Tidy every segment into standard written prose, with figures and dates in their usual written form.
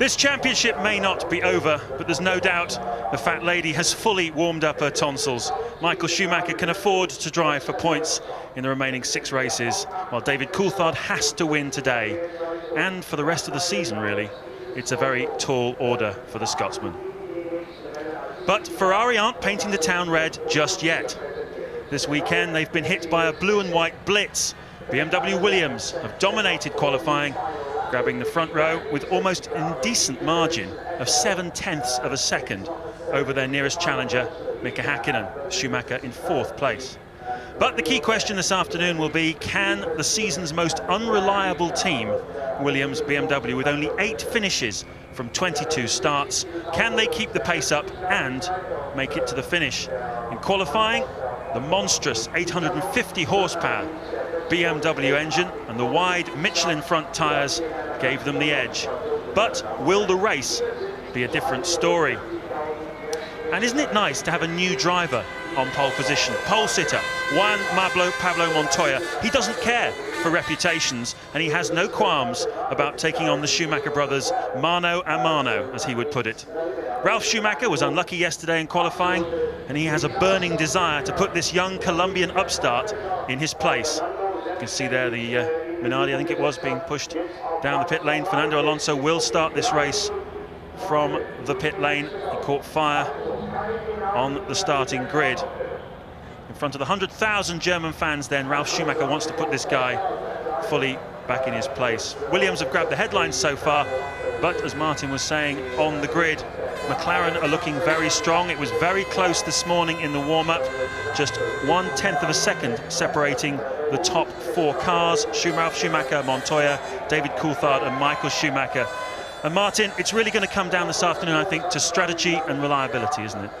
This championship may not be over, but there's no doubt the fat lady has fully warmed up her tonsils. Michael Schumacher can afford to drive for points in the remaining 6 races, while David Coulthard has to win today. And for the rest of the season, really, it's a very tall order for the Scotsman. But Ferrari aren't painting the town red just yet. This weekend, they've been hit by a blue and white blitz. BMW Williams have dominated qualifying, grabbing the front row with almost an indecent margin of 0.7 of a second over their nearest challenger, Mika Häkkinen. Schumacher in 4th place. But the key question this afternoon will be, can the season's most unreliable team, Williams BMW, with only 8 finishes from 22 starts, can they keep the pace up and make it to the finish? In qualifying, the monstrous 850 horsepower BMW engine and the wide Michelin front tyres gave them the edge. But will the race be a different story? And isn't it nice to have a new driver on pole position? Pole sitter Juan Pablo Montoya. He doesn't care for reputations, and he has no qualms about taking on the Schumacher brothers mano a mano, as he would put it. Ralf Schumacher was unlucky yesterday in qualifying, and he has a burning desire to put this young Colombian upstart in his place. You can see there the Minardi, I think it was, being pushed down the pit lane. Fernando Alonso will start this race from the pit lane. He caught fire on the starting grid. In front of the 100,000 German fans then, Ralf Schumacher wants to put this guy fully back in his place. Williams have grabbed the headlines so far, but as Martin was saying on the grid, McLaren are looking very strong. It was very close this morning in the warm-up, just 1/10 of a second separating the top 4 cars: Ralf Schumacher, Montoya, David Coulthard and Michael Schumacher. And Martin, it's really going to come down this afternoon, I think, to strategy and reliability, isn't it?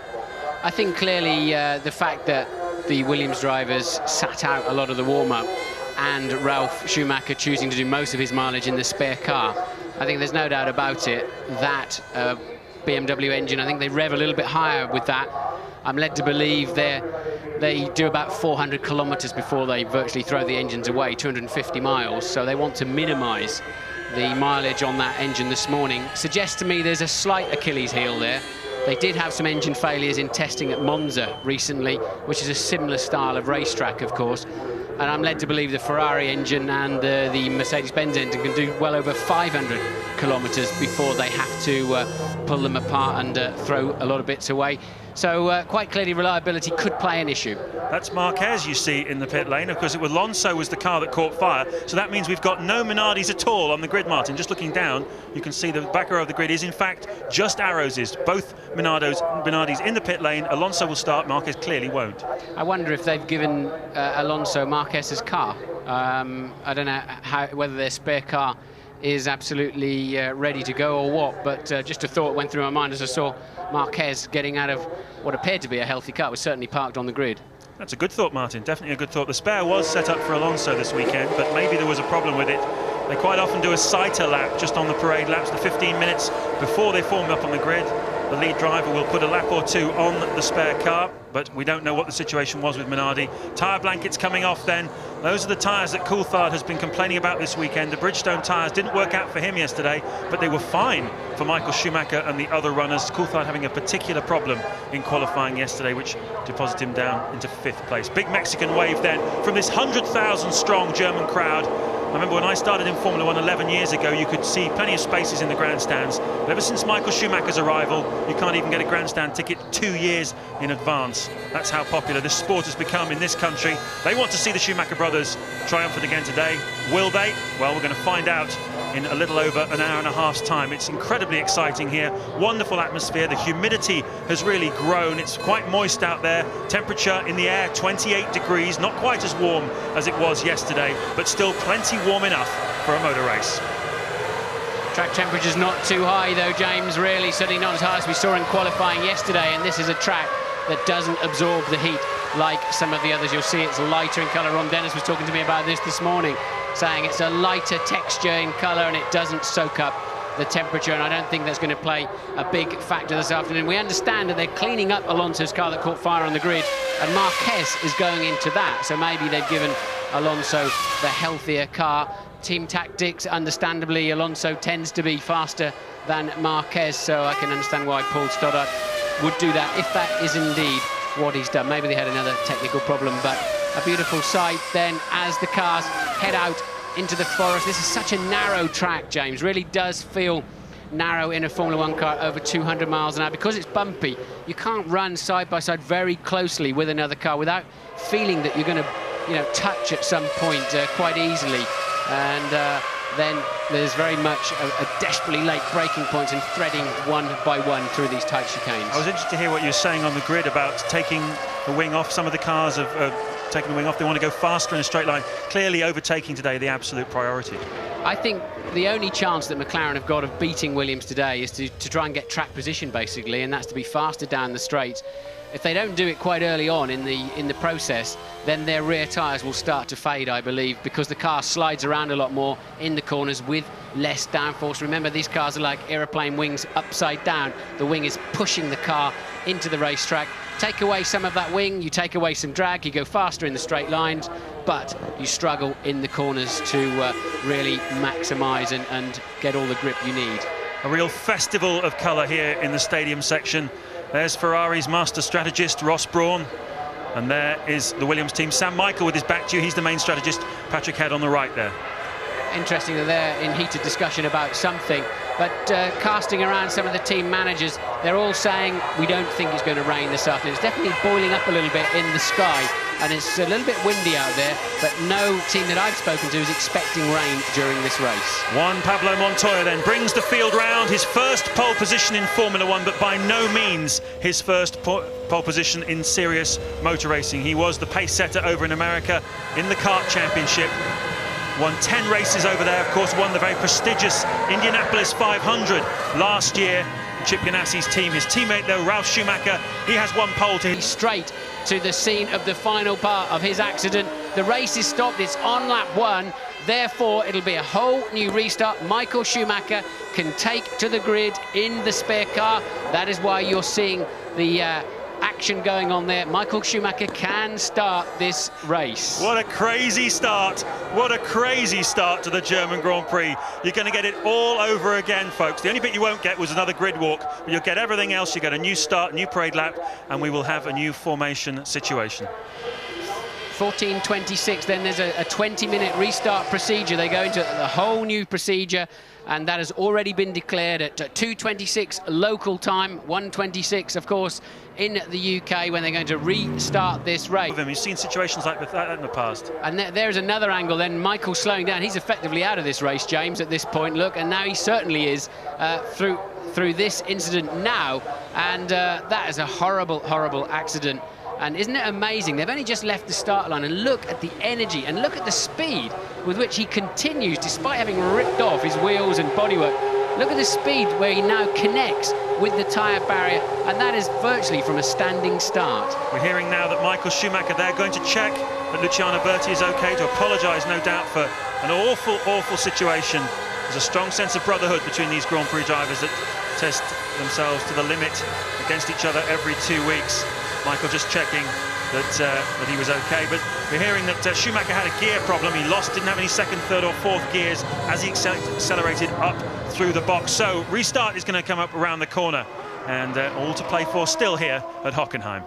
I think clearly the fact that the Williams drivers sat out a lot of the warm-up and Ralf Schumacher choosing to do most of his mileage in the spare car, I think there's no doubt about it that BMW engine, I think they rev a little bit higher with that. I'm led to believe they do about 400 kilometers before they virtually throw the engines away, 250 miles, so they want to minimize the mileage on that engine this morning. Suggests to me there's a slight Achilles heel there. They did have some engine failures in testing at Monza recently, which is a similar style of racetrack, of course. And I'm led to believe the Ferrari engine and the Mercedes-Benz engine can do well over 500 kilometers before they have to pull them apart and throw a lot of bits away. So quite clearly reliability could play an issue. That's Marquez you see in the pit lane. Of course, Alonso was the car that caught fire, so that means we've got no Minardis at all on the grid, Martin. Just looking down, you can see the back row of the grid is in fact just Arrows's. Both Minardis in the pit lane. Alonso will start, Marquez clearly won't. I wonder if they've given Alonso Marquez's car. I don't know whether their spare car is absolutely ready to go or what, but just a thought went through my mind as I saw Marquez getting out of what appeared to be a healthy car. It was certainly parked on the grid. That's a good thought, Martin, definitely a good thought. The spare was set up for Alonso this weekend, but maybe there was a problem with it. They quite often do a sighter lap just on the parade laps, the 15 minutes before they form up on the grid. The lead driver will put a lap or 2 on the spare car, but we don't know what the situation was with Minardi. Tyre blankets coming off then. Those are the tyres that Coulthard has been complaining about this weekend. The Bridgestone tyres didn't work out for him yesterday, but they were fine for Michael Schumacher and the other runners. Coulthard having a particular problem in qualifying yesterday, which deposited him down into 5th place. Big Mexican wave then from this 100,000 strong German crowd. I remember when I started in Formula 1 11 years ago, you could see plenty of spaces in the grandstands. But ever since Michael Schumacher's arrival, you can't even get a grandstand ticket 2 years in advance. That's how popular this sport has become in this country. They want to see the Schumacher brothers triumphant again today. Will they? Well, we're going to find out in a little over an hour and a half's time. It's incredibly exciting here. Wonderful atmosphere. The humidity has really grown. It's quite moist out there. Temperature in the air, 28 degrees. Not quite as warm as it was yesterday, but still plenty warm enough for a motor race. Track temperature's not too high though, James, really, certainly not as high as we saw in qualifying yesterday, and this is a track that doesn't absorb the heat like some of the others. You'll see it's lighter in colour. Ron Dennis was talking to me about this morning, saying it's a lighter texture in colour and it doesn't soak up the temperature, and I don't think that's going to play a big factor this afternoon. We understand that they're cleaning up Alonso's car that caught fire on the grid, and Marquez is going into that, so maybe they've given Alonso the healthier car. Team tactics, understandably, Alonso tends to be faster than Marquez, so I can understand why Paul Stoddart would do that if that is indeed what he's done. Maybe they had another technical problem, but a beautiful sight then as the cars head out into the forest. This is such a narrow track, James. Really does feel narrow in a Formula One car over 200 miles an hour. Because it's bumpy, you can't run side by side very closely with another car without feeling that you're going to, you know, touch at some point quite easily. And then there's very much a desperately late braking points and threading one by one through these tight chicanes. I was interested to hear what you were saying on the grid about taking the wing off. Some of the cars have taken the wing off. They want to go faster in a straight line. Clearly overtaking today the absolute priority. I think the only chance that McLaren have got of beating Williams today is to try and get track position, basically, and that's to be faster down the straight. If they don't do it quite early on in the process, then their rear tyres will start to fade, I believe, because the car slides around a lot more in the corners with less downforce. Remember, these cars are like aeroplane wings upside down. The wing is pushing the car into the racetrack. Take away some of that wing, you take away some drag, you go faster in the straight lines, but you struggle in the corners to really maximise and get all the grip you need. A real festival of colour here in the stadium section. There's Ferrari's master strategist, Ross Brawn. And there is the Williams team. Sam Michael with his back to you. He's the main strategist. Patrick Head on the right there. Interesting that they're in heated discussion about something. But casting around some of the team managers, they're all saying we don't think it's going to rain this afternoon. It's definitely boiling up a little bit in the sky. And it's a little bit windy out there, but no team that I've spoken to is expecting rain during this race. Juan Pablo Montoya then brings the field round, his first pole position in Formula One, but by no means his first pole position in serious motor racing. He was the pace setter over in America in the kart championship. Won 10 races over there, of course, won the very prestigious Indianapolis 500 last year. Chip Ganassi's team, his teammate though, Ralf Schumacher, he has one pole to his straight to the scene of the final part of his accident. The race is stopped, it's on lap 1, therefore it'll be a whole new restart. Michael Schumacher can take to the grid in the spare car. That is why you're seeing the action going on there. Michael Schumacher can start this race. What a crazy start. What a crazy start to the German Grand Prix. You're going to get it all over again, folks. The only bit you won't get was another grid walk, but you'll get everything else. You get a new start, new parade lap, and we will have a new formation situation. 14:26, then there's a 20-minute restart procedure. They go into the whole new procedure, and that has already been declared at 2:26 local time, 1:26, of course, in the UK, when they're going to restart this race. You've seen situations like that in the past. And there's another angle then. Michael slowing down. He's effectively out of this race, James, at this point. Look, and now he certainly is through this incident now. And that is a horrible, horrible accident. And isn't it amazing? They've only just left the start line, and look at the energy and look at the speed with which he continues, despite having ripped off his wheels and bodywork. Look at the speed where he now connects with the tyre barrier, and that is virtually from a standing start. We're hearing now that Michael Schumacher, they're going to check that Luciano Berti is okay, to apologise, no doubt, for an awful, awful situation. There's a strong sense of brotherhood between these Grand Prix drivers that test themselves to the limit against each other every 2 weeks. Michael just checking that he was okay, but we're hearing that Schumacher had a gear problem. He didn't have any second, third or fourth gears as he accelerated up through the box. So restart is going to come up around the corner, and all to play for still here at Hockenheim.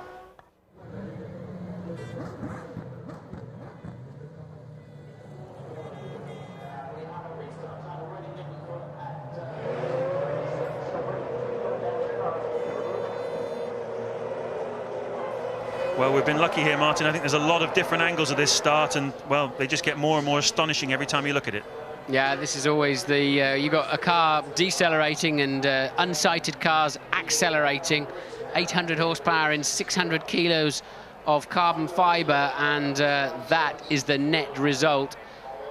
Well, we've been lucky here, Martin. I think there's a lot of different angles of this start, and, well, they just get more and more astonishing every time you look at it. Yeah, this is always the... you've got a car decelerating and unsighted cars accelerating. 800 horsepower and 600 kilos of carbon fibre, and that is the net result.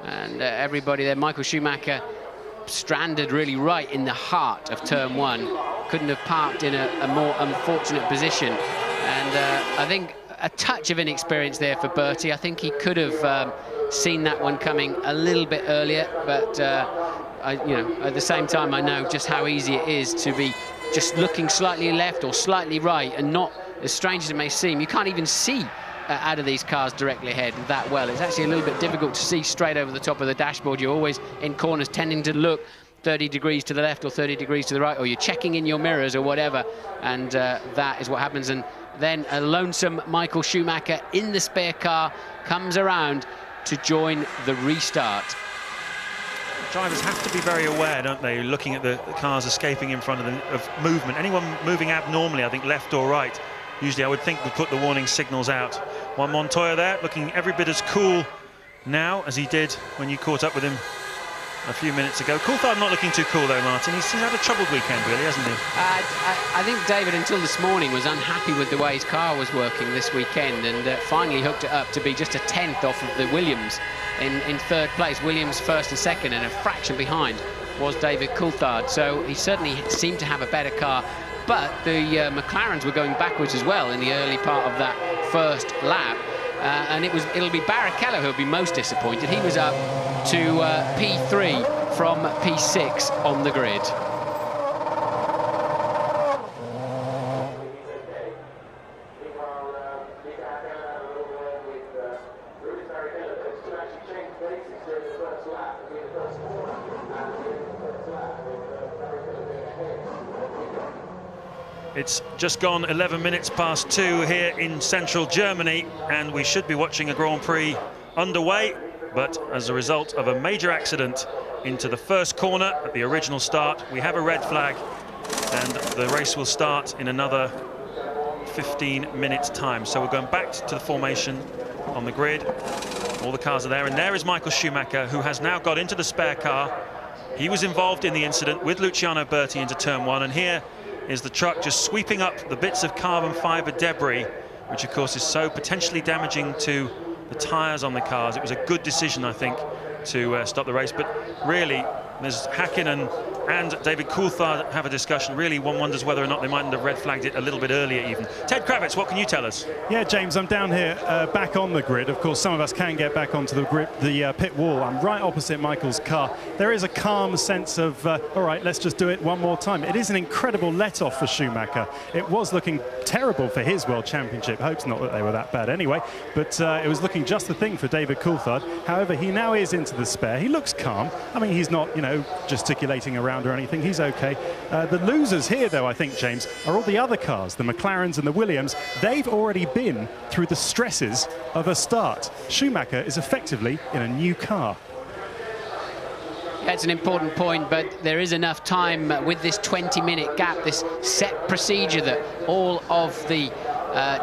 And everybody there, Michael Schumacher, stranded really right in the heart of turn 1. Couldn't have parked in a more unfortunate position. And I think a touch of inexperience there for Berti. I think he could have seen that one coming a little bit earlier, but at the same time, I know just how easy it is to be just looking slightly left or slightly right, and not, as strange as it may seem, you can't even see out of these cars directly ahead that well. It's actually a little bit difficult to see straight over the top of the dashboard. You're always in corners tending to look 30 degrees to the left or 30 degrees to the right, or you're checking in your mirrors or whatever, and that is what happens. And then a lonesome Michael Schumacher in the spare car comes around to join the restart. Drivers have to be very aware, don't they, looking at the cars escaping in front of movement. Anyone moving abnormally, I think left or right, usually I would think would put the warning signals out. Juan Montoya there, looking every bit as cool now as he did when you caught up with him a few minutes ago. Coulthard not looking too cool though, Martin. He's had a troubled weekend, really, hasn't he? I think David, until this morning, was unhappy with the way his car was working this weekend, and finally hooked it up to be just a 10th off of the Williams in third place. Williams first and second, and a fraction behind was David Coulthard. So he certainly seemed to have a better car, but the McLarens were going backwards as well in the early part of that first lap. And it'll be Barrichello who'll be most disappointed. He was up to P3 from P6 on the grid. It's just gone 11 minutes past 2 here in central Germany, and we should be watching a Grand Prix underway, but as a result of a major accident into the first corner at the original start, we have a red flag, and the race will start in another 15 minutes time. So we're going back to the formation on the grid. All the cars are there, and there is Michael Schumacher, who has now got into the spare car. He was involved in the incident with Luciano Berti into turn 1, and here is the truck just sweeping up the bits of carbon fibre debris, which of course is so potentially damaging to the tyres on the cars. It was a good decision, I think, to stop the race, but really there's Häkkinen and David Coulthard have a discussion. Really, one wonders whether or not they mightn't have red flagged it a little bit earlier even. Ted Kravitz, what can you tell us? Yeah, James, I'm down here back on the grid. Of course, some of us can get back onto the pit wall. I'm right opposite Michael's car. There is a calm sense of, all right, let's just do it one more time. It is an incredible let-off for Schumacher. It was looking terrible for his World Championship hopes, not that they were that bad anyway, but it was looking just the thing for David Coulthard. However, he now is into the spare. He looks calm. I mean, he's not, you know, gesticulating around or anything. He's okay. The losers here, though, I think, James, are all the other cars, the McLarens and the Williams. They've already been through the stresses of a start. Schumacher is effectively in a new car. That's an important point, but there is enough time with this 20-minute gap, this set procedure that all of the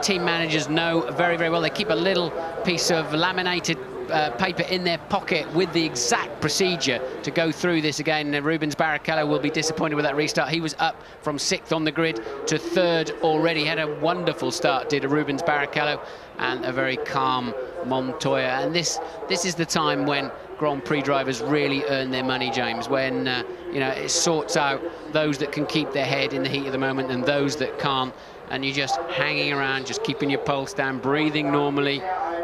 team managers know very, very well. They keep a little piece of laminated paper in their pocket with the exact procedure to go through this again. Rubens Barrichello will be disappointed with that restart. He was up from 6th on the grid to 3rd already. Had a wonderful start, did Rubens Barrichello, and a very calm Montoya. And this is the time when Grand Prix drivers really earn their money, James, when you know, it sorts out those that can keep their head in the heat of the moment and those that can't, and you're just hanging around, just keeping your pulse down, breathing normally,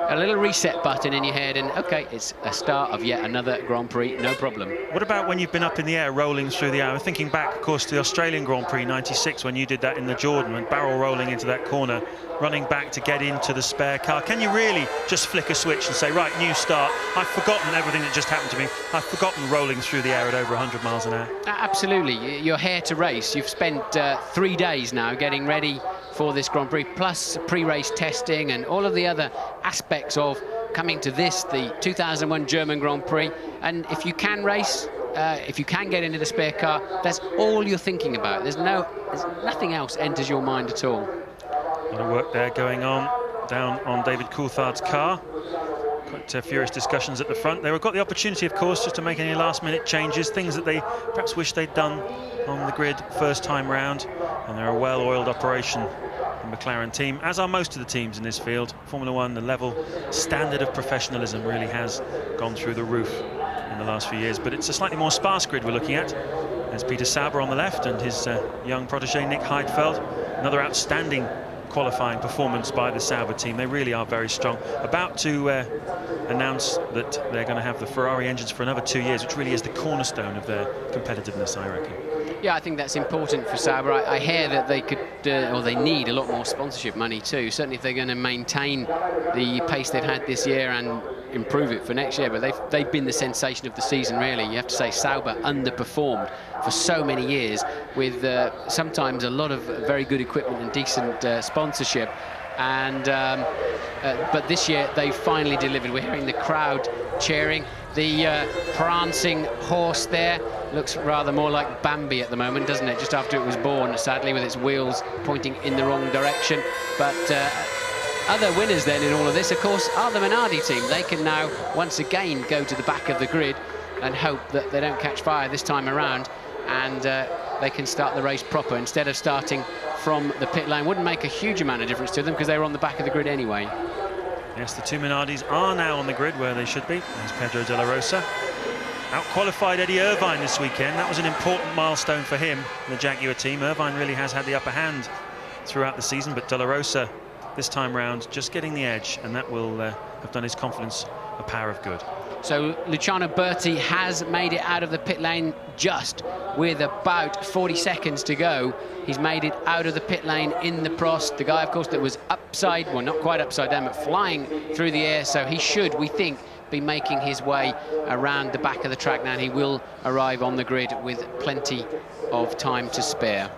a little reset button in your head, and okay, it's a start of yet another Grand Prix, no problem. What about when you've been up in the air, rolling through the air? I'm thinking back, of course, to the Australian Grand Prix '96 when you did that in the Jordan, and barrel rolling into that corner, running back to get into the spare car. Can you really just flick a switch and say, right, new start, I've forgotten everything that just happened to me, I've forgotten rolling through the air at over 100 miles an hour? Absolutely. You're here to race. You've spent 3 days now getting ready for this Grand Prix, plus pre-race testing and all of the other aspects of coming to this, the 2001 German Grand Prix. And if you can race, if you can get into the spare car, that's all you're thinking about. There's nothing else enters your mind at all. A lot of work there going on down on David Coulthard's car. Quite furious discussions at the front. They've got the opportunity, of course, just to make any last-minute changes, things that they perhaps wish they'd done on the grid first time round. And they're a well-oiled operation, the McLaren team, as are most of the teams in this field. Formula One, the level standard of professionalism really has gone through the roof in the last few years. But it's a slightly more sparse grid we're looking at. There's Peter Sauber on the left and his young protege, Nick Heidfeld. Another outstanding qualifying performance by the Sauber team. They really are very strong. About to announce that they're going to have the Ferrari engines for another 2 years, which really is the cornerstone of their competitiveness, I reckon. Yeah, I think that's important for Sauber. I hear that they could, or they need a lot more sponsorship money too. Certainly if they're going to maintain the pace they've had this year and improve it for next year, but they've been the sensation of the season, really. You have to say Sauber underperformed for so many years with sometimes a lot of very good equipment and decent sponsorship. And but this year they finally delivered. We're hearing the crowd cheering. The prancing horse there looks rather more like Bambi at the moment, doesn't it? Just after it was born, sadly, with its wheels pointing in the wrong direction. But other winners then in all of this, of course, are the Minardi team. They can now once again go to the back of the grid and hope that they don't catch fire this time around, and they can start the race proper instead of starting from the pit lane. Wouldn't make a huge amount of difference to them because they were on the back of the grid anyway. Yes, the two Minardis are now on the grid where they should be. There's Pedro de la Rosa. Out-qualified Eddie Irvine this weekend. That was an important milestone for him, the Jaguar team. Irvine really has had the upper hand throughout the season, but de la Rosa this time round just getting the edge, and that will have done his confidence a power of good. So Luciano Berti has made it out of the pit lane just with about 40 seconds to go. He's made it out of the pit lane in the Prost. The guy, of course, that was upside, well, not quite upside down, but flying through the air. So he should, we think, be making his way around the back of the track now, and he will arrive on the grid with plenty of time to spare.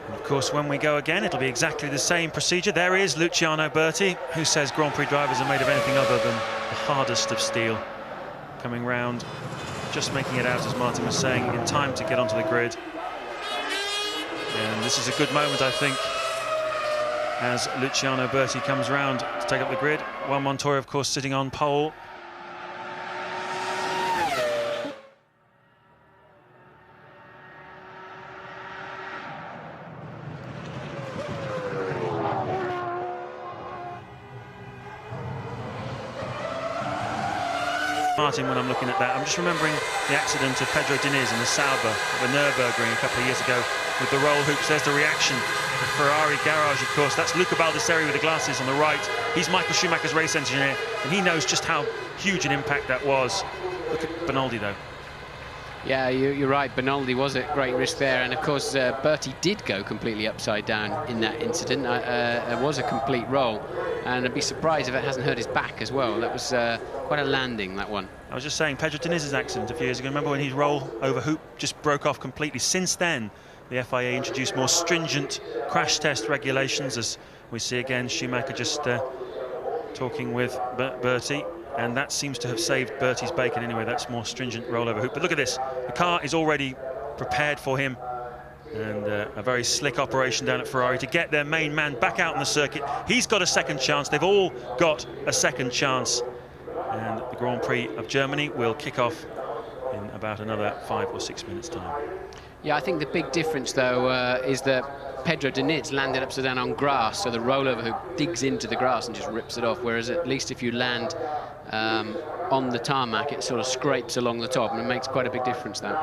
And of course, when we go again, it'll be exactly the same procedure. There is Luciano Berti, who says Grand Prix drivers are made of anything other than the hardest of steel. Coming round, just making it out, as Martin was saying, in time to get onto the grid. And this is a good moment, I think, as Luciano Berti comes round to take up the grid. Juan Montoya, of course, sitting on pole. Martin, when I'm looking at that, I'm just remembering the accident of Pedro Diniz in the Sauber at the Nürburgring a couple of years ago with the roll hoops. There's the reaction. The Ferrari garage, of course. That's Luca Baldesseri with the glasses on the right. He's Michael Schumacher's race engineer, and he knows just how huge an impact that was. Look at Benaldi, though. Yeah, you're right. Benaldi was at great risk there, and of course Berti did go completely upside down in that incident. It was a complete roll, and I'd be surprised if it hasn't hurt his back as well. That was quite a landing, that one. I was just saying, Pedro Diniz's accident a few years ago, remember when his roll over hoop just broke off completely? Since then, the FIA introduced more stringent crash test regulations, as we see again Schumacher just talking with Berti. And that seems to have saved Berti's bacon anyway. That's more stringent rollover hoop. But look at this. The car is already prepared for him. And a very slick operation down at Ferrari to get their main man back out on the circuit. He's got a second chance. They've all got a second chance. And the Grand Prix of Germany will kick off in about another 5 or 6 minutes' time. Yeah, I think the big difference, though, is that Pedro Diniz landed upside down on grass, so the rollover hoop digs into the grass and just rips it off, whereas at least if you land on the tarmac, it sort of scrapes along the top, and it makes quite a big difference, though.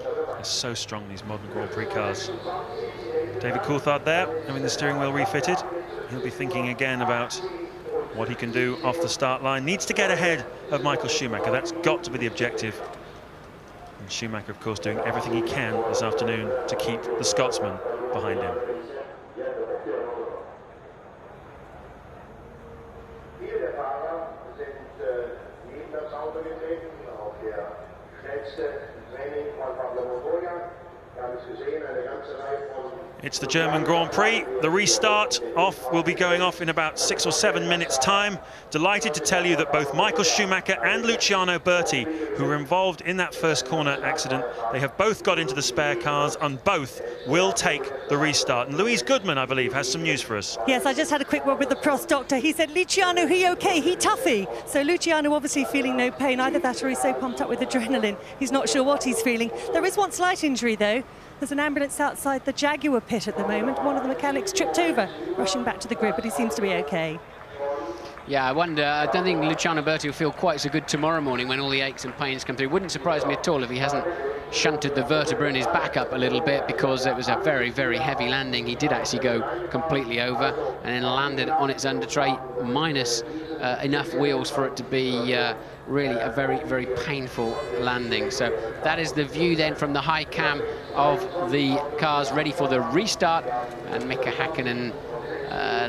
They're so strong, these modern Grand Prix cars. David Coulthard there, having the steering wheel refitted. He'll be thinking again about what he can do off the start line. Needs to get ahead of Michael Schumacher. That's got to be the objective. And Schumacher, of course, doing everything he can this afternoon to keep the Scotsman behind him. It's the German Grand Prix. The restart off will be going off in about 6 or 7 minutes' time. Delighted to tell you that both Michael Schumacher and Luciano Berti, who were involved in that first corner accident, they have both got into the spare cars and both will take the restart. And Louise Goodman, I believe, has some news for us. Yes, I just had a quick word with the Prost doctor. He said, Luciano, he okay, he toughy. So Luciano obviously feeling no pain. Either that or he's so pumped up with adrenaline, he's not sure what he's feeling. There is one slight injury, though. There's an ambulance outside the Jaguar pit at the moment. One of the mechanics tripped over, rushing back to the grid, but he seems to be okay. Yeah, I wonder, I don't think Luciano Berti will feel quite so good tomorrow morning when all the aches and pains come through. Wouldn't surprise me at all if he hasn't shunted the vertebra in his back up a little bit, because it was a very, very heavy landing. He did actually go completely over and then landed on its under tray, minus enough wheels for it to be really a very, very painful landing. So that is the view then from the high cam of the cars ready for the restart, and Mika Häkkinen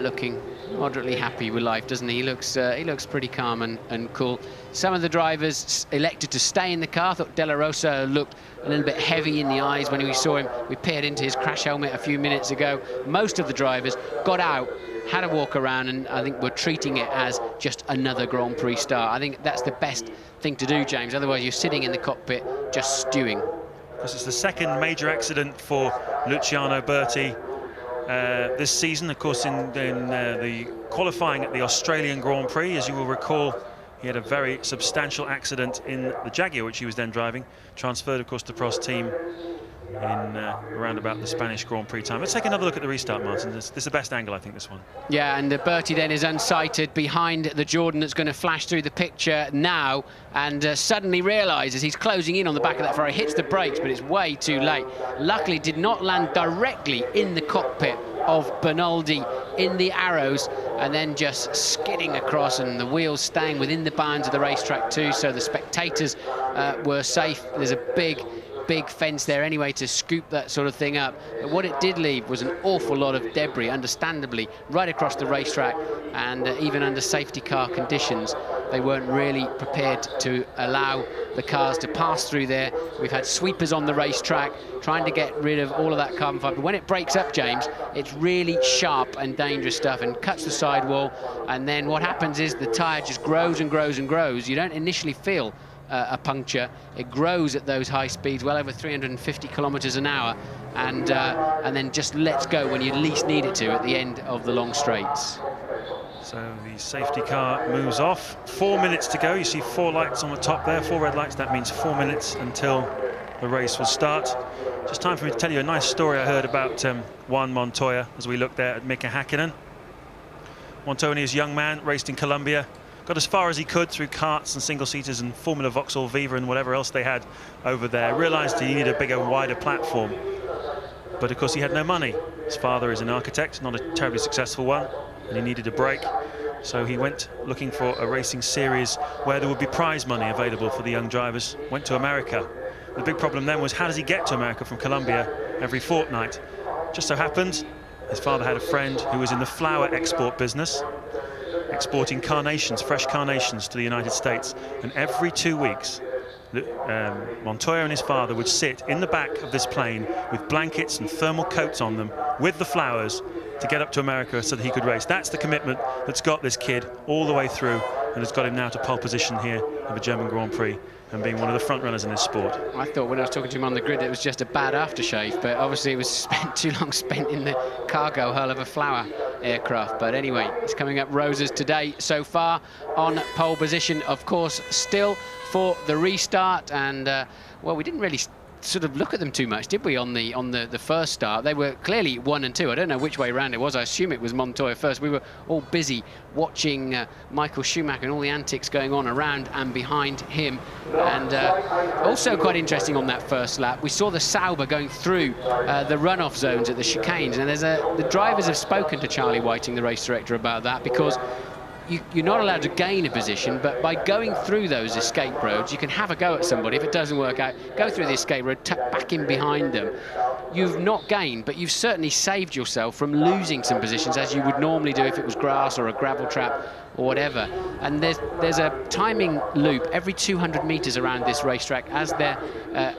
looking moderately happy with life, doesn't he? He looks pretty calm and cool. Some of the drivers elected to stay in the car. I thought De La Rosa looked a little bit heavy in the eyes when we saw him. We peered into his crash helmet a few minutes ago. Most of the drivers got out, had a walk around, and I think we're treating it as just another Grand Prix start. I think that's the best thing to do, James. Otherwise, you're sitting in the cockpit just stewing. This is the second major accident for Luciano Berti this season. Of course, in the qualifying at the Australian Grand Prix, as you will recall, he had a very substantial accident in the Jaguar, which he was then driving. Transferred, of course, to Prost team in around about the Spanish Grand Prix time. Let's take another look at the restart, Martin. This is the best angle, I think, this one. Yeah, and Berti then is unsighted behind the Jordan that's going to flash through the picture now, and suddenly realises he's closing in on the back of that Ferrari, hits the brakes, but it's way too late. Luckily, did not land directly in the cockpit of Bernaldi in the arrows, and then just skidding across, and the wheels staying within the bounds of the racetrack too, so the spectators were safe. There's a big fence there anyway to scoop that sort of thing up. But what it did leave was an awful lot of debris, understandably, right across the racetrack, and even under safety car conditions, they weren't really prepared to allow the cars to pass through there. We've had sweepers on the racetrack trying to get rid of all of that carbon fibre. But when it breaks up, James, it's really sharp and dangerous stuff and cuts the sidewall, and then what happens is the tyre just grows and grows and grows. You don't initially feel a puncture. It grows at those high speeds, well over 350 kilometers an hour, and then just lets go when you least need it to at the end of the long straights. So the safety car moves off. 4 minutes to go. You see 4 lights on the top there, 4 red lights. That means 4 minutes until the race will start. Just time for me to tell you a nice story I heard about Juan Montoya as we looked there at Mika Häkkinen. Montoya, as a young man, raced in Colombia. Got as far as he could through karts and single-seaters and Formula Vauxhall Viva and whatever else they had over there. Realised he needed a bigger, wider platform. But of course he had no money. His father is an architect, not a terribly successful one, and he needed a break. So he went looking for a racing series where there would be prize money available for the young drivers. Went to America. The big problem then was, how does he get to America from Colombia every fortnight? Just so happened, his father had a friend who was in the flower export business, exporting carnations, fresh carnations to the United States. And every 2 weeks, Montoya and his father would sit in the back of this plane with blankets and thermal coats on them with the flowers to get up to America so that he could race. That's the commitment that's got this kid all the way through and has got him now to pole position here at the German Grand Prix and being one of the front runners in this sport. I thought when I was talking to him on the grid it was just a bad aftershave, but obviously it was too long spent in the cargo hull of a flower aircraft. But anyway, it's coming up roses today so far on pole position, of course, still for the restart. And well, we didn't really sort of look at them too much, did we, on the first start? They were clearly 1 and 2. I don't know which way around it was. I assume it was Montoya first. We were all busy watching Michael Schumacher and all the antics going on around and behind him. And also quite interesting on that first lap, we saw the Sauber going through the runoff zones at the chicanes, and the drivers have spoken to Charlie Whiting, the race director, about that, because you're not allowed to gain a position, but by going through those escape roads, you can have a go at somebody. If it doesn't work out, go through the escape road, tuck back in behind them. You've not gained, but you've certainly saved yourself from losing some positions, as you would normally do if it was grass or a gravel trap or whatever. And there's a timing loop every 200 meters around this racetrack, as there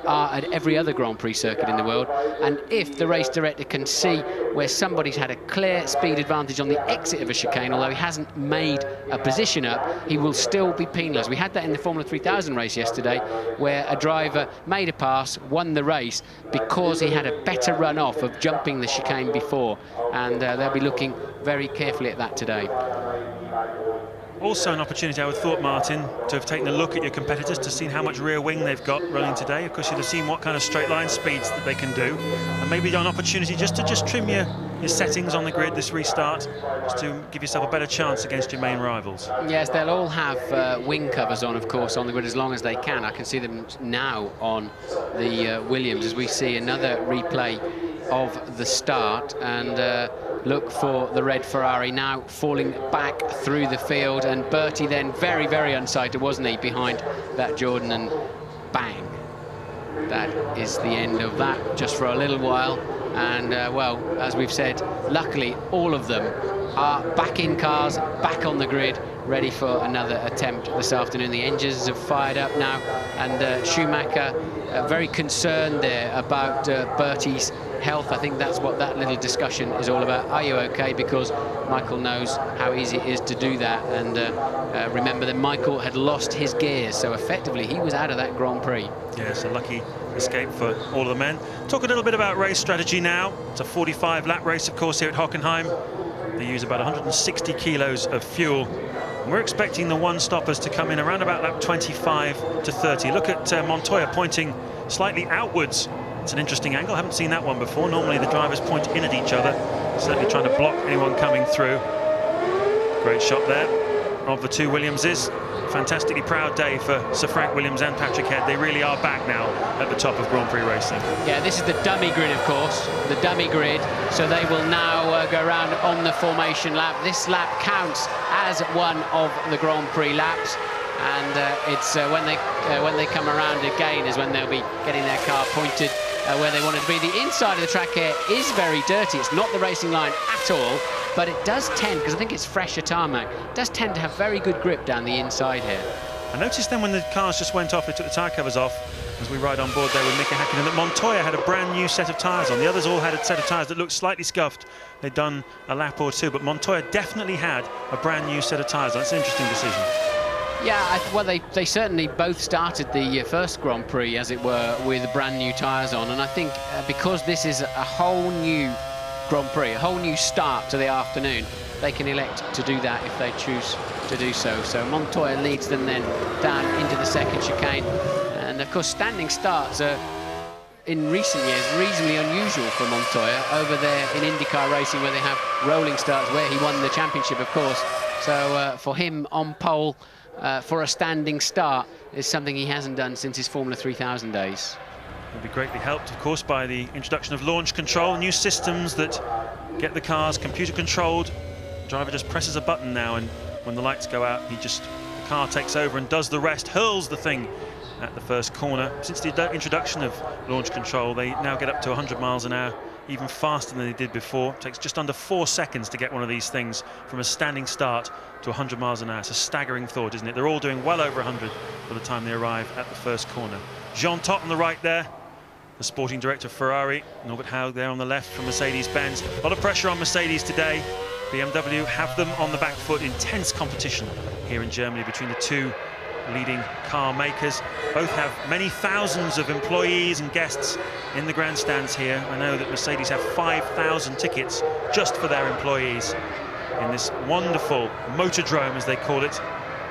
are at every other Grand Prix circuit in the world. And if the race director can see where somebody's had a clear speed advantage on the exit of a chicane, although he hasn't made a position up, he will still be penalised. We had that in the Formula 3000 race yesterday, where a driver made a pass, won the race, because he had a better run off of jumping the chicane before. And they'll be looking very carefully at that today. Also an opportunity, I would have thought, Martin, to have taken a look at your competitors, to see how much rear wing they've got running today. Of course, you'd have seen what kind of straight line speeds that they can do, and maybe an opportunity just to trim your settings on the grid this restart, just to give yourself a better chance against your main rivals. Yes, they'll all have wing covers on, of course, on the grid as long as they can. I can see them now on the Williams as we see another replay of the start, and look for the red Ferrari now falling back through the field, and Berti then very, very unsighted, wasn't he, behind that Jordan, and bang. that is the end of that, just for a little while. And, well, as we've said, luckily all of them are back in cars, back on the grid, ready for another attempt this afternoon. The engines have fired up now, and Schumacher very concerned there about Bertie's health. I think that's what that little discussion is all about. Are you okay? Because Michael knows how easy it is to do that. And remember that Michael had lost his gears, so effectively he was out of that Grand Prix. Yes, a lucky escape for all of the men. Talk a little bit about race strategy now. It's a 45-lap race, of course, here at Hockenheim. They use about 160 kilos of fuel. And we're expecting the one-stoppers to come in around about lap 25 to 30. Look at Montoya pointing slightly outwards. It's an interesting angle. I haven't seen that one before. Normally the drivers point in at each other, certainly trying to block anyone coming through. Great shot there of the two Williamses. Fantastically proud day for Sir Frank Williams and Patrick Head. They really are back now at the top of Grand Prix racing. Yeah, this is the dummy grid, of course, the dummy grid. So they will now go around on the formation lap. This lap counts as one of the Grand Prix laps. And it's when they come around again is when they'll be getting their car pointed where they want it to be. The inside of the track here is very dirty. It's not the racing line at all, but it does tend, because I think it's fresher tarmac, it does tend to have very good grip down the inside here. I noticed then when the cars just went off, they took the tyre covers off, as we ride on board there with Mika Häkkinen, that Montoya had a brand new set of tyres on. The others all had a set of tyres that looked slightly scuffed. They'd done a lap or two, but Montoya definitely had a brand new set of tyres on. That's an interesting decision. Yeah, well, they certainly both started the first Grand Prix, as it were, with brand new tyres on. And I think because this is a whole new Grand Prix, a whole new start to the afternoon, they can elect to do that if they choose to do so. So Montoya leads them then down into the second chicane. And, of course, standing starts are, in recent years, reasonably unusual for Montoya. Over there in IndyCar racing, where they have rolling starts, where he won the championship, of course. So for him on pole, for a standing start is something he hasn't done since his Formula 3000 days. Will be greatly helped, of course, by the introduction of launch control, new systems that get the cars computer controlled. The driver just presses a button now, and when the lights go out, the car takes over and does the rest, hurls the thing at the first corner. Since the introduction of launch control, they now get up to 100 miles an hour, even faster than they did before. It takes just under 4 seconds to get one of these things from a standing start to 100 miles an hour. It's a staggering thought, isn't it? They're all doing well over 100 by the time they arrive at the first corner. Jean Todt on the right there, the sporting director of Ferrari. Norbert Haug there on the left from Mercedes-Benz. A lot of pressure on Mercedes today. BMW have them on the back foot. Intense competition here in Germany between the two leading car makers. Both have many thousands of employees and guests in the grandstands here. I know that Mercedes have 5,000 tickets just for their employees in this wonderful motordrome, as they call it.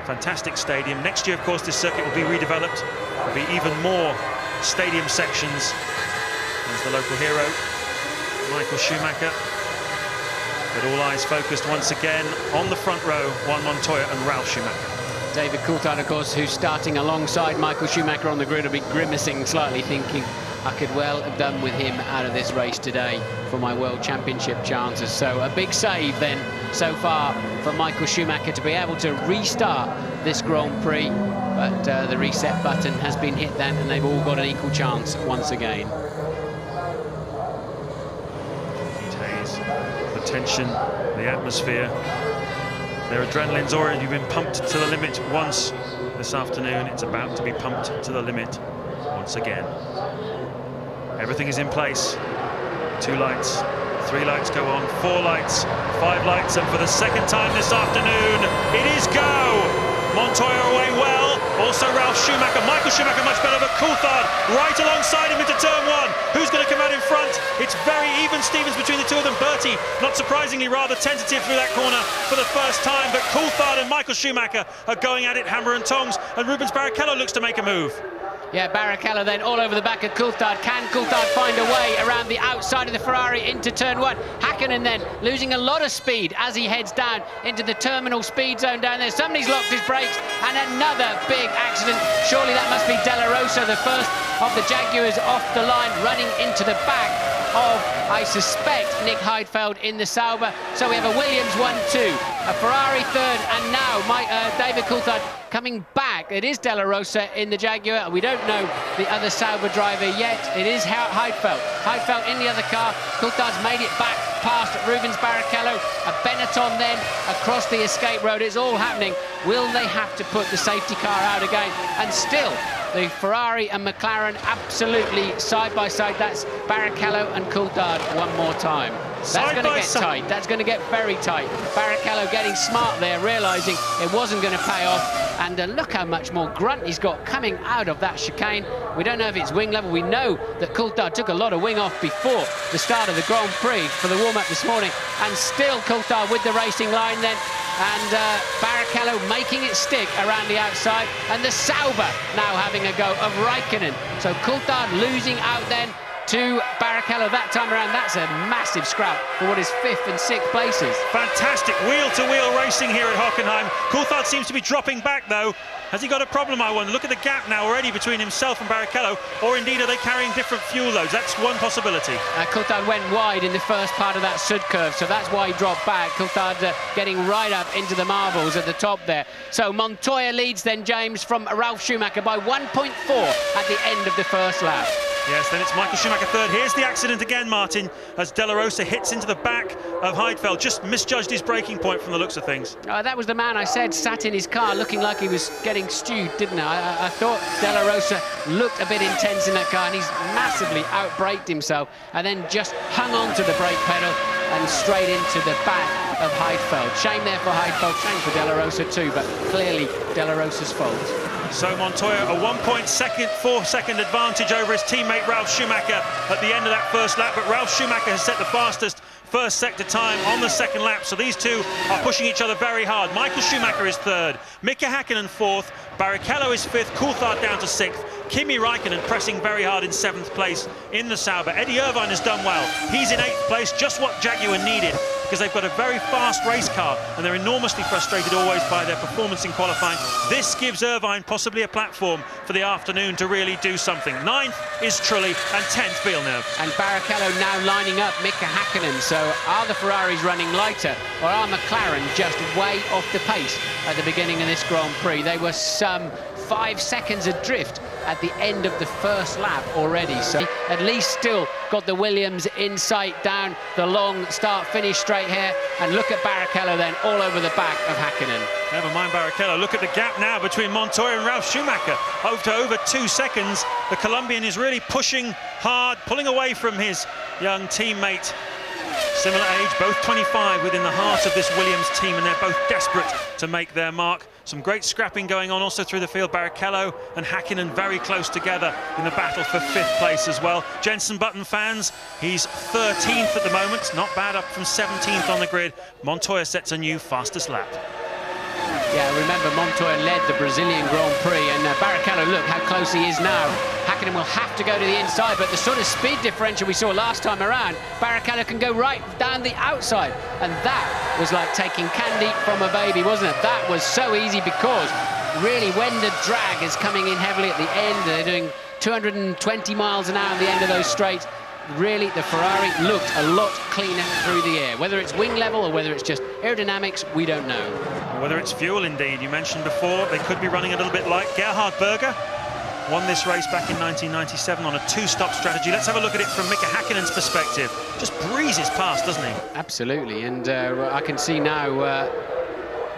Fantastic stadium. Next year, of course, this circuit will be redeveloped. There'll be even more stadium sections. There's the local hero, Michael Schumacher. But all eyes focused once again on the front row, Juan Montoya and Ralf Schumacher. David Coulthard, of course, who's starting alongside Michael Schumacher on the grid, will be grimacing slightly, thinking, I could well have done with him out of this race today for my World Championship chances. So a big save then so far for Michael Schumacher to be able to restart this Grand Prix. But the reset button has been hit then, and they've all got an equal chance once again. Pete Hayes, the tension, the atmosphere. Their adrenaline's already been pumped to the limit once this afternoon. It's about to be pumped to the limit once again. Everything is in place. 2 lights, 3 lights go on, 4 lights, 5 lights, and for the second time this afternoon, it is go! Montoya away well, also Ralf Schumacher. Michael Schumacher much better, but Coulthard right alongside him into turn 1. Who's going to come out in front? It's very even Stevens between the two of them. Bertie, not surprisingly, rather tentative through that corner for the first time, but Coulthard and Michael Schumacher are going at it hammer and tongs, and Rubens Barrichello looks to make a move. Yeah, Barrichello then all over the back of Coulthard. Can Coulthard find a way around the outside of the Ferrari into turn 1? Häkkinen then losing a lot of speed as he heads down into the terminal speed zone down there. Somebody's locked his brakes, and another big accident. Surely that must be Della Rosa, the first of the Jaguars off the line, running into the back of, I suspect, Nick Heidfeld in the Sauber. So we have a Williams 1-2, a Ferrari third, and now David Coulthard coming back. It is De La Rosa in the Jaguar. We don't know the other Sauber driver yet. It is Heidfeld. Heidfeld in the other car. Coulthard's made it back past Rubens Barrichello. A Benetton then across the escape road. It's all happening. Will they have to put the safety car out again? And still, the Ferrari and McLaren absolutely side by side. That's Barrichello and Coulthard one more time. That's going to get tight. That's going to get very tight. Barrichello getting smart there, realising it wasn't going to pay off. And look how much more grunt he's got coming out of that chicane. We don't know if it's wing level. We know that Coulthard took a lot of wing off before the start of the Grand Prix for the warm-up this morning. And still Coulthard with the racing line then. And Barrichello making it stick around the outside. And the Sauber now having a go of Raikkonen. So Coulthard losing out then to Barrichello that time around. That's a massive scrap for what is 5th and 6th places. Fantastic wheel-to-wheel racing here at Hockenheim. Coulthard seems to be dropping back, though. Has he got a problem, I wonder? Look at the gap now already between himself and Barrichello, or indeed are they carrying different fuel loads? That's one possibility. Coulthard went wide in the first part of that sud curve, so that's why he dropped back. Coulthard getting right up into the marbles at the top there. So Montoya leads then, James, from Ralf Schumacher by 1.4 at the end of the first lap. Yes, then it's Michael Schumacher third. Here's the accident again, Martin, as De La Rosa hits into the back of Heidfeld. Just misjudged his braking point from the looks of things. That was the man I said sat in his car looking like he was getting stewed, didn't I? I thought De La Rosa looked a bit intense in that car, and he's massively out-braked himself and then just hung on to the brake pedal and straight into the back of Heidfeld. Shame there for Heidfeld, shame for De La Rosa too, but clearly De La Rosa's fault. So Montoya a 1.4-second advantage over his teammate Ralf Schumacher at the end of that first lap, but Ralf Schumacher has set the fastest first sector time on the second lap, so these two are pushing each other very hard. Michael Schumacher is third, Mika Häkkinen fourth, Barrichello is fifth, Coulthard down to sixth, Kimi Raikkonen pressing very hard in 7th place in the Sauber. Eddie Irvine has done well. He's in 8th place, just what Jaguar needed, because they've got a very fast race car and they're enormously frustrated always by their performance in qualifying. This gives Irvine possibly a platform for the afternoon to really do something. 9th is Trulli and 10th Villeneuve. And Barrichello now lining up Mika Häkkinen. So are the Ferraris running lighter, or are McLaren just way off the pace at the beginning of this Grand Prix? They were some 5 seconds adrift at the end of the first lap already, so at least still got the Williams in sight down the long start-finish straight here. And look at Barrichello then all over the back of Häkkinen. Never mind Barrichello, look at the gap now between Montoya and Ralf Schumacher, over 2 seconds. The Colombian is really pushing hard, pulling away from his young teammate. Similar age, both 25, within the heart of this Williams team, and they're both desperate to make their mark. Some great scrapping going on also through the field. Barrichello and Häkkinen very close together in the battle for 5th place as well. Jenson Button fans, he's 13th at the moment, not bad, up from 17th on the grid. Montoya sets a new fastest lap. Yeah, remember Montoya led the Brazilian Grand Prix, and Barrichello, look how close he is now. Häkkinen will have to go to the inside, but the sort of speed differential we saw last time around, Barrichello can go right down the outside, and that was like taking candy from a baby, wasn't it? That was so easy, because really when the drag is coming in heavily at the end, they're doing 220 miles an hour at the end of those straights. Really, the Ferrari looked a lot cleaner through the air. Whether it's wing level or whether it's just aerodynamics, we don't know. Whether it's fuel, indeed. You mentioned before they could be running a little bit light. Gerhard Berger won this race back in 1997 on a 2-stop strategy. Let's have a look at it from Mika Häkkinen's perspective. Just breezes past, doesn't he? Absolutely, and I can see now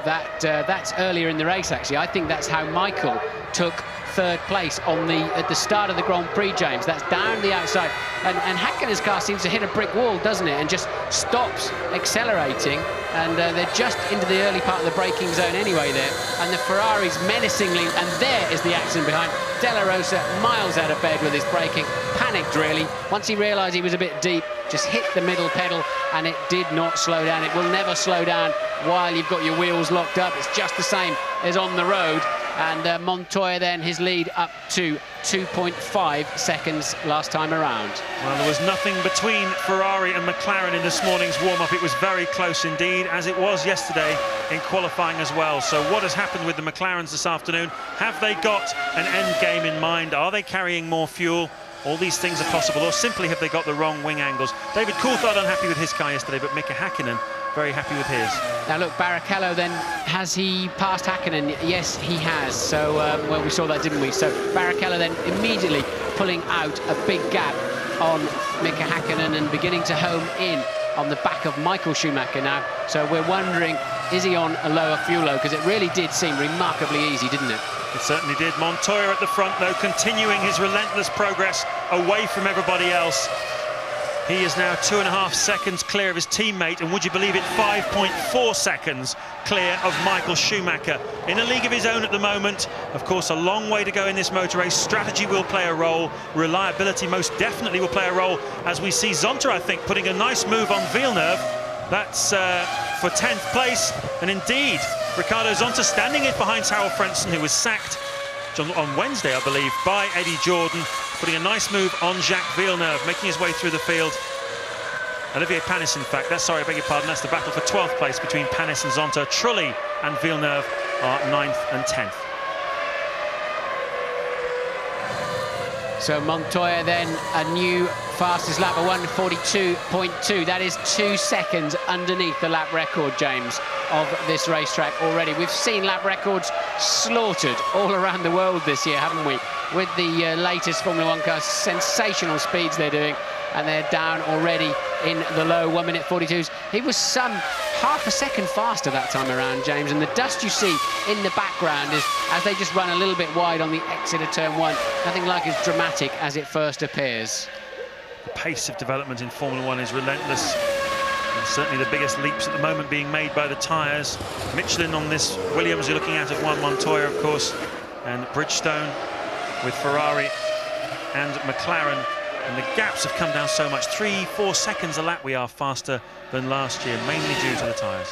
that that's earlier in the race, actually. I think that's how Michael took 3rd place at the start of the Grand Prix, James. That's down the outside, and Häkkinen's car seems to hit a brick wall, doesn't it, and just stops accelerating, and they're just into the early part of the braking zone anyway there, and the Ferrari's menacingly, and there is the accident behind. De La Rosa miles out of bed with his braking, panicked really. Once he realised he was a bit deep, just hit the middle pedal, and it did not slow down. It will never slow down while you've got your wheels locked up. It's just the same as on the road. And Montoya then, his lead up to 2.5 seconds last time around. Well, there was nothing between Ferrari and McLaren in this morning's warm-up. It was very close indeed, as it was yesterday in qualifying as well. So what has happened with the McLarens this afternoon? Have they got an end game in mind? Are they carrying more fuel? All these things are possible, or simply have they got the wrong wing angles? David Coulthard unhappy with his car yesterday, but Mika Häkkinen very happy with his. Now look, Barrichello then, has he passed Häkkinen? Yes, he has. So, well, we saw that, didn't we? So Barrichello then immediately pulling out a big gap on Mika Häkkinen and beginning to home in on the back of Michael Schumacher now. So we're wondering, is he on a lower fuel load? Because it really did seem remarkably easy, didn't it? It certainly did. Montoya at the front, though, continuing his relentless progress away from everybody else. He is now 2.5 seconds clear of his teammate, and would you believe it, 5.4 seconds clear of Michael Schumacher. In a league of his own at the moment. Of course, a long way to go in this motor race. Strategy will play a role. Reliability most definitely will play a role, as we see Zonta, I think, putting a nice move on Villeneuve. That's for 10th place, and indeed, Ricardo Zonta standing in behind Harold Frentzen, who was sacked on Wednesday, I believe, by Eddie Jordan, putting a nice move on Jacques Villeneuve, making his way through the field. Olivier Panis, in fact, I beg your pardon, that's the battle for 12th place between Panis and Zonta. Trulli and Villeneuve are 9th and 10th. So Montoya then, a new fastest lap, a 1:42.2. That is 2 seconds underneath the lap record, James, of this racetrack already. We've seen lap records slaughtered all around the world this year, haven't we? With the latest Formula 1 cars, sensational speeds they're doing, and they're down already in the low 1:42s. He was some half a second faster that time around, James, and the dust you see in the background is as they just run a little bit wide on the exit of turn 1. Nothing like as dramatic as it first appears. The pace of development in Formula 1 is relentless. And certainly the biggest leaps at the moment being made by the tyres. Michelin on this Williams you're looking at Juan Montoya, of course, and Bridgestone with Ferrari and McLaren. And the gaps have come down so much. 3-4 seconds a lap we are faster than last year, mainly due to the tyres.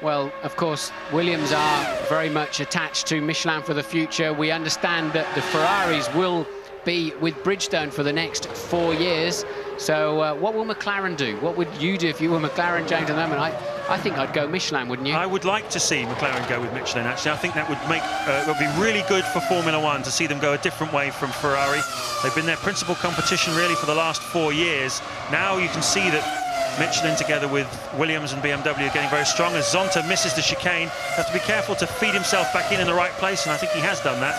Well, of course, Williams are very much attached to Michelin for the future. We understand that the Ferraris will be with Bridgestone for the next 4 years. So what will McLaren do? What would you do if you were McLaren, James, at the moment? I think I'd go Michelin, wouldn't you? I would like to see McLaren go with Michelin, actually. I think that would make would be really good for Formula 1 to see them go a different way from Ferrari. They've been their principal competition, really, for the last 4 years. Now you can see that Michelin, together with Williams and BMW, are getting very strong. As Zonta misses the chicane, has to be careful to feed himself back in the right place, and I think he has done that.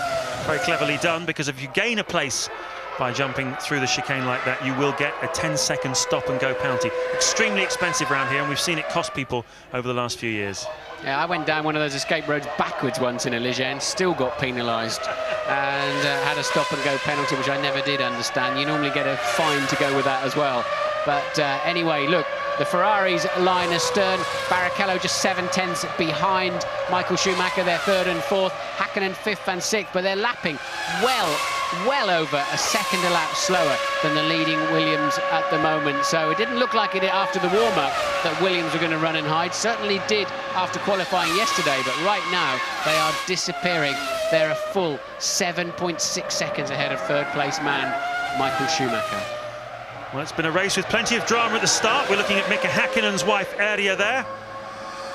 Very cleverly done, because if you gain a place by jumping through the chicane like that, you will get a 10-second stop-and-go penalty. Extremely expensive around here, and we've seen it cost people over the last few years. Yeah, I went down one of those escape roads backwards once in a Ligier and still got penalised and had a stop-and-go penalty, which I never did understand. You normally get a fine to go with that as well. But anyway, look, the Ferraris line astern. Barrichello just 7/10ths behind Michael Schumacher. They're 3rd and 4th. Häkkinen 5th and 6th, but they're lapping well over a second a lap slower than the leading Williams at the moment. So it didn't look like it after the warm-up that Williams were going to run and hide. Certainly did after qualifying yesterday, but right now they are disappearing. They're a full 7.6 seconds ahead of 3rd place man Michael Schumacher. Well, it's been a race with plenty of drama at the start. We're looking at Mika Häkkinen's wife, Erja, there.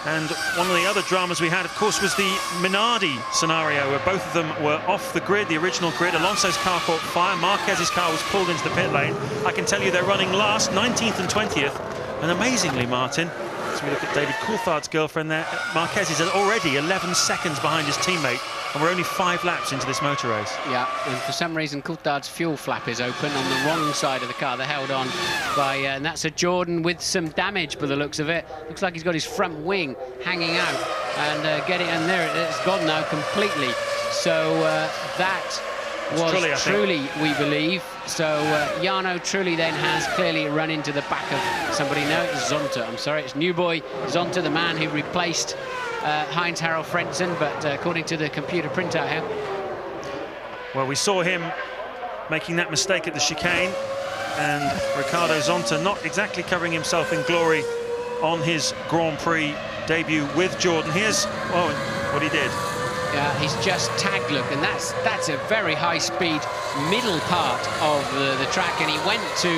And one of the other dramas we had, of course, was the Minardi scenario, where both of them were off the grid, the original grid. Alonso's car caught fire. Marquez's car was pulled into the pit lane. I can tell you they're running last, 19th and 20th. And amazingly, Martin, as we look at David Coulthard's girlfriend there, Marquez is already 11 seconds behind his teammate, and we're only 5 laps into this motor race. Yeah, and for some reason Coulthard's fuel flap is open on the wrong side of the car. They're held on by, and that's a Jordan with some damage by the looks of it. Looks like he's got his front wing hanging out and and there it's gone now completely. So that was Trulli, we believe. So Jarno Trulli then has clearly run into the back of somebody. No, it's Zonta. I'm sorry, it's new boy Zonta, the man who replaced Heinz-Harald Frentzen, but according to the computer printout here. Well, we saw him making that mistake at the chicane, and Ricardo Zonta not exactly covering himself in glory on his Grand Prix debut with Jordan. Here's what he did. Yeah, he's just tagged, look, and that's a very high-speed middle part of the track, and he went to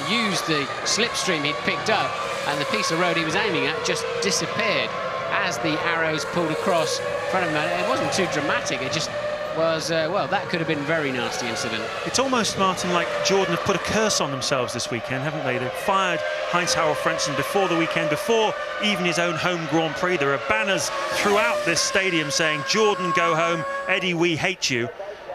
use the slipstream he'd picked up, and the piece of road he was aiming at just disappeared as the arrows pulled across in front of him. It wasn't too dramatic, it just was, well, that could have been a very nasty incident. It's almost, Martin, like Jordan have put a curse on themselves this weekend, haven't they? They fired Heinz-Harald Frentzen before the weekend, before even his own home Grand Prix. There are banners throughout this stadium saying, Jordan, go home, Eddie, we hate you.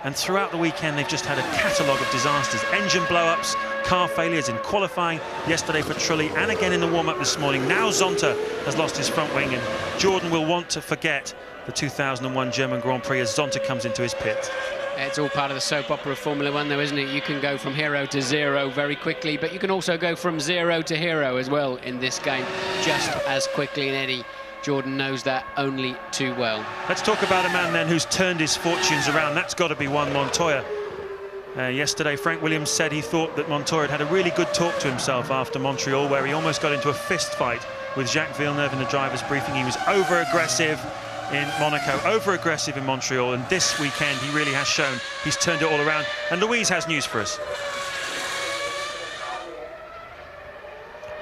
And throughout the weekend, they've just had a catalogue of disasters. Engine blow-ups, car failures in qualifying yesterday for Trulli, and again in the warm-up this morning. Now Zonta has lost his front wing, and Jordan will want to forget the 2001 German Grand Prix as Zonta comes into his pit. It's all part of the soap opera of Formula One, though, isn't it? You can go from hero to zero very quickly, but you can also go from zero to hero as well in this game just as quickly, and Eddie Jordan knows that only too well. Let's talk about a man then who's turned his fortunes around. That's got to be Juan Montoya. Yesterday, Frank Williams said he thought that Montoya had a really good talk to himself after Montreal, where he almost got into a fist fight with Jacques Villeneuve in the driver's briefing. He was over-aggressive in Monaco, over-aggressive in Montreal, and this weekend he really has shown he's turned it all around. And Louise has news for us.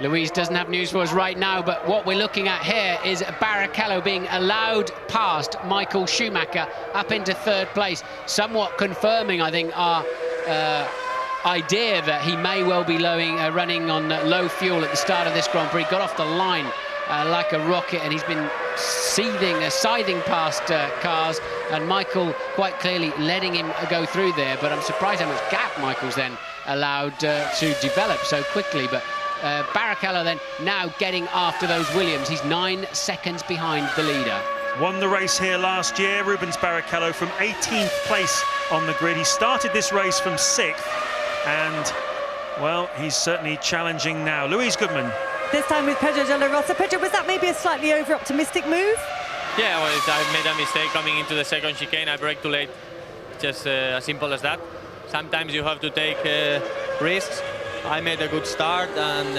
Louise doesn't have news for us right now, but what we're looking at here is Barrichello being allowed past Michael Schumacher up into third place, somewhat confirming, I think, our idea that he may well be running on low fuel at the start of this Grand Prix. Got off the line like a rocket, and he's been scything past cars, and Michael quite clearly letting him go through there. But I'm surprised how much gap Michael's then allowed to develop so quickly. But Barrichello then now getting after those Williams. He's 9 seconds behind the leader. Won the race here last year, Rubens Barrichello, from 18th place on the grid. He started this race from 6th, and, well, he's certainly challenging now. Louise Goodman. This time with Pedro de la Rosa. Pedro, was that maybe a slightly over-optimistic move? Yeah, well, I made a mistake coming into the second chicane. I braked too late. Just as simple as that. Sometimes you have to take risks. I made a good start, and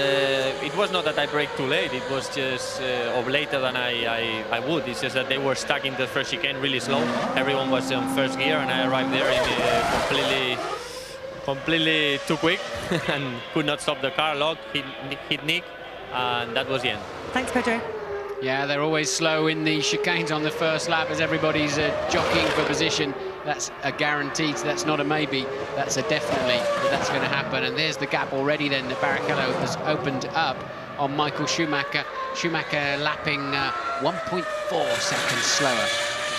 it was not that I braked too late. It was just or later than I would. It's just that they were stuck in the first chicane really slow. Everyone was on first gear, and I arrived there in completely too quick and could not stop the car. Locked, hit Nick, and that was the end. Thanks, Pedro. Yeah, they're always slow in the chicanes on the first lap as everybody's jockeying for position. That's a guarantee, that's not a maybe, that's a definitely that that's going to happen. And there's the gap already then that Barrichello has opened up on Michael Schumacher. Schumacher lapping 1.4 seconds slower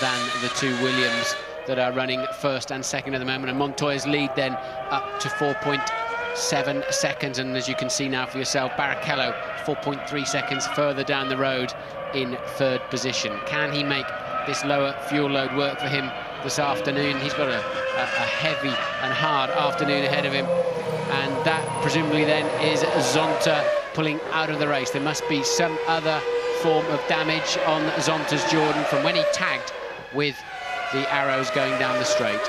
than the two Williams that are running first and second at the moment. And Montoya's lead then up to 4.7 seconds. And as you can see now for yourself, Barrichello 4.3 seconds further down the road in third position. Can he make this lower fuel load work for him this afternoon? He's got a heavy and hard afternoon ahead of him, and that presumably then is Zonta pulling out of the race. There must be some other form of damage on Zonta's Jordan from when he tagged with the arrows going down the straight.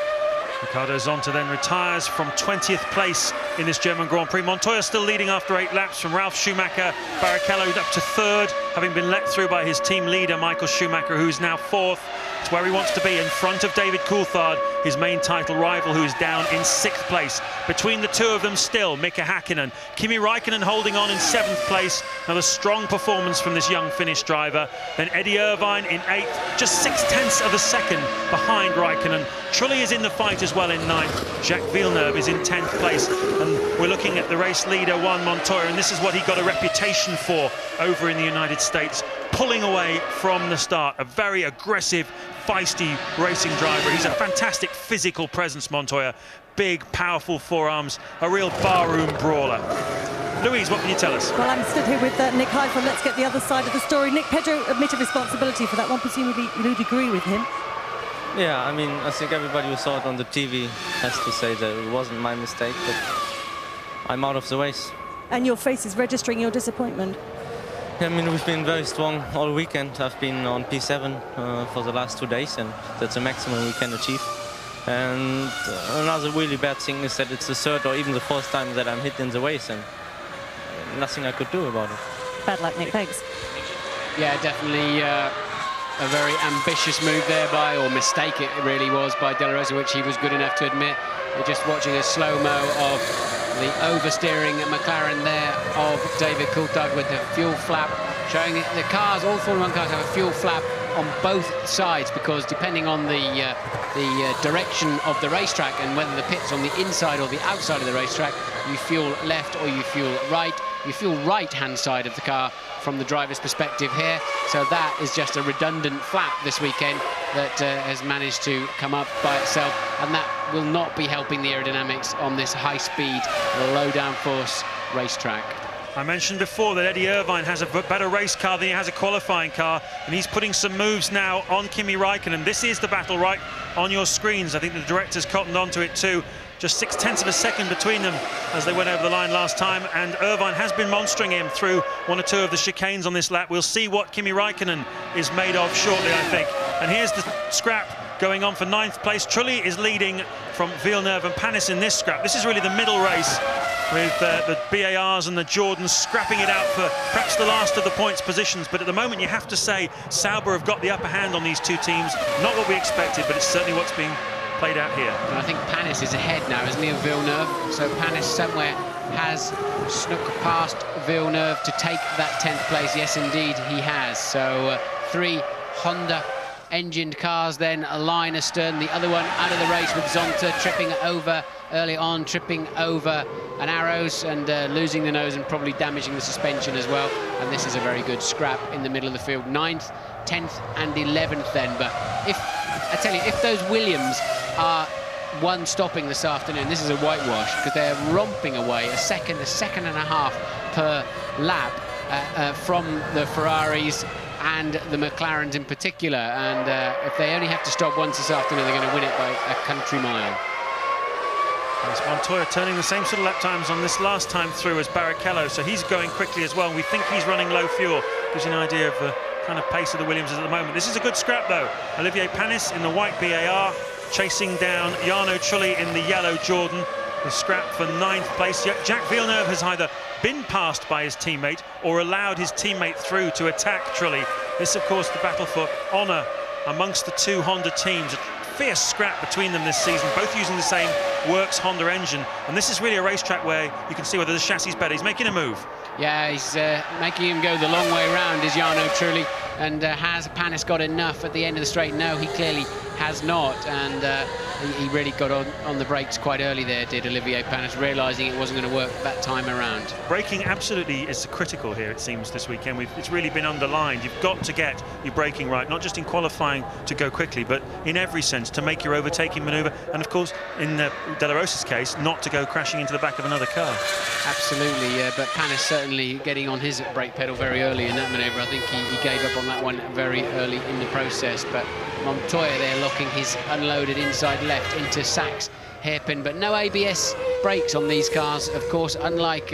Ricardo Zonta then retires from 20th place in this German Grand Prix. Montoya still leading after 8 laps from Ralf Schumacher. Barrichello up to 3rd, having been let through by his team leader, Michael Schumacher, who's now 4th. It's where he wants to be, in front of David Coulthard, his main title rival, who is down in 6th place. Between the two of them still, Mika Häkkinen. Kimi Räikkönen holding on in 7th place. Another strong performance from this young Finnish driver. Then Eddie Irvine in 8th, just 0.6 of a second behind Räikkönen. Trulli is in the fight as well in 9th. Jacques Villeneuve is in 10th place. And we're looking at the race leader, Juan Montoya, and this is what he got a reputation for over in the United States. Pulling away from the start. A very aggressive, feisty racing driver. He's a fantastic physical presence, Montoya. Big, powerful forearms, a real barroom brawler. Louise, what can you tell us? Well, I'm stood here with Nick Heifel. Let's get the other side of the story. Nick, Pedro admitted responsibility for that one. Presumably you'd agree with him. Yeah, I mean, I think everybody who saw it on the TV has to say that it wasn't my mistake, but I'm out of the race. And your face is registering your disappointment. I mean, we've been very strong all weekend. I've been on P7 for the last 2 days, and that's the maximum we can achieve. And another really bad thing is that it's the 3rd or even the 4th time that I'm hit in the race, and nothing I could do about it. Bad luck, Nick. Thanks. Yeah, definitely a very ambitious move there or mistake it really was by De La Rosa, which he was good enough to admit. We're just watching a slow-mo of the oversteering McLaren there of David Coulthard with the fuel flap, showing the cars, all Formula 1 cars have a fuel flap on both sides, because depending on the direction of the racetrack and whether the pit's on the inside or the outside of the racetrack, you fuel left or you fuel right. You fuel right-hand side of the car from the driver's perspective here. So that is just a redundant flap this weekend that has managed to come up by itself, and that will not be helping the aerodynamics on this high-speed, low-downforce racetrack. I mentioned before that Eddie Irvine has a better race car than he has a qualifying car, and he's putting some moves now on Kimi Raikkonen. This is the battle right on your screens. I think the directors cottoned onto it too. Just 0.6 of a second between them as they went over the line last time, and Irvine has been monstering him through one or two of the chicanes on this lap. We'll see what Kimi Raikkonen is made of shortly, I think. And here's the scrap going on for 9th place. Trulli is leading from Villeneuve and Panis in this scrap. This is really the middle race, with the BARs and the Jordans scrapping it out for perhaps the last of the points positions. But at the moment, you have to say Sauber have got the upper hand on these two teams. Not what we expected, but it's certainly what's being played out here. And I think Panis is ahead now, isn't he, of Villeneuve? So Panis somewhere has snuck past Villeneuve to take that 10th place. Yes, indeed, he has. So 3 Honda engined cars then, a line astern, the other one out of the race with Zonta tripping over early on, tripping over an Arrows and losing the nose and probably damaging the suspension as well. And this is a very good scrap in the middle of the field. 9th, 10th and 11th then. But if, I tell you, if those Williams are one stopping this afternoon, this is a whitewash, because they're romping away a second and a half per lap from the Ferraris and the McLarens in particular. And if they only have to stop once this afternoon, they're going to win it by a country mile. It's Montoya turning the same sort of lap times on this last time through as Barrichello, so he's going quickly as well. And we think he's running low fuel. Gives you an idea of the kind of pace of the Williams at the moment. This is a good scrap though. Olivier Panis in the white BAR, chasing down Jarno Trulli in the yellow Jordan. The scrap for 9th place. Jacques Villeneuve has either been passed by his teammate or allowed his teammate through to attack Trulli. This, of course, the battle for honour amongst the two Honda teams. A fierce scrap between them this season, both using the same Works Honda engine. And this is really a racetrack where you can see whether the chassis is better. He's making a move. Yeah, he's making him go the long way round, is Jarno Trulli. And has Panis got enough at the end of the straight? No, he clearly has not. And he really got on the brakes quite early there, did Olivier Panis, realising it wasn't going to work that time around. Braking absolutely is critical here, it seems, this weekend. It's really been underlined. You've got to get your braking right, not just in qualifying to go quickly, but in every sense to make your overtaking manoeuvre. And, of course, in De La Rosa's case, not to go crashing into the back of another car. Absolutely, yeah, but Panis certainly getting on his brake pedal very early in that manoeuvre. I think he gave up on that one very early in the process. But Montoya there locking his unloaded inside left into Sachs hairpin, but no ABS brakes on these cars, of course, unlike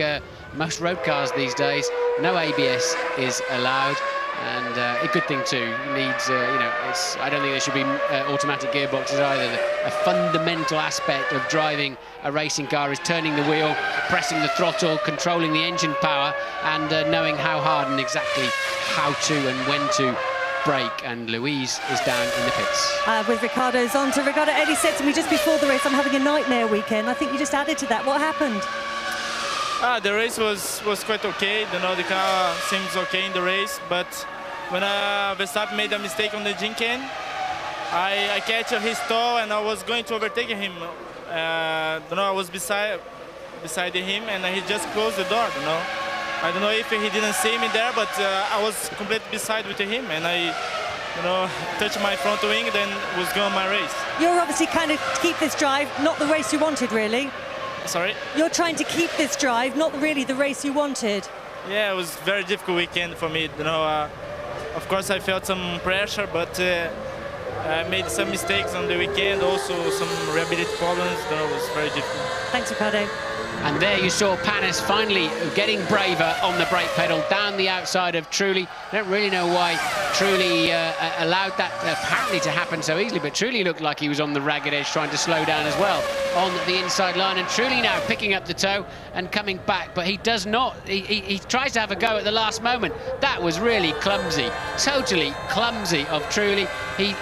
most road cars these days. No ABS is allowed, and a good thing too. Needs, you know, I don't think there should be automatic gearboxes either. A fundamental aspect of driving a racing car is turning the wheel, pressing the throttle, controlling the engine power, and knowing how hard and exactly how to and when to brake. And Louise is down in the pits. With Ricardo Zonta. Ricardo, Eddie said to me just before the race, I'm having a nightmare weekend. I think you just added to that. What happened? The race was quite okay. You know, the car seems okay in the race, but when Verstappen made a mistake on the chicane, I catch his toe and I was going to overtake him. You know, I was beside him and he just closed the door. You know, I don't know if he didn't see me there, but I was completely beside with him, and I, you know, touched my front wing, then was going my race. You're obviously kind of keep this drive, not the race you wanted, really. Sorry? You're trying to keep this drive, not really the race you wanted. Yeah, it was a very difficult weekend for me. You know, of course I felt some pressure, but I made some mistakes on the weekend, also some reliability problems. You know, it was very difficult. Thanks, Ricardo. And there you saw Panis finally getting braver on the brake pedal down the outside of Trulli. I don't really know why Trulli allowed that apparently to happen so easily, but Trulli looked like he was on the ragged edge trying to slow down as well on the inside line. And Trulli now picking up the toe and coming back, but he does not. He tries to have a go at the last moment. That was really clumsy, totally clumsy of Trulli. He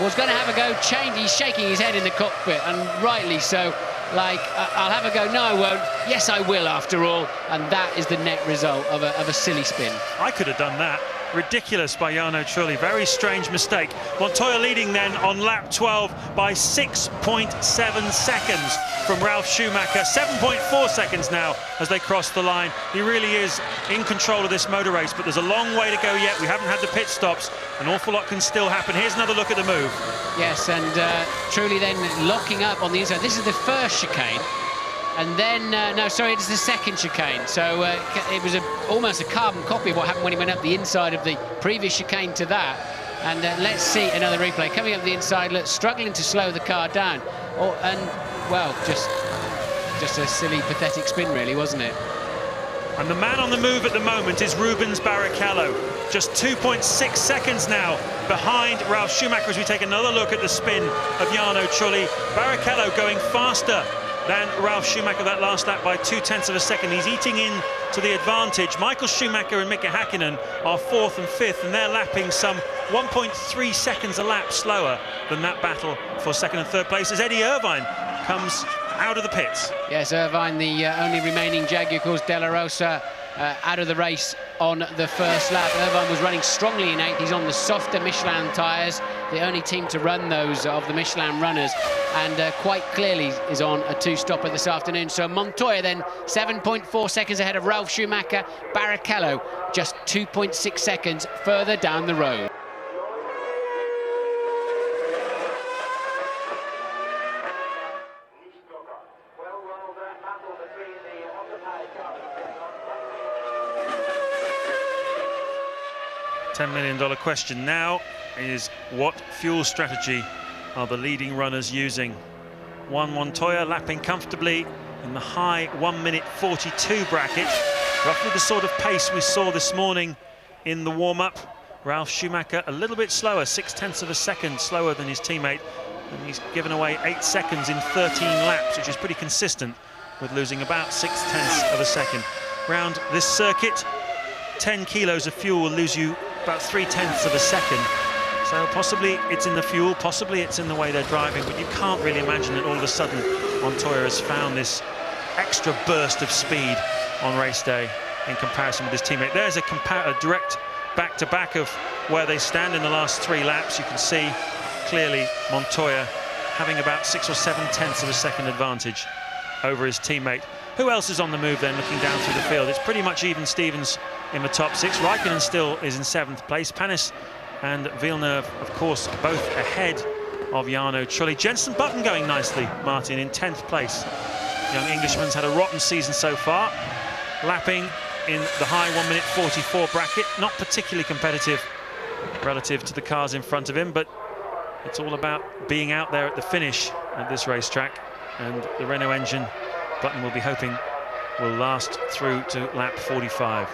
was going to have a go, he's shaking his head in the cockpit, and rightly so. Like, I'll have a go, no I won't, yes I will after all, and that is the net result of a silly spin. I could have done that. ridiculous by Jarno Trulli. Very strange mistake. Montoya leading then on lap 12 by 6.7 seconds from Ralf Schumacher. 7.4 seconds now as they cross the line. He really is in control of this motor race, but there's a long way to go yet. We haven't had the pit stops. An awful lot can still happen. Here's another look at the move. Yes, and Trulli then locking up on the inside. This is the first chicane. And then, no, sorry, it's the second chicane. So it was almost a carbon copy of what happened when he went up the inside of the previous chicane to that. And let's see another replay. Coming up the inside, look, struggling to slow the car down. Well, just a silly, pathetic spin, really, wasn't it? And the man on the move at the moment is Rubens Barrichello. Just 2.6 seconds now behind Ralf Schumacher as we take another look at the spin of Jarno Trulli. Barrichello going faster than Ralf Schumacher that last lap by 0.2 of a second. He's eating in to the advantage. Michael Schumacher and Mika Häkkinen are 4th and 5th, and they're lapping some 1.3 seconds a lap slower than that battle for 2nd and 3rd place as Eddie Irvine comes out of the pits. Yes, Irvine, the only remaining Jaguar, of course, De La Rosa out of the race on the first lap. Irvine was running strongly in 8th. He's on the softer Michelin tyres, the only team to run those of the Michelin runners, and quite clearly is on a 2-stopper this afternoon. So Montoya then 7.4 seconds ahead of Ralf Schumacher. Barrichello just 2.6 seconds further down the road. $10 million question now is what fuel strategy are the leading runners using? Juan Montoya lapping comfortably in the high 1:42 bracket, roughly the sort of pace we saw this morning in the warm-up. Ralf Schumacher a little bit slower, 0.6 of a second slower than his teammate, and he's given away 8 seconds in 13 laps, which is pretty consistent with losing about 0.6 of a second. Round this circuit, 10 kilos of fuel will lose you about 0.3 of a second. So possibly it's in the fuel, possibly it's in the way they're driving, but you can't really imagine that all of a sudden Montoya has found this extra burst of speed on race day in comparison with his teammate. There's a direct back-to-back of where they stand in the last 3 laps. You can see clearly Montoya having about 6 or 7/10 of a second advantage over his teammate. Who else is on the move then, looking down through the field? It's pretty much even Stevens in the top 6. Raikkonen still is in 7th place. Panis and Villeneuve, of course, both ahead of Jarno Trulli. Jenson Button going nicely, Martin, in 10th place. Young Englishman's had a rotten season so far, lapping in the high 1:44 bracket. Not particularly competitive relative to the cars in front of him, but it's all about being out there at the finish at this racetrack. And the Renault engine, Button will be hoping, will last through to lap 45.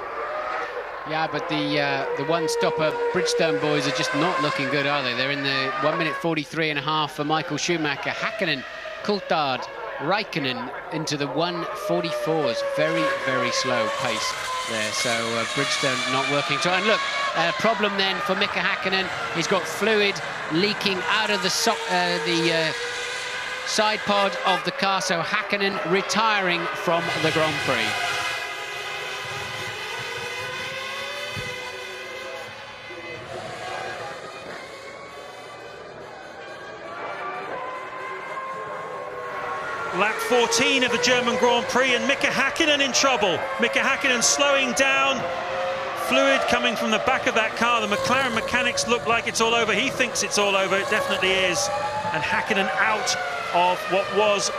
Yeah, but the one-stopper Bridgestone boys are just not looking good, are they? They're in the 1:43.5 for Michael Schumacher. Häkkinen, Coulthard, Raikkonen into the 1:44s. Very, very slow pace there. So Bridgestone not working. So, and look, problem then for Mika Häkkinen. He's got fluid leaking out of the side pod of the car. So Häkkinen retiring from the Grand Prix. Lap 14 of the German Grand Prix, and Mika Häkkinen in trouble. Mika Häkkinen slowing down. Fluid coming from the back of that car. The McLaren mechanics look like it's all over. He thinks it's all over. It definitely is. And Häkkinen out of what was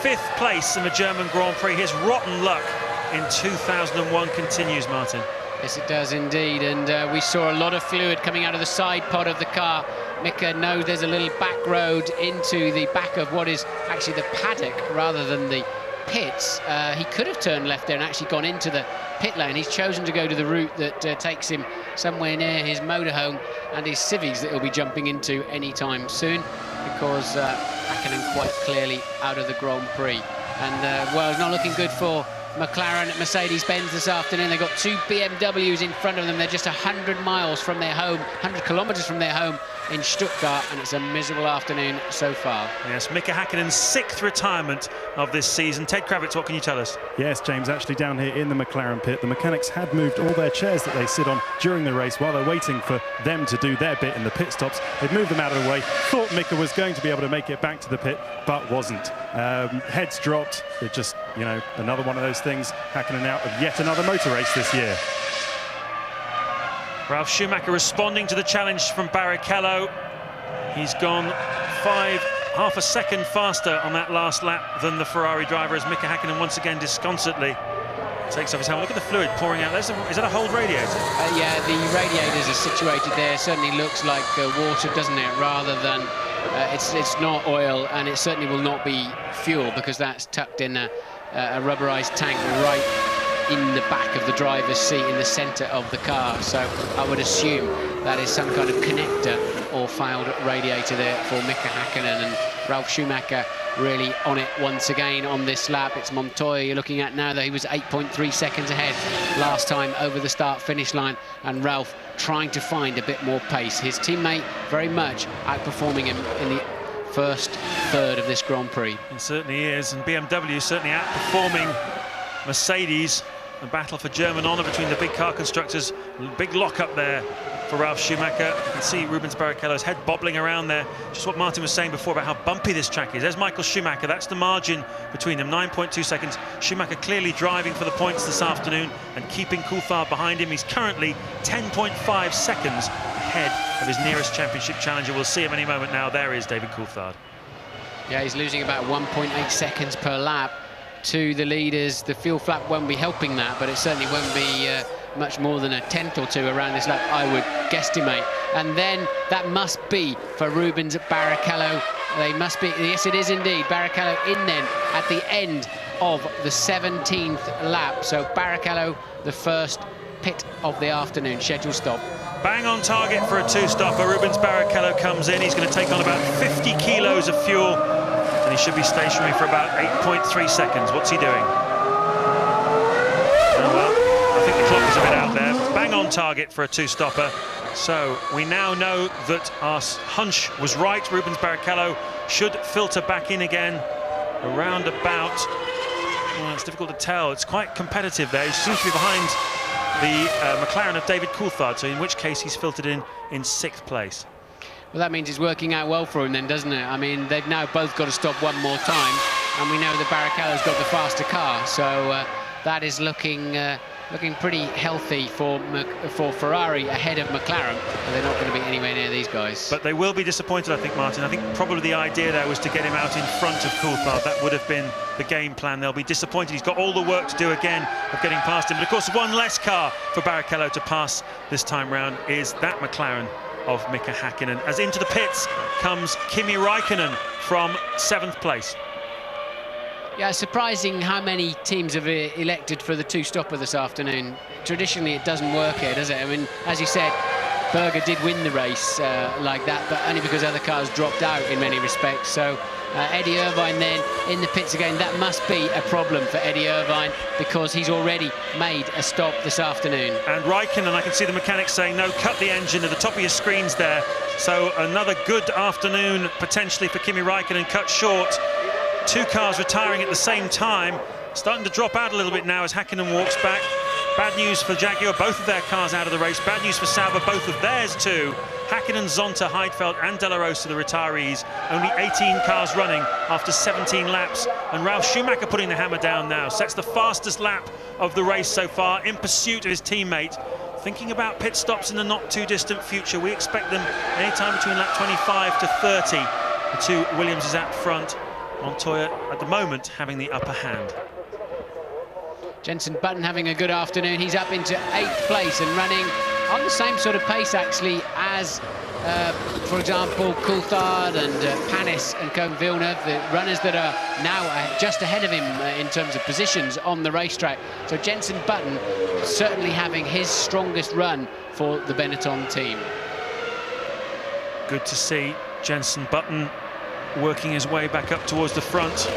5th place in the German Grand Prix. His rotten luck in 2001 continues, Martin. Yes, it does indeed, and we saw a lot of fluid coming out of the side pod of the car. Mika knows there's a little back road into the back of what is actually the paddock rather than the pits. He could have turned left there and actually gone into the pit lane. He's chosen to go to the route that takes him somewhere near his motorhome and his civvies that he'll be jumping into anytime soon, because Häkkinen quite clearly out of the Grand Prix. And, well, it's not looking good for McLaren at Mercedes-Benz this afternoon. They've got 2 BMWs in front of them. They're just 100 miles from their home, 100 kilometers from their home, in Stuttgart, and it's a miserable afternoon so far. Yes, Mika Häkkinen's 6th retirement of this season. Ted Kravitz, what can you tell us? Yes, James, actually down here in the McLaren pit, the mechanics had moved all their chairs that they sit on during the race while they're waiting for them to do their bit in the pit stops. They'd moved them out of the way, thought Mika was going to be able to make it back to the pit, but wasn't. Heads dropped. It just, you know, another one of those things. Häkkinen out of yet another motor race this year. Ralf Schumacher responding to the challenge from Barrichello. He's gone half a second faster on that last lap than the Ferrari driver, as Mika Häkkinen once again disconsolately takes off his helmet. Look at the fluid pouring out. Is that a hold radiator? Yeah, the radiators are situated there. Certainly looks like water, doesn't it? Rather than it's not oil, and it certainly will not be fuel, because that's tucked in a rubberized tank right in the back of the driver's seat in the center of the car. So I would assume that is some kind of connector or failed radiator there for Mika Häkkinen, and Ralf Schumacher really on it once again on this lap. It's Montoya you're looking at now, though. He was 8.3 seconds ahead last time over the start-finish line, and Ralf trying to find a bit more pace. His teammate very much outperforming him in the first third of this Grand Prix. It certainly is, and BMW certainly outperforming Mercedes. A battle for German honour between the big car constructors. Big lock-up there for Ralf Schumacher. You can see Rubens Barrichello's head bobbling around there. Just what Martin was saying before about how bumpy this track is. There's Michael Schumacher. That's the margin between them, 9.2 seconds. Schumacher clearly driving for the points this afternoon and keeping Coulthard behind him. He's currently 10.5 seconds ahead of his nearest championship challenger. We'll see him any moment now. There is David Coulthard. Yeah, he's losing about 1.8 seconds per lap to the leaders. The fuel flap won't be helping that, but it certainly won't be much more than a tenth or two around this lap, I would guesstimate. And then that must be for Rubens Barrichello. They must be, yes, it is indeed. Barrichello in then at the end of the 17th lap. So Barrichello, the first pit of the afternoon, scheduled stop. Bang on target for a two-stopper. Rubens Barrichello comes in. He's going to take on about 50 kilos of fuel, and he should be stationary for about 8.3 seconds. What's he doing? Oh, well, I think the clock is a bit out there. Bang on target for a two-stopper. So we now know that our hunch was right. Rubens Barrichello should filter back in again around about... Well, it's difficult to tell. It's quite competitive there. He seems to be behind the McLaren of David Coulthard, so in which case he's filtered in 6th place. Well, that means it's working out well for him then, doesn't it? I mean, they've now both got to stop one more time, and we know that Barrichello's got the faster car, so that is looking pretty healthy for Ferrari ahead of McLaren, but they're not going to be anywhere near these guys. But they will be disappointed, I think, Martin. I think probably the idea there was to get him out in front of Coulthard. That would have been the game plan. They'll be disappointed. He's got all the work to do again of getting past him. But of course, one less car for Barrichello to pass this time round is that McLaren of Mika Häkkinen. As into the pits comes Kimi Räikkönen from 7th place. Yeah, surprising how many teams have elected for the two-stopper this afternoon. Traditionally, it doesn't work here, does it? I mean, as you said, Berger did win the race like that, but only because other cars dropped out in many respects. So Eddie Irvine then in the pits again. That must be a problem for Eddie Irvine, because he's already made a stop this afternoon. And Räikkönen, I can see the mechanics saying, no, cut the engine at the top of your screens there. So another good afternoon potentially for Kimi Räikkönen, cut short. Two cars retiring at the same time, starting to drop out a little bit now as Häkkinen walks back. Bad news for Jaguar, both of their cars out of the race. Bad news for Sauber, both of theirs too. Häkkinen, Zonta, Heidfeld and De La Rosa, the retirees. Only 18 cars running after 17 laps. And Ralf Schumacher putting the hammer down now. Sets the fastest lap of the race so far, in pursuit of his teammate. Thinking about pit stops in the not too distant future. We expect them anytime between lap 25 to 30. The two Williamses out front. Montoya at the moment having the upper hand. Jenson Button having a good afternoon. He's up into 8th place and running on the same sort of pace actually as for example Coulthard and Panis and Koen Villeneuve, the runners that are now just ahead of him in terms of positions on the racetrack. So Jenson Button certainly having his strongest run for the Benetton team. Good to see Jenson Button working his way back up towards the front.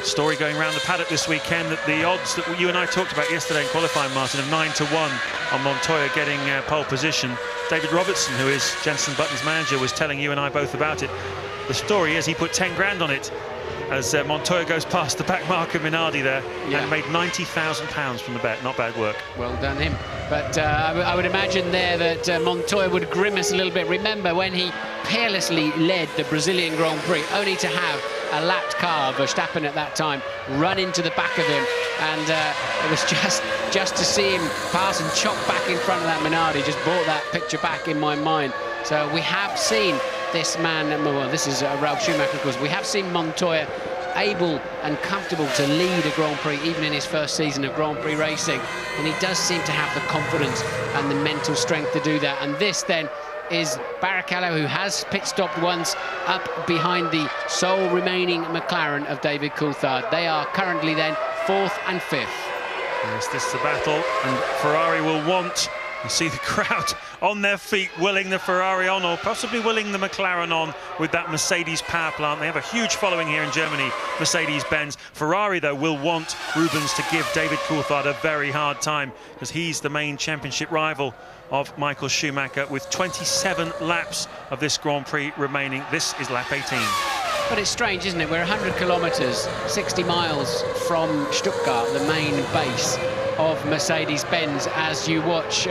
Story going around the paddock this weekend that the odds that you and I talked about yesterday in qualifying, Martin, of 9-1 on Montoya getting pole position. David Robertson, who is Jenson Button's manager, was telling you and I both about it. The story is he put 10 grand on it as Montoya goes past the back marker Minardi there, and made £90,000 from the bet. Not bad work. Well done him. But I would imagine there that Montoya would grimace a little bit. Remember when he peerlessly led the Brazilian Grand Prix, only to have a lapped car, Verstappen at that time, run into the back of him, and it was just to see him pass and chop back in front of that Minardi just brought that picture back in my mind. So we have seen this man, well, this is Ralf Schumacher, of course. We have seen Montoya able and comfortable to lead a Grand Prix, even in his first season of Grand Prix racing, and he does seem to have the confidence and the mental strength to do that. And this then is Barrichello, who has pit stopped once, up behind the sole remaining McLaren of David Coulthard. They are currently then 4th and 5th. Yes, this is the battle, and Ferrari will want, you see the crowd on their feet, willing the Ferrari on, or possibly willing the McLaren on with that Mercedes power plant. They have a huge following here in Germany, Mercedes-Benz. Ferrari, though, will want Rubens to give David Coulthard a very hard time, because he's the main championship rival of Michael Schumacher, with 27 laps of this Grand Prix remaining. This is lap 18. But it's strange, isn't it? We're 100 kilometres, 60 miles from Stuttgart, the main base of Mercedes-Benz, as you watch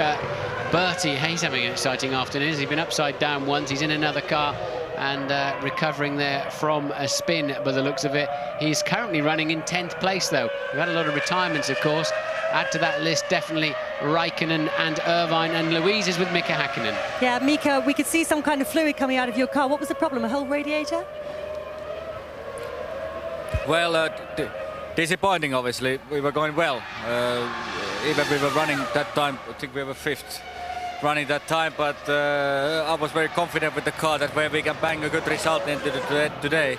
Bertie. He's having an exciting afternoon. He's been upside down once. He's in another car and recovering there from a spin by the looks of it. He's currently running in 10th place, though. We've had a lot of retirements, of course. Add to that list definitely Raikkonen and Irvine, and Louise is with Mika Hakkinen. Yeah, Mika, we could see some kind of fluid coming out of your car. What was the problem, a whole radiator? Well, disappointing, obviously. We were going well. Even we were running that time, I think we were 5th running that time, but I was very confident with the car that where we can bang a good result into today.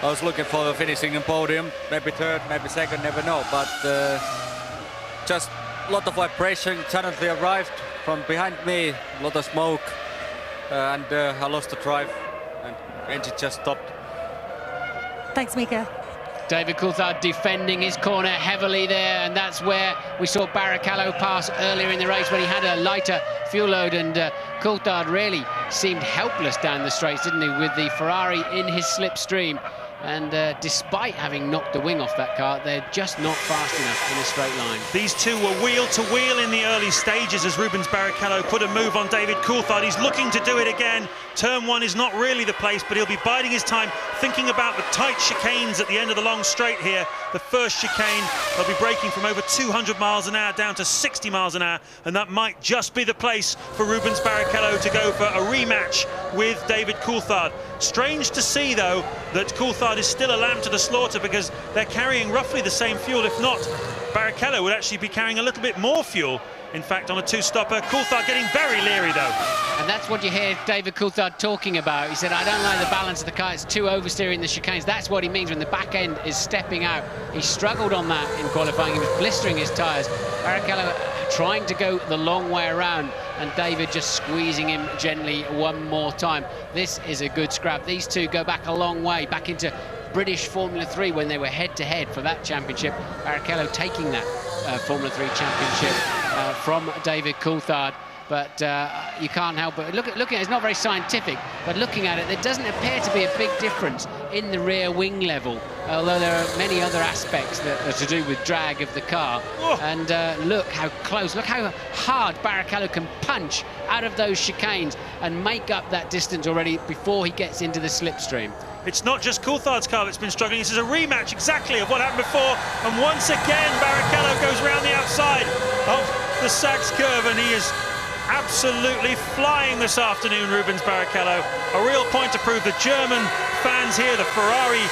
I was looking for finishing in podium, maybe 3rd, maybe 2nd, never know, but just a lot of vibration suddenly arrived from behind me, a lot of smoke, and I lost the drive and engine just stopped. Thanks, Mika. David Coulthard defending his corner heavily there, and that's where we saw Barrichello pass earlier in the race when he had a lighter fuel load, and Coulthard really seemed helpless down the straights, didn't he, with the Ferrari in his slipstream. And despite having knocked the wing off that car, they're just not fast enough in a straight line. These two were wheel to wheel in the early stages as Rubens Barrichello put a move on David Coulthard. He's looking to do it again. Turn 1 is not really the place, but he'll be biding his time, thinking about the tight chicanes at the end of the long straight here. The first chicane, they'll be braking from over 200 miles an hour down to 60 miles an hour, and that might just be the place for Rubens Barrichello to go for a rematch with David Coulthard. Strange to see, though, that Coulthard is still a lamb to the slaughter, because they're carrying roughly the same fuel. If not, Barrichello would actually be carrying a little bit more fuel. In fact, on a two-stopper, Coulthard getting very leery, though. And that's what you hear David Coulthard talking about. He said, I don't like the balance of the car. It's too oversteering the chicanes. That's what he means when the back end is stepping out. He struggled on that in qualifying. He was blistering his tyres. Barrichello trying to go the long way around, and David just squeezing him gently one more time. This is a good scrap. These two go back a long way, back into British Formula 3 when they were head-to-head for that championship. Barrichello taking that Formula 3 championship from David Coulthard. But you can't help but look at it. It's not very scientific, but looking at it, there doesn't appear to be a big difference in the rear wing level, although there are many other aspects that are to do with drag of the car. Oh. And look how close, look how hard Barrichello can punch out of those chicanes and make up that distance already before he gets into the slipstream. It's not just Coulthard's car that's been struggling. This is a rematch exactly of what happened before. And once again, Barrichello goes round the outside of the Sachs curve, and he is absolutely flying this afternoon, Rubens Barrichello. A real point to prove. The German fans here, the Ferrari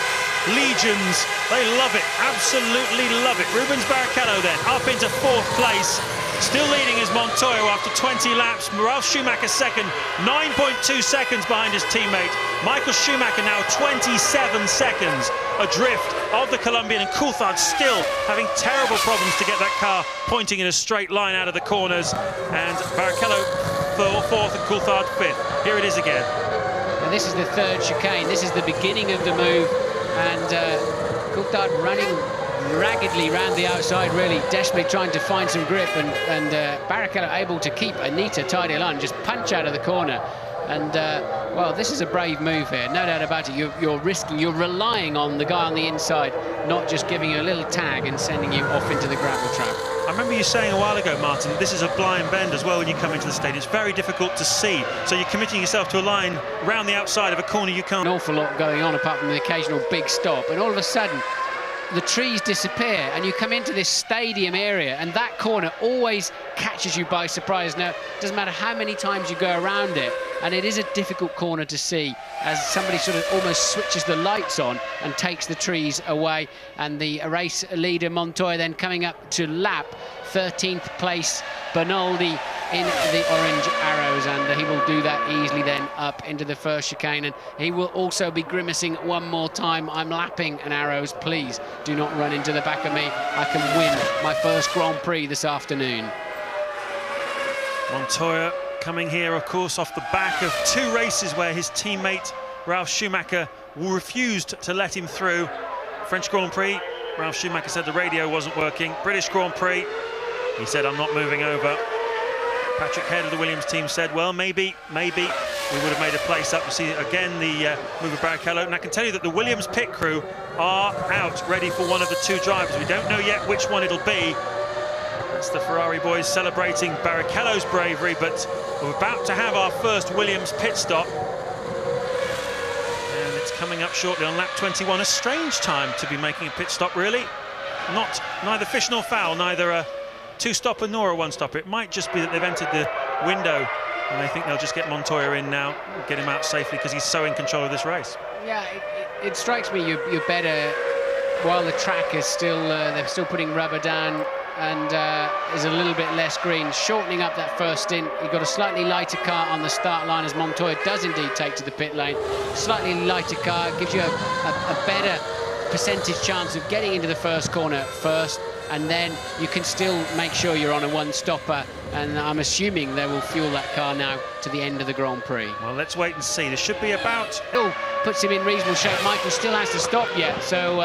legions, they love it, absolutely love it. Rubens Barrichello then up into 4th place. Still leading is Montoya after 20 laps. Ralf Schumacher second, 9.2 seconds behind his teammate. Michael Schumacher now 27 seconds adrift of the Colombian, and Coulthard still having terrible problems to get that car pointing in a straight line out of the corners. And Barrichello 4th and Coulthard 5th. Here it is again. And this is the 3rd chicane. This is the beginning of the move, and Coulthard running raggedly round the outside, really desperately trying to find some grip, and Barrichello able to keep a neater, tidier line, just punch out of the corner. And, well, this is a brave move here, no doubt about it. You're risking, you're relying on the guy on the inside, not just giving you a little tag and sending you off into the gravel trap. I remember you saying a while ago, Martin, this is a blind bend as well when you come into the stadium. It's very difficult to see, so you're committing yourself to a line round the outside of a corner you can't. An awful lot going on apart from the occasional big stop, and all of a sudden the trees disappear and you come into this stadium area, and that corner always catches you by surprise. Now, it doesn't matter how many times you go around it, and it is a difficult corner to see as somebody sort of almost switches the lights on and takes the trees away. And the race leader Montoya then coming up to lap 13th place Bernaldi in the orange arrows, and he will do that easily then up into the first chicane, and he will also be grimacing one more time. I'm lapping an arrows, please do not run into the back of me. I can win my first Grand Prix this afternoon. Montoya coming here, of course, off the back of 2 races where his teammate Ralf Schumacher refused to let him through. French Grand Prix, Ralf Schumacher said the radio wasn't working. British Grand Prix, he said, I'm not moving over. Patrick Head of the Williams team said, well, maybe we would have made a place up. You see again the move of Barrichello, and I can tell you that the Williams pit crew are out ready for one of the 2 drivers. We don't know yet which one it'll be. That's the Ferrari boys celebrating Barrichello's bravery, but we're about to have our first Williams pit stop. And it's coming up shortly on lap 21. A strange time to be making a pit stop, really. Neither fish nor fowl, neither a 2-stopper nor a 1-stopper. It might just be that they've entered the window and they think they'll just get Montoya in now, get him out safely because he's so in control of this race. Yeah, it strikes me you're better while the track is still, they're still putting rubber down and is a little bit less green, shortening up that first stint. You've got a slightly lighter car on the start line as Montoya does indeed take to the pit lane. Slightly lighter car gives you a better percentage chance of getting into the first corner first, and then you can still make sure you're on a 1-stopper, and I'm assuming they will fuel that car now to the end of the Grand Prix. Well, let's wait and see. There should be about... puts him in reasonable shape. Michael still has to stop yet, so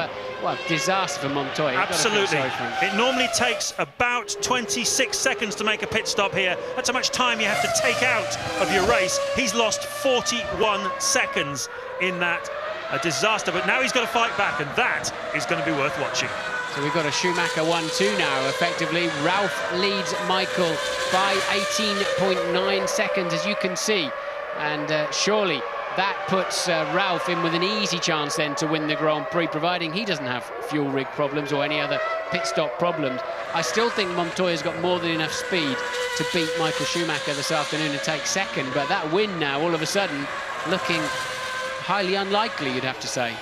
well, disaster for Montoya. Absolutely. It normally takes about 26 seconds to make a pit stop here. That's how much time you have to take out of your race. He's lost 41 seconds in that. A disaster, but now he's got to fight back, and that is going to be worth watching. So we've got a Schumacher 1-2 now, effectively. Ralf leads Michael by 18.9 seconds, as you can see. And surely that puts Ralf in with an easy chance then to win the Grand Prix, providing he doesn't have fuel rig problems or any other pit stop problems. I still think Montoya's got more than enough speed to beat Michael Schumacher this afternoon and take second, but that win now, all of a sudden, looking highly unlikely, you'd have to say.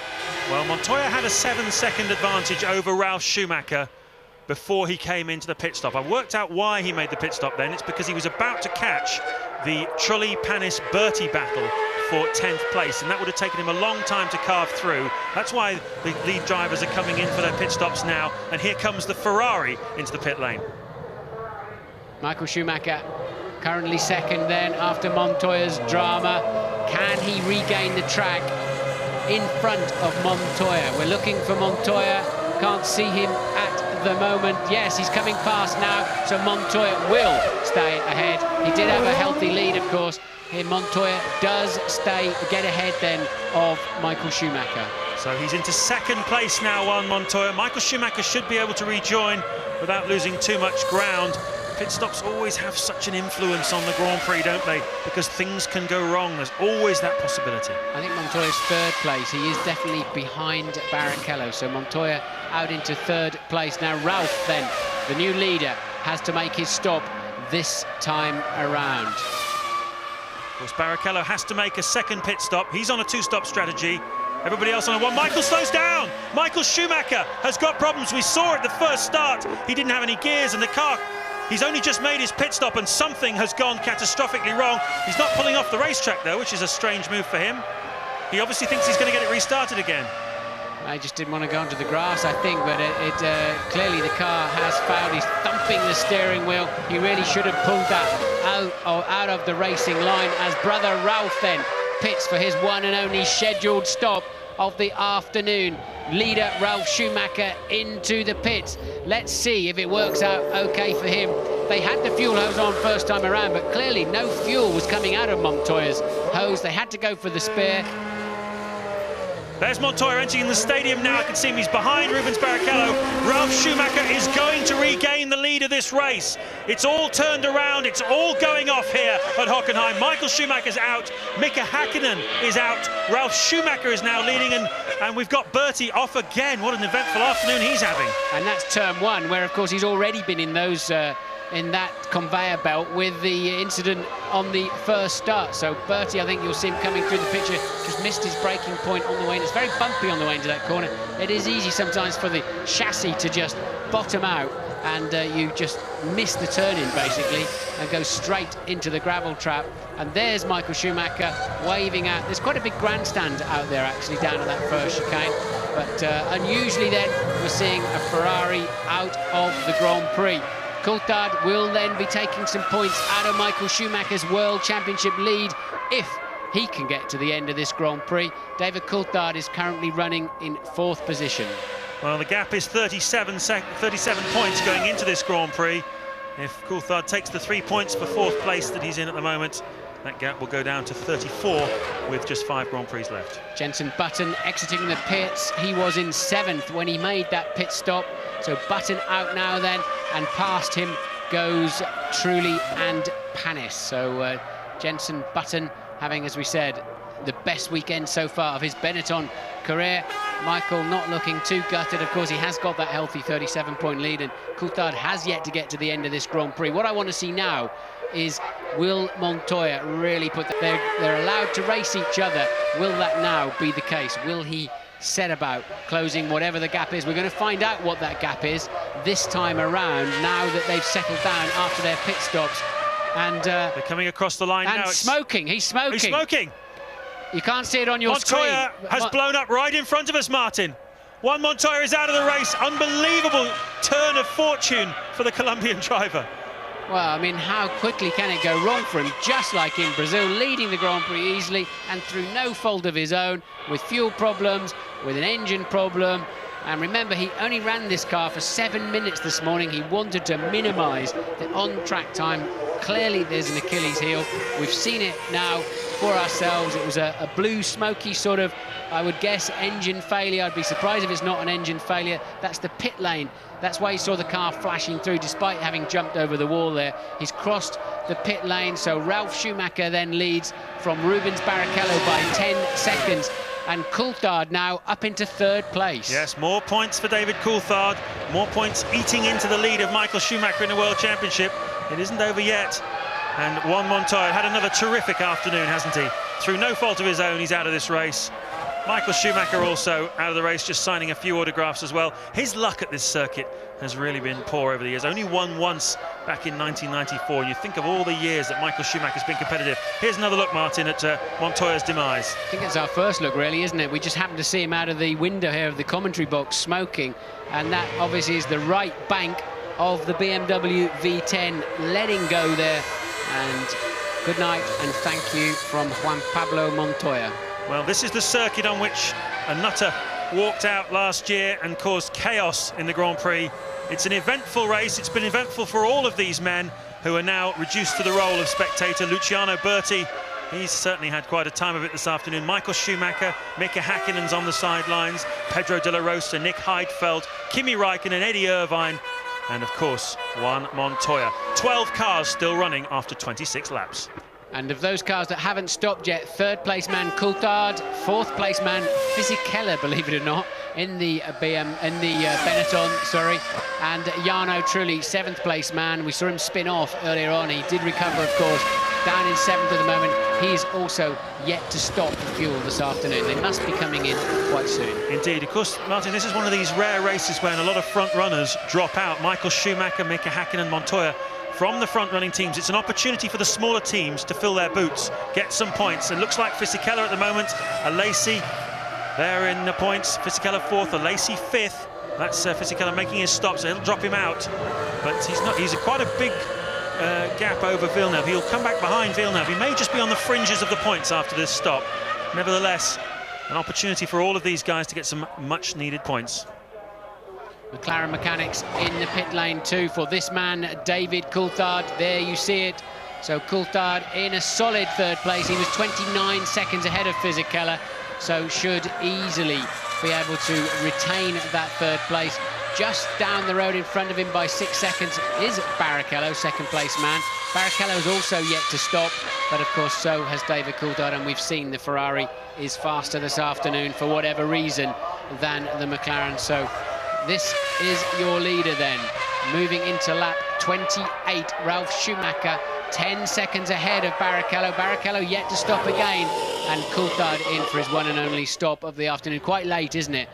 Well, Montoya had a 7-second advantage over Ralf Schumacher before he came into the pit stop. I've worked out why he made the pit stop then. It's because he was about to catch the Trulli-Panis-Berti battle for 10th place, and that would have taken him a long time to carve through. That's why the lead drivers are coming in for their pit stops now, and here comes the Ferrari into the pit lane. Michael Schumacher currently second then after Montoya's drama. Can he regain the track in front of Montoya? We're looking for Montoya, can't see him at the moment. Yes, he's coming past now, so Montoya will stay ahead. He did have a healthy lead, of course. Here Montoya does get ahead then of Michael Schumacher. So he's into second place now on Montoya. Michael Schumacher should be able to rejoin without losing too much ground. Pit stops always have such an influence on the Grand Prix, don't they? Because things can go wrong. There's always that possibility. I think Montoya's third place. He is definitely behind Barrichello. So Montoya out into third place. Now Ralf, then, the new leader, has to make his stop this time around. Of course, Barrichello has to make a second pit stop. He's on a 2-stop strategy. Everybody else on a 1. Michael slows down. Michael Schumacher has got problems. We saw it the first start. He didn't have any gears, and the car... He's only just made his pit stop and something has gone catastrophically wrong. He's not pulling off the racetrack though, which is a strange move for him. He obviously thinks he's going to get it restarted again. I just didn't want to go onto the grass, I think, but clearly the car has fouled. He's thumping the steering wheel. He really should have pulled that out of the racing line as brother Ralf then pits for his one and only scheduled stop of the afternoon. Leader Ralf Schumacher into the pits. Let's see if it works out okay for him. They had the fuel hose on first time around, but clearly no fuel was coming out of Montoya's hose. They had to go for the spare. There's Montoya entering the stadium now. I can see him, he's behind Rubens Barrichello. Ralf Schumacher is going to regain the lead of this race. It's all turned around, it's all going off here at Hockenheim. Michael Schumacher's out, Mika Häkkinen is out, Ralf Schumacher is now leading, and we've got Bertie off again. What an eventful afternoon he's having. And that's turn one, where of course he's already been in those in that conveyor belt with the incident on the first start. So Bertie, I think you'll see him coming through the picture, just missed his braking point on the way in. It's very bumpy on the way into that corner. It is easy sometimes for the chassis to just bottom out, and you just miss the turn-in basically and go straight into the gravel trap. And there's Michael Schumacher waving out. There's quite a big grandstand out there actually down at that first chicane, but unusually then we're seeing a Ferrari out of the Grand Prix. Coulthard will then be taking some points out of Michael Schumacher's World Championship lead if he can get to the end of this Grand Prix. David Coulthard is currently running in 4th position. Well, the gap is 37 points going into this Grand Prix. If Coulthard takes the 3 points for 4th place that he's in at the moment, that gap will go down to 34 with just 5 Grand Prix left. Jenson Button exiting the pits. He was in 7th when he made that pit stop. So Button out now then, and past him goes Trulli and Panis. So Jenson Button having, as we said, the best weekend so far of his Benetton career. Michael not looking too gutted. Of course, he has got that healthy 37-point lead, and Coulthard has yet to get to the end of this Grand Prix. What I want to see now is, will Montoya really put that? They're allowed to race each other. Will that now be the case? Will he set about closing whatever the gap is? We're going to find out what that gap is this time around, now that they've settled down after their pit stops. And they're coming across the line and now. Smoking. He's smoking. He's smoking. You can't see it on your screen. Montoya has blown up right in front of us, Martin. Juan Montoya is out of the race. Unbelievable turn of fortune for the Colombian driver. Well, I mean, how quickly can it go wrong for him? Just like in Brazil, leading the Grand Prix easily and through no fault of his own, with fuel problems, with an engine problem. And remember, he only ran this car for 7 minutes this morning. He wanted to minimise the on-track time. Clearly, there's an Achilles heel. We've seen it now for ourselves. It was a blue, smoky sort of, I would guess, engine failure. I'd be surprised if it's not an engine failure. That's the pit lane. That's why you saw the car flashing through, despite having jumped over the wall there. He's crossed the pit lane, so Ralf Schumacher then leads from Rubens Barrichello by 10 seconds. And Coulthard now up into 3rd place. Yes, more points for David Coulthard. More points eating into the lead of Michael Schumacher in the World Championship. It isn't over yet. And Juan Montoya had another terrific afternoon, hasn't he? Through no fault of his own, he's out of this race. Michael Schumacher also out of the race, just signing a few autographs as well. His luck at this circuit has really been poor over the years. Only won once back in 1994. You think of all the years that Michael Schumacher's been competitive. Here's another look, Martin, at Montoya's demise. I think it's our first look, really, isn't it? We just happened to see him out of the window here of the commentary box smoking, and that obviously is the right bank of the BMW V10 letting go there. And good night and thank you from Juan Pablo Montoya. Well, this is the circuit on which a nutter walked out last year and caused chaos in the Grand Prix. It's an eventful race. It's been eventful for all of these men who are now reduced to the role of spectator. Luciano Berti, he's certainly had quite a time of it this afternoon. Michael Schumacher, Mika Häkkinen's on the sidelines, Pedro de la Rosa, Nick Heidfeld, Kimi Räikkönen, Eddie Irvine, and of course Juan Montoya. 12 cars still running after 26 laps. And of those cars that haven't stopped yet, 3rd place man Coulthard, 4th place man Fisichella, believe it or not, in the Benetton, sorry, and Jarno Trulli, 7th place man. We saw him spin off earlier on. He did recover, of course, down in 7th at the moment. He's also yet to stop for fuel this afternoon. They must be coming in quite soon. Indeed. Of course, Martin, this is one of these rare races when a lot of front runners drop out. Michael Schumacher, Mika Häkkinen, Montoya from the front-running teams. It's an opportunity for the smaller teams to fill their boots, get some points. It looks like Fisichella at the moment, Alesi there in the points. Fisichella 4th, Alesi 5th. That's Fisichella making his stop, so he'll drop him out. But he's not. He's quite a big gap over Villeneuve. He'll come back behind Villeneuve. He may just be on the fringes of the points after this stop. Nevertheless, An opportunity for all of these guys to get some much-needed points. McLaren mechanics in the pit lane too for this man, David Coulthard. There you see it. So Coulthard in a solid third place. He was 29 seconds ahead of Fisichella, so should easily be able to retain that third place. Just down the road in front of him by 6 seconds is Barrichello, second place man. Barrichello has also yet to stop, but of course so has David Coulthard, and we've seen the Ferrari is faster this afternoon for whatever reason than the McLaren. So this is your leader then. Moving into lap 28, Ralf Schumacher 10 seconds ahead of Barrichello. Barrichello yet to stop again, and Coulthard in for his one and only stop of the afternoon. Quite late, isn't it?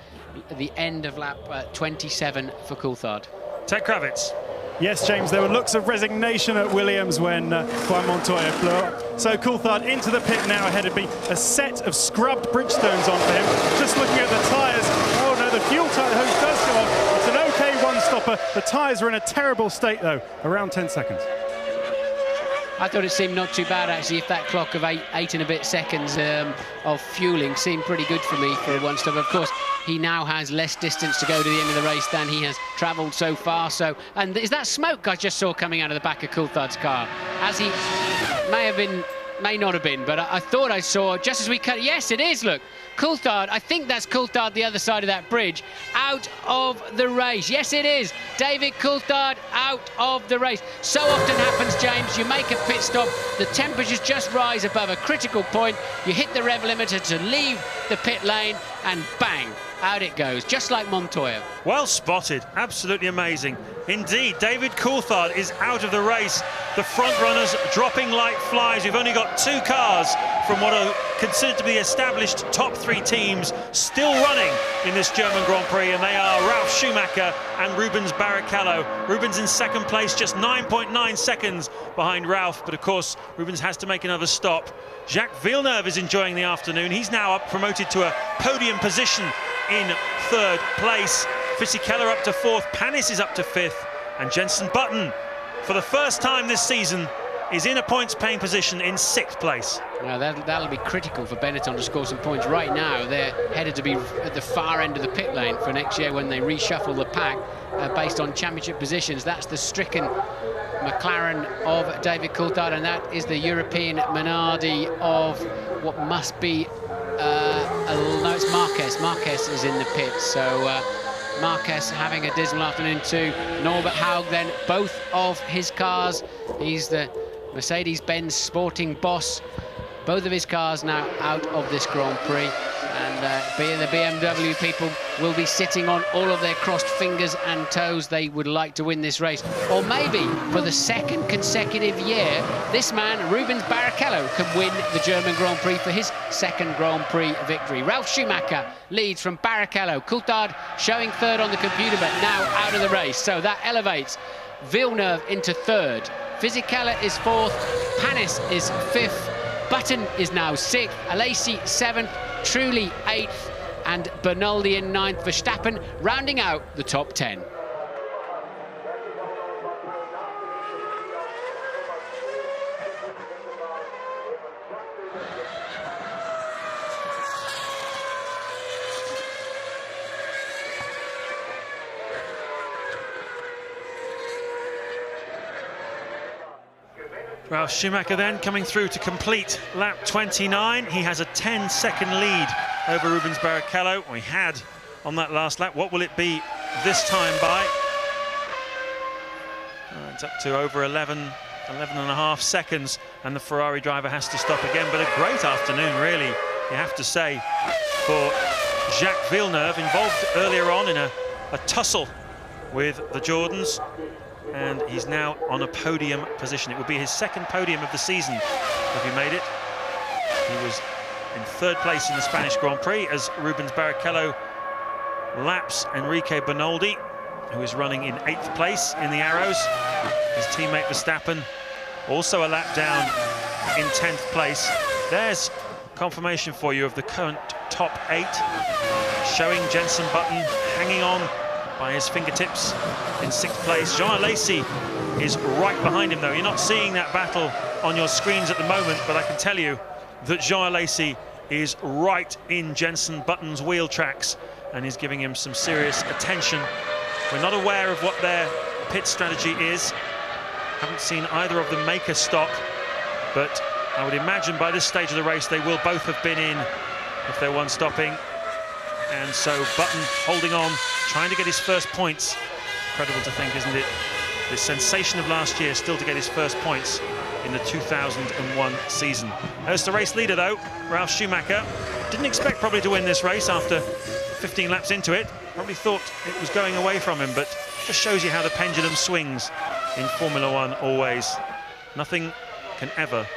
At the end of lap 27 for Coulthard. Ted Kravitz. Yes, James, there were looks of resignation at Williams when Juan Montoya flew up. So Coulthard into the pit now ahead of me. A set of scrubbed Bridgestones on for him. Just looking at the tyres. Oh no, the fuel hose does go off. It's an okay one-stopper. The tyres are in a terrible state though, around 10 seconds. I thought it seemed not too bad actually. If that clock of eight and a bit seconds of fueling seemed pretty good for me for one stop. Of course, he now has less distance to go to the end of the race than he has travelled so far. So, and is that smoke I just saw coming out of the back of Coulthard's car? As he may not have been, but I thought I saw just as we cut. Yes, it is. Look, Coulthard. I think that's Coulthard the other side of that bridge, out of the race. Yes, it is. David Coulthard out of the race. So often happens, James. You make a pit stop, the temperatures just rise above a critical point. You hit the rev limiter to leave the pit lane, and bang, out it goes, just like Montoya. Well spotted, absolutely amazing. Indeed, David Coulthard is out of the race. The front runners dropping like flies. We've only got 2 cars from what are considered to be established top 3 teams still running in this German Grand Prix, and they are Ralf Schumacher and Rubens Barrichello. Rubens in second place, just 9.9 seconds behind Ralf, but of course Rubens has to make another stop. Jacques Villeneuve is enjoying the afternoon. He's now up, promoted to a podium position in third place. Fisichella up to 4th, Panis is up to 5th, and Jenson Button, for the first time this season, is in a points-paying position in 6th place. Now that'll be critical for Benetton to score some points. Right now, they're headed to be at the far end of the pit lane for next year when they reshuffle the pack based on championship positions. That's the stricken McLaren of David Coulthard, and that is the European Minardi of what must be no, it's Marquez. Marquez is in the pit, so Marquez having a dismal afternoon too. Norbert Haug then, both of his cars. He's the Mercedes-Benz sporting boss. Both of his cars now out of this Grand Prix, and the BMW people will be sitting on all of their crossed fingers and toes. They would like to win this race, or maybe for the 2nd consecutive year this man Rubens Barrichello can win the German Grand Prix for his 2nd Grand Prix victory. Ralf Schumacher leads from Barrichello. Coulthard showing 3rd on the computer, but now out of the race, so that elevates Villeneuve into 3rd. Fisichella is 4th, Panis is 5th, Button is now 6th, Alesi 7th, Trulli 8th, and Bernaldi in 9th. Verstappen rounding out the top 10. Ralf Schumacher then coming through to complete lap 29. He has a 10-second lead over Rubens Barrichello. We had on that last lap. What will it be this time by? It's up to over 11 and a half seconds, and the Ferrari driver has to stop again. But a great afternoon, really, you have to say, for Jacques Villeneuve, involved earlier on in a tussle with the Jordans. And he's now on a podium position. It would be his 2nd podium of the season if he made it. He was in 3rd place in the Spanish Grand Prix as Rubens Barrichello laps Enrique Bernaldi, who is running in 8th place in the Arrows. His teammate Verstappen also a lap down in 10th place. There's confirmation for you of the current top 8, showing Jenson Button hanging on by his fingertips in 6th place. Jean Alesi is right behind him, though. You're not seeing that battle on your screens at the moment, but I can tell you that Jean Alesi is right in Jenson Button's wheel tracks and is giving him some serious attention. We're not aware of what their pit strategy is. Haven't seen either of them make a stop, but I would imagine by this stage of the race they will both have been in if they're one stopping. And so Button holding on, trying to get his first points. Incredible to think, isn't it? The sensation of last year still to get his first points in the 2001 season. There's the race leader though, Ralf Schumacher. Didn't expect probably to win this race after 15 laps into it. Probably thought it was going away from him, but just shows you how the pendulum swings in Formula One always. Nothing can ever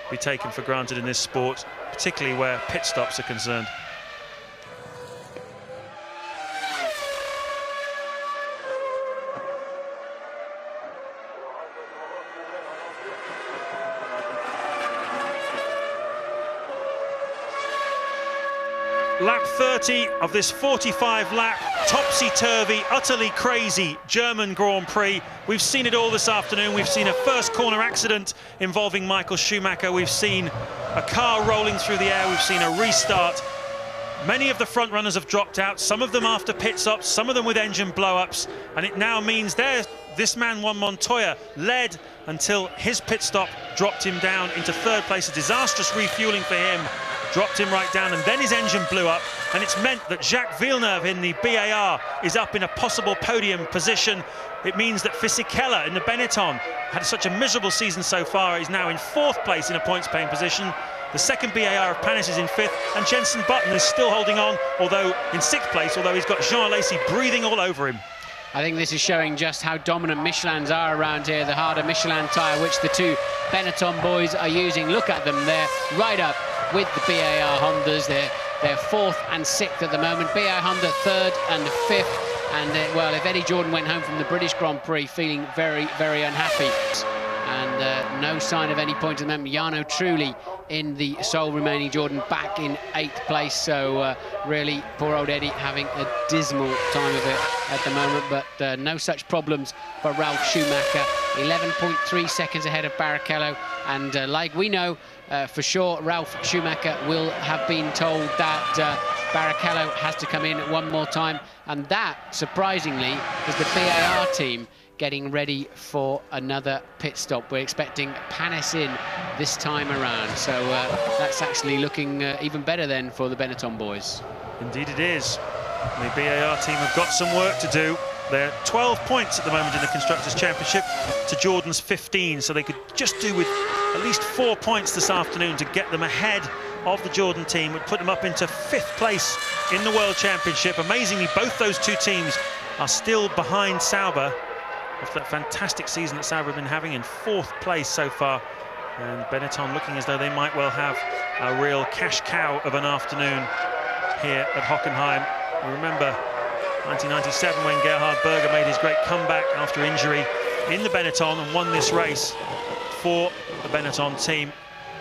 be taken for granted in this sport, particularly where pit stops are concerned. Lap 30 of this 45-lap, topsy-turvy, utterly crazy German Grand Prix. We've seen it all this afternoon. We've seen a first corner accident involving Michael Schumacher. We've seen a car rolling through the air. We've seen a restart. Many of the front runners have dropped out, some of them after pit stops, some of them with engine blow-ups. And it now means this man, Juan Montoya, led until his pit stop dropped him down into third place. A disastrous refueling for him. Dropped him right down, and then his engine blew up, and it's meant that Jacques Villeneuve in the BAR is up in a possible podium position. It means that Fisichella in the Benetton had such a miserable season so far. He's now in fourth place in a points-paying position. The second BAR of Panis is in fifth, and Jenson Button is still holding on, although in sixth place, although he's got Jean Alesi breathing all over him. I think this is showing just how dominant Michelins are around here. The harder Michelin tyre, which the two Benetton boys are using. Look at them, they're right up with the BAR Hondas. They're fourth and sixth at the moment. BAR Honda third and fifth. And well, if Eddie Jordan went home from the British Grand Prix feeling very, very unhappy. And no sign of any point at the moment. Jarno Trulli in the sole remaining Jordan back in eighth place. So really, poor old Eddie having a dismal time of it at the moment. But no such problems for Ralf Schumacher. 11.3 seconds ahead of Barrichello. And like we know for sure, Ralf Schumacher will have been told that Barrichello has to come in one more time. And that, surprisingly, is the BAR team getting ready for another pit stop. We're expecting Panis in this time around. So that's actually looking even better then for the Benetton boys. Indeed it is. The BAR team have got some work to do. They're 12 points at the moment in the Constructors' Championship to Jordan's 15, so they could just do with at least 4 points this afternoon to get them ahead of the Jordan team. Would put them up into fifth place in the World Championship. Amazingly, both those two teams are still behind Sauber after that fantastic season that Sauber have been having, in fourth place so far. And Benetton looking as though they might well have a real cash cow of an afternoon here at Hockenheim. We remember 1997 when Gerhard Berger made his great comeback after injury in the Benetton and won this race for the Benetton team.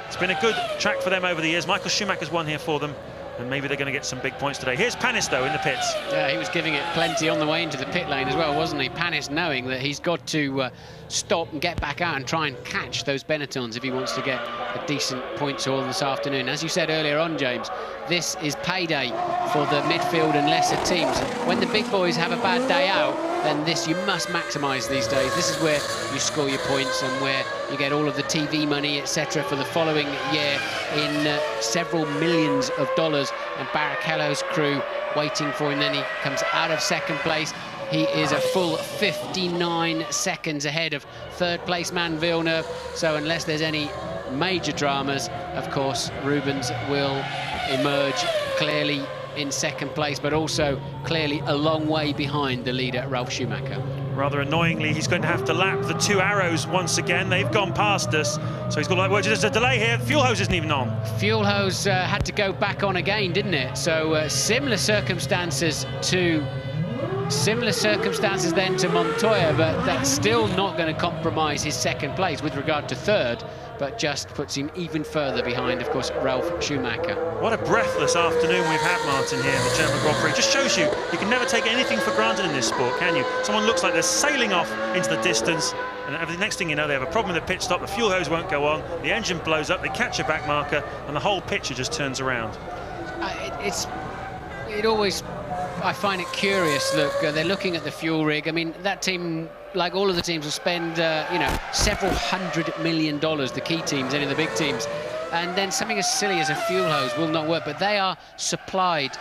It's been a good track for them over the years. Michael Schumacher's won here for them, and maybe they're going to get some big points today. Here's Panis, though, in the pits. Yeah, he was giving it plenty on the way into the pit lane as well, wasn't he? Panis knowing that he's got to stop and get back out and try and catch those Benettons if he wants to get a decent points haul this afternoon. As you said earlier on, James, this is payday for the midfield and lesser teams. When the big boys have a bad day out, then this you must maximise these days. This is where you score your points and where you get all of the TV money, etc., for the following year in several millions of dollars. And Barrichello's crew waiting for him. Then he comes out of second place. He is a full 59 seconds ahead of third place man Villeneuve. So unless there's any major dramas, of course, Rubens will emerge clearly in second place, but also clearly a long way behind the leader, Ralf Schumacher. Rather annoyingly, he's going to have to lap the two arrows once again. They've gone past us, so he's got like, well, there's a delay here. Fuel hose isn't even on. Fuel hose had to go back on again, didn't it? So similar circumstances to Similar circumstances then to Montoya, but that's still not going to compromise his second place with regard to third, but just puts him even further behind, of course, Ralf Schumacher. What a breathless afternoon we've had, Martin, here in the German Grand Prix. Just shows you can never take anything for granted in this sport, can you? Someone looks like they're sailing off into the distance, and the next thing you know, they have a problem with the pit stop, the fuel hose won't go on, the engine blows up, they catch a back marker, and the whole picture just turns around. I find it curious. Look, they're looking at the fuel rig. I mean, that team, like all of the teams, will spend, several $100 million, the key teams, any of the big teams. And then something as silly as a fuel hose will not work. But they are supplied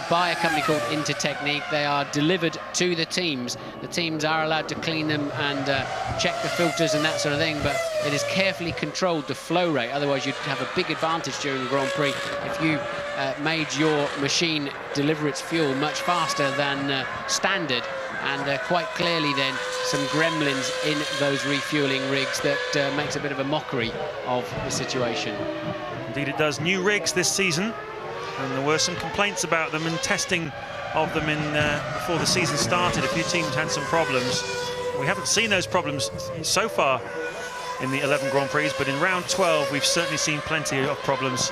by a company called Intertechnique. They are delivered to the teams. The teams are allowed to clean them and check the filters and that sort of thing. But it is carefully controlled, the flow rate. Otherwise, you'd have a big advantage during the Grand Prix if you made your machine deliver its fuel much faster than standard. And quite clearly then some gremlins in those refueling rigs that makes a bit of a mockery of the situation. Indeed it does. New rigs this season, and there were some complaints about them and testing of them before the season started. A few teams had some problems. We haven't seen those problems so far in the 11 Grand Prix, but in round 12 we've certainly seen plenty of problems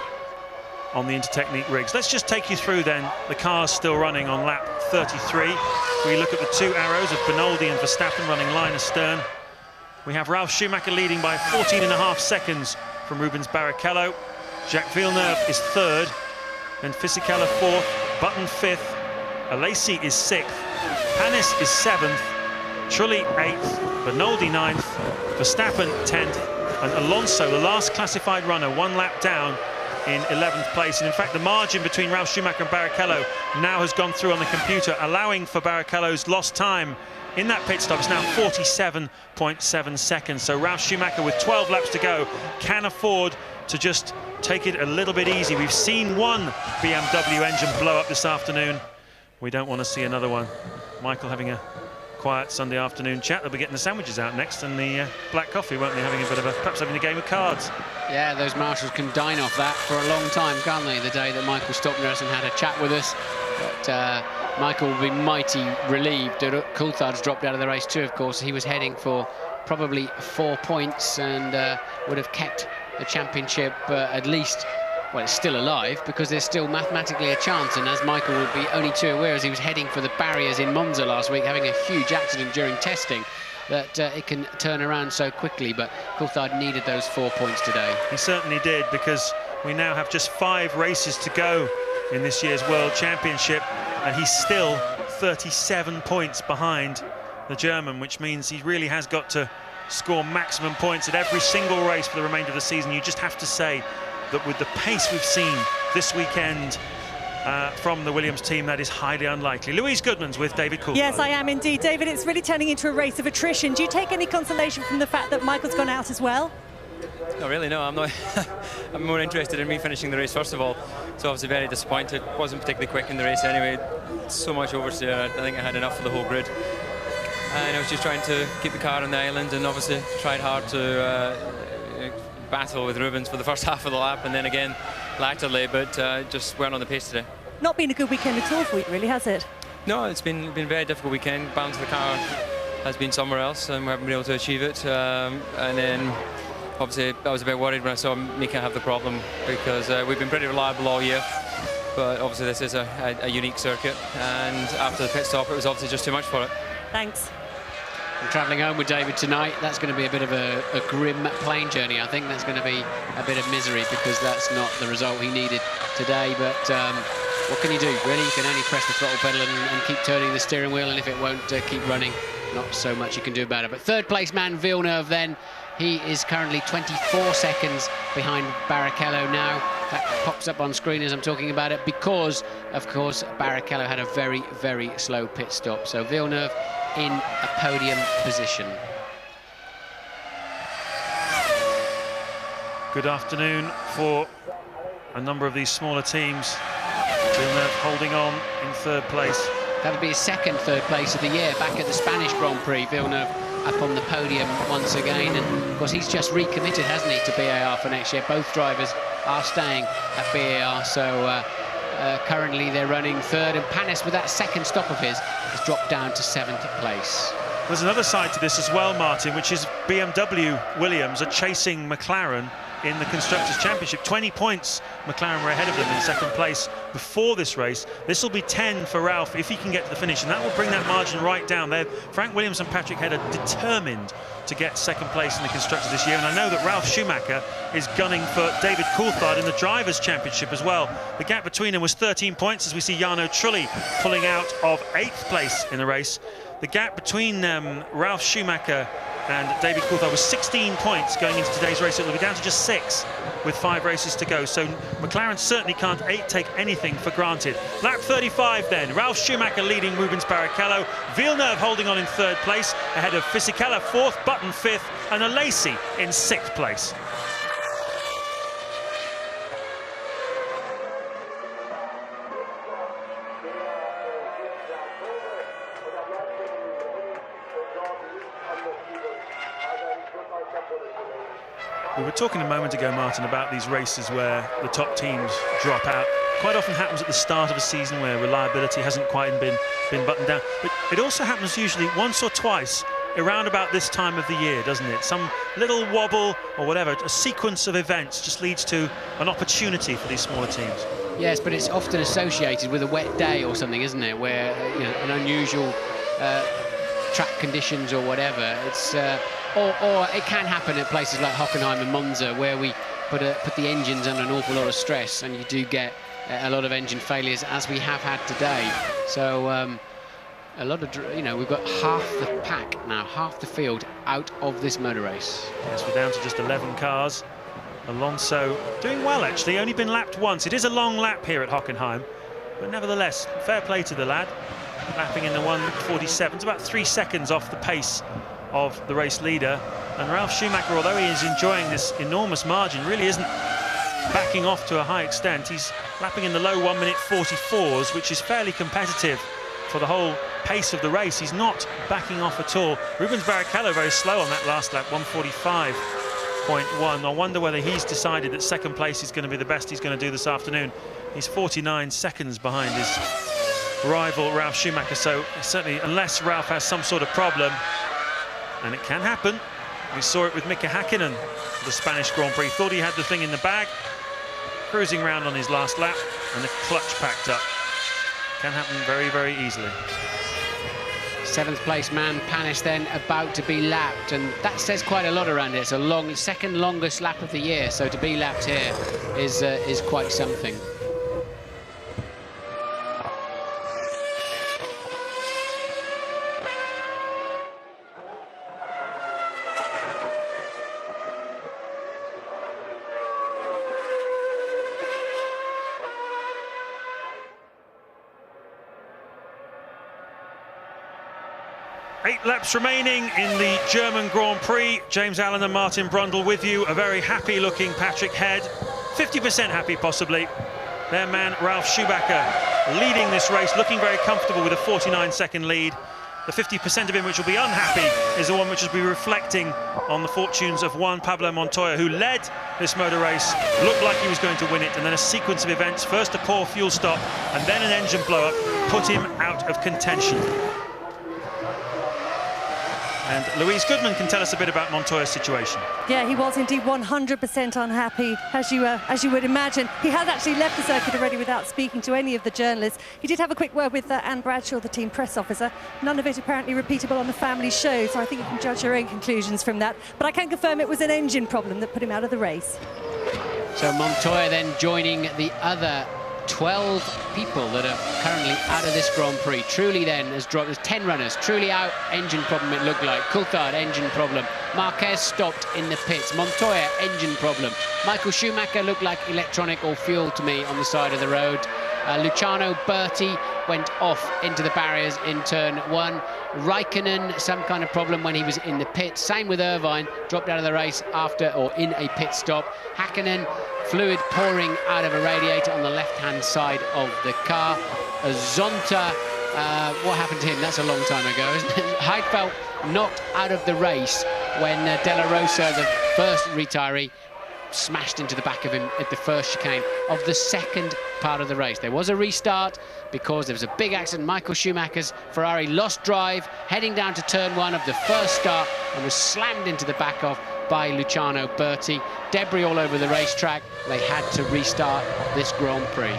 on the Intertechnique rigs. Let's just take you through then the cars still running on lap 33. We look at the two arrows of Benoldi and Verstappen running line astern. We have Ralf Schumacher leading by 14.5 seconds from Rubens Barrichello. Jacques Villeneuve is third, then Fisichella fourth, Button fifth, Alesi is sixth, Panis is seventh, Trulli eighth, Benoldi ninth, Verstappen 10th, and Alonso, the last classified runner, one lap down, in 11th place. And in fact the margin between Ralf Schumacher and Barrichello now has gone through on the computer, allowing for Barrichello's lost time in that pit stop. It's now 47.7 seconds. So Ralf Schumacher, with 12 laps to go, can afford to just take it a little bit easy. We've seen one BMW engine blow up this afternoon. We don't want to see another one. Michael having a quiet Sunday afternoon chat. They'll be getting the sandwiches out next and the black coffee, won't they? Having a bit of perhaps having a game of cards. Yeah, those marshals can dine off that for a long time, can't they? The day that Michael stopped us and had a chat with us. But Michael will be mighty relieved that Coulthard's dropped out of the race too, of course. He was heading for probably 4 points and would have kept the championship at least. Well, it's still alive because there's still mathematically a chance, and as Michael would be only too aware, as he was heading for the barriers in Monza last week, having a huge accident during testing, that it can turn around so quickly. But Coulthard needed those 4 points today. He certainly did, because we now have just 5 races to go in this year's World Championship, and he's still 37 points behind the German, which means he really has got to score maximum points at every single race for the remainder of the season. You just have to say that with the pace we've seen this weekend from the Williams team, that is highly unlikely. Louise Goodman's with David Coulthard. Yes, I am indeed. David, it's really turning into a race of attrition. Do you take any consolation from the fact that Michael's gone out as well? Not really, no. I'm not. I'm more interested in me finishing the race, first of all. So obviously very disappointed. Wasn't particularly quick in the race anyway. So much oversteer. I think I had enough for the whole grid. And I was just trying to keep the car on the island, and obviously tried hard to battle with Rubens for the first half of the lap, and then again latterly, but just weren't on the pace today. Not been a good weekend at all for you, really, has it? No, it's been a very difficult weekend. Balance of the car has been somewhere else, and we haven't been able to achieve it. And then obviously I was a bit worried when I saw Mika have the problem, because we've been pretty reliable all year, but obviously this is a unique circuit, and after the pit stop it was obviously just too much for it. Thanks. I'm travelling home with David tonight. That's going to be a bit of a grim plane journey. I think that's going to be a bit of misery, because that's not the result he needed today. But what can you do, really? You can only press the throttle pedal and keep turning the steering wheel, and if it won't keep running, not so much you can do about it. But third place man Villeneuve then, he is currently 24 seconds behind Barrichello now. That pops up on screen as I'm talking about it, because, of course, Barrichello had a very, very slow pit stop. So Villeneuve in a podium position. Good afternoon for a number of these smaller teams. Villeneuve holding on in third place. That'll be his second third place of the year, back at the Spanish Grand Prix. Villeneuve up on the podium once again, and of course he's just recommitted, hasn't he, to BAR for next year. Both drivers are staying at BAR, so Currently, they're running third, and Panis, with that second stop of his, has dropped down to 7th place. There's another side to this as well, Martin, which is BMW Williams are chasing McLaren in the Constructors' Championship. 20 points McLaren were ahead of them in second place before this race. This will be 10 for Ralph if he can get to the finish, and that will bring that margin right down there. Frank Williams and Patrick Head are determined to get second place in the Constructors this year, and I know that Ralf Schumacher is gunning for David Coulthard in the Drivers' Championship as well. The gap between them was 13 points, as we see Jarno Trulli pulling out of 8th place in the race. The gap between Ralf Schumacher and David Coulthard was 16 points going into today's race. It will be down to just 6 with 5 races to go. So McLaren certainly can't take anything for granted. Lap 35 then. Ralf Schumacher leading Rubens Barrichello. Villeneuve holding on in 3rd place ahead of Fisichella 4th, Button 5th, and Alesi in 6th place. We were talking a moment ago, Martin, about these races where the top teams drop out. Quite often happens at the start of a season where reliability hasn't quite been buttoned down. But it also happens usually once or twice around about this time of the year, doesn't it? Some little wobble or whatever, a sequence of events just leads to an opportunity for these smaller teams. Yes, but it's often associated with a wet day or something, isn't it? Where, you know, an unusual track conditions or whatever. It's or it can happen at places like Hockenheim and Monza, where we put the engines under an awful lot of stress, and you do get a lot of engine failures, as we have had today. So a lot of, you know, we've got half the pack now, half the field out of this motor race. Yes, we're down to just 11 cars. Alonso doing well, actually, only been lapped once. It is a long lap here at Hockenheim, but nevertheless, fair play to the lad. Lapping in the 1:47, it's about 3 seconds off the pace of the race leader. And Ralf Schumacher, although he is enjoying this enormous margin, really isn't backing off to a high extent. He's lapping in the low 1:44s, which is fairly competitive for the whole pace of the race. He's not backing off at all. Rubens Barrichello very slow on that last lap, 1:45.1. I wonder whether he's decided that second place is going to be the best he's going to do this afternoon. He's 49 seconds behind his rival Ralf Schumacher, so certainly, unless Ralf has some sort of problem, and it can happen. We saw it with Mika Hakkinen, the Spanish Grand Prix. Thought he had the thing in the bag, cruising around on his last lap, and the clutch packed up. Can happen very, very easily. 7th place man, Panis, then about to be lapped, and that says quite a lot around it. It's a long, second longest lap of the year, so to be lapped here is quite something. Eight laps remaining in the German Grand Prix. James Allen and Martin Brundle with you. A very happy-looking Patrick Head, 50% happy possibly. Their man Ralf Schumacher leading this race, looking very comfortable with a 49-second lead. The 50% of him which will be unhappy is the one which will be reflecting on the fortunes of Juan Pablo Montoya, who led this motor race, looked like he was going to win it, and then a sequence of events, first a poor fuel stop and then an engine blow-up, put him out of contention. And Louise Goodman can tell us a bit about Montoya's situation. Yeah, he was indeed 100% unhappy, as you would imagine. He has actually left the circuit already without speaking to any of the journalists. He did have a quick word with Anne Bradshaw, the team press officer. None of it apparently repeatable on the family show, so I think you can judge your own conclusions from that. But I can confirm it was an engine problem that put him out of the race. So Montoya then joining the other 12 people that are currently out of this Grand Prix. Trulli then has dropped. There's 10 runners. Trulli out, engine problem it looked like. Coulthard, engine problem. Marquez stopped in the pits. Montoya, engine problem. Michael Schumacher looked like electronic or fuel to me on the side of the road. Luciano Berti went off into the barriers in turn 1. Raikkonen, some kind of problem when he was in the pit. Same with Irvine, dropped out of the race after or in a pit stop. Hakkinen, fluid pouring out of a radiator on the left-hand side of the car. Zonta, what happened to him? That's a long time ago, isn't it? Heidfeld knocked out of the race when De La Rosa, the first retiree, smashed into the back of him at the first chicane of the second part of the race. There was a restart because there was a big accident. Michael Schumacher's Ferrari lost drive heading down to turn 1 of the first start and was slammed into the back of by Luciano Berti. Debris all over the racetrack. They had to restart this Grand Prix.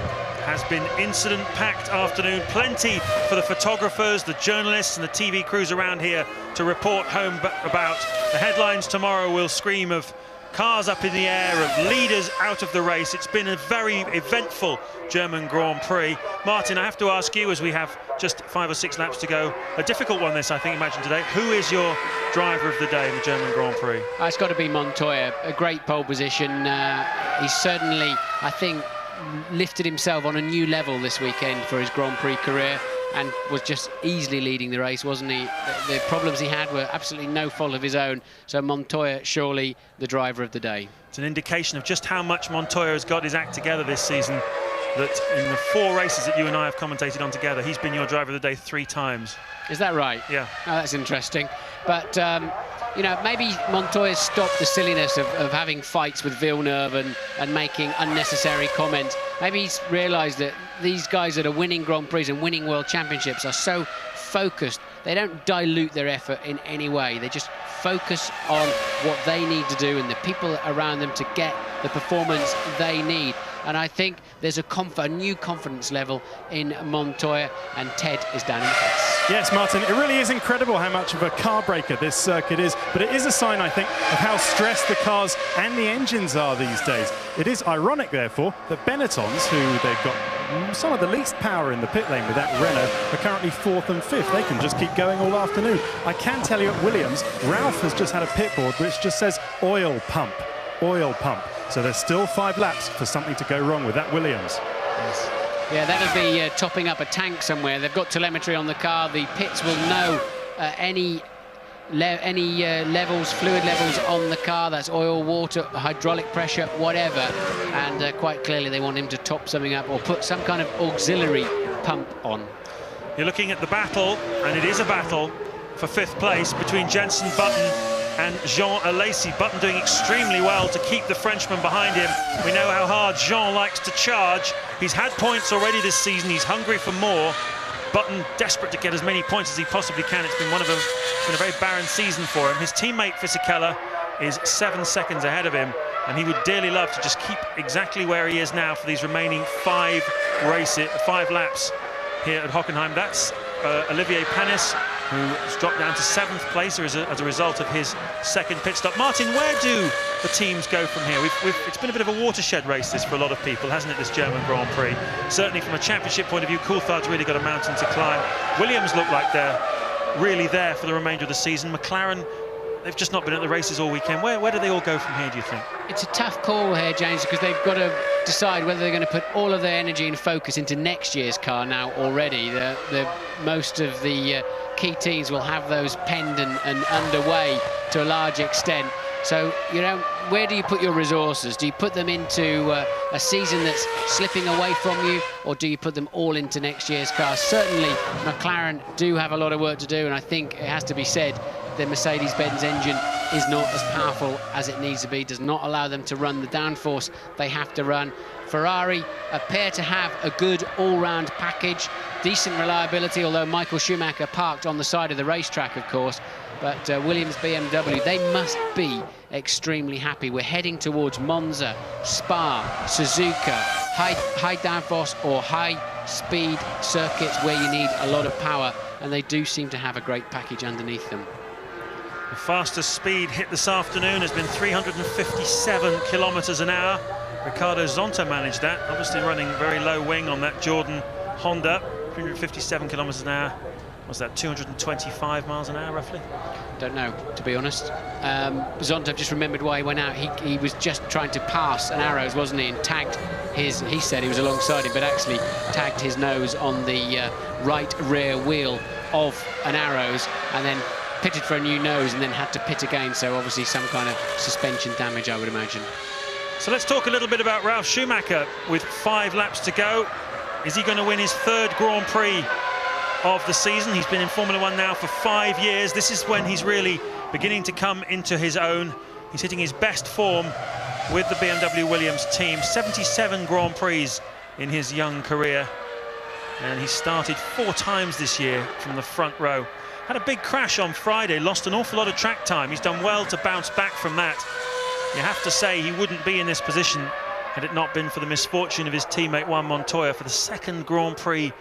Has been incident-packed afternoon. Plenty for the photographers, the journalists and the TV crews around here to report home about. The headlines tomorrow will scream of cars up in the air, of leaders out of the race. It's been a very eventful German Grand Prix. Martin, I have to ask you, as we have just 5 or 6 laps to go, a difficult one this, I think, imagine today. Who is your driver of the day in the German Grand Prix? It's got to be Montoya. A great pole position. He's certainly, I think, lifted himself on a new level this weekend for his Grand Prix career and was just easily leading the race, wasn't he? The problems he had were absolutely no fault of his own, so Montoya surely the driver of the day. It's an indication of just how much Montoya has got his act together this season, that in the 4 races that you and I have commentated on together, he's been your driver of the day 3 times. Is that right? Yeah. Oh, that's interesting. But, you know, maybe Montoya's stopped the silliness of having fights with Villeneuve and making unnecessary comments. Maybe he's realised that these guys that are winning Grand Prix and winning World Championships are so focused. They don't dilute their effort in any way. They just focus on what they need to do and the people around them to get the performance they need. And I think there's a new confidence level in Montoya, and Ted is down in the pits. Yes, Martin, it really is incredible how much of a car breaker this circuit is, but it is a sign, I think, of how stressed the cars and the engines are these days. It is ironic, therefore, that Benettons, who they've got some of the least power in the pit lane with that Renault, are currently 4th and 5th. They can just keep going all afternoon. I can tell you at Williams, Ralph has just had a pit board which just says oil pump, oil pump. So there's still 5 laps for something to go wrong with that Williams. Yes. Yeah, that'll be topping up a tank somewhere. They've got telemetry on the car. The pits will know any levels, fluid levels on the car. That's oil, water, hydraulic pressure, whatever. And quite clearly they want him to top something up or put some kind of auxiliary pump on. You're looking at the battle, and it is a battle for 5th place between Jenson Button and Jean Alesi. Button doing extremely well to keep the Frenchman behind him. We know how hard Jean likes to charge. He's had points already this season. He's hungry for more. Button desperate to get as many points as he possibly can. It's been been a very barren season for him. His teammate Fisichella is 7 seconds ahead of him, and he would dearly love to just keep exactly where he is now for these remaining 5 laps here at Hockenheim. That's Olivier Panis, who's dropped down to 7th place as a result of his 2nd pit stop. Martin, where do the teams go from here? It's been a bit of a watershed race this for a lot of people, hasn't it, this German Grand Prix? Certainly from a championship point of view, Coulthard's really got a mountain to climb. Williams look like they're really there for the remainder of the season. McLaren, they've just not been at the races all weekend. Where do they all go from here, do you think? It's a tough call here, James, because they've got to decide whether they're going to put all of their energy and focus into next year's car now already. Most of the key teams will have those penned and underway to a large extent. So, you know, where do you put your resources? Do you put them into a season that's slipping away from you, or do you put them all into next year's car? Certainly, McLaren do have a lot of work to do, and I think it has to be said the Mercedes-Benz engine is not as powerful as it needs to be, does not allow them to run the downforce they have to run. Ferrari appear to have a good all-round package, decent reliability, although Michael Schumacher parked on the side of the racetrack, of course. But Williams, BMW, they must be extremely happy. We're heading towards Monza, Spa, Suzuka, high downforce or high-speed circuits where you need a lot of power, and they do seem to have a great package underneath them. The fastest speed hit this afternoon has been 357 kilometers an hour. Ricardo Zonta managed that, obviously running very low wing on that Jordan Honda. 357 kilometers an hour. Was that 225 miles an hour, roughly? Don't know, to be honest. Zonta, I've just remembered why he went out. He was just trying to pass an Arrows, wasn't he? And tagged his, he said he was alongside him, but actually tagged his nose on the right rear wheel of an Arrows, and then pitted for a new nose and then had to pit again. So obviously some kind of suspension damage, I would imagine. So let's talk a little bit about Ralf Schumacher with 5 laps to go. Is he going to win his 3rd Grand Prix of the season? He's been in Formula 1 now for 5 years. This is when he's really beginning to come into his own. He's hitting his best form with the BMW Williams team. 77 Grand Prix in his young career. And he started 4 times this year from the front row. Had a big crash on Friday, lost an awful lot of track time. He's done well to bounce back from that. You have to say he wouldn't be in this position had it not been for the misfortune of his teammate Juan Montoya for the 2nd Grand Prix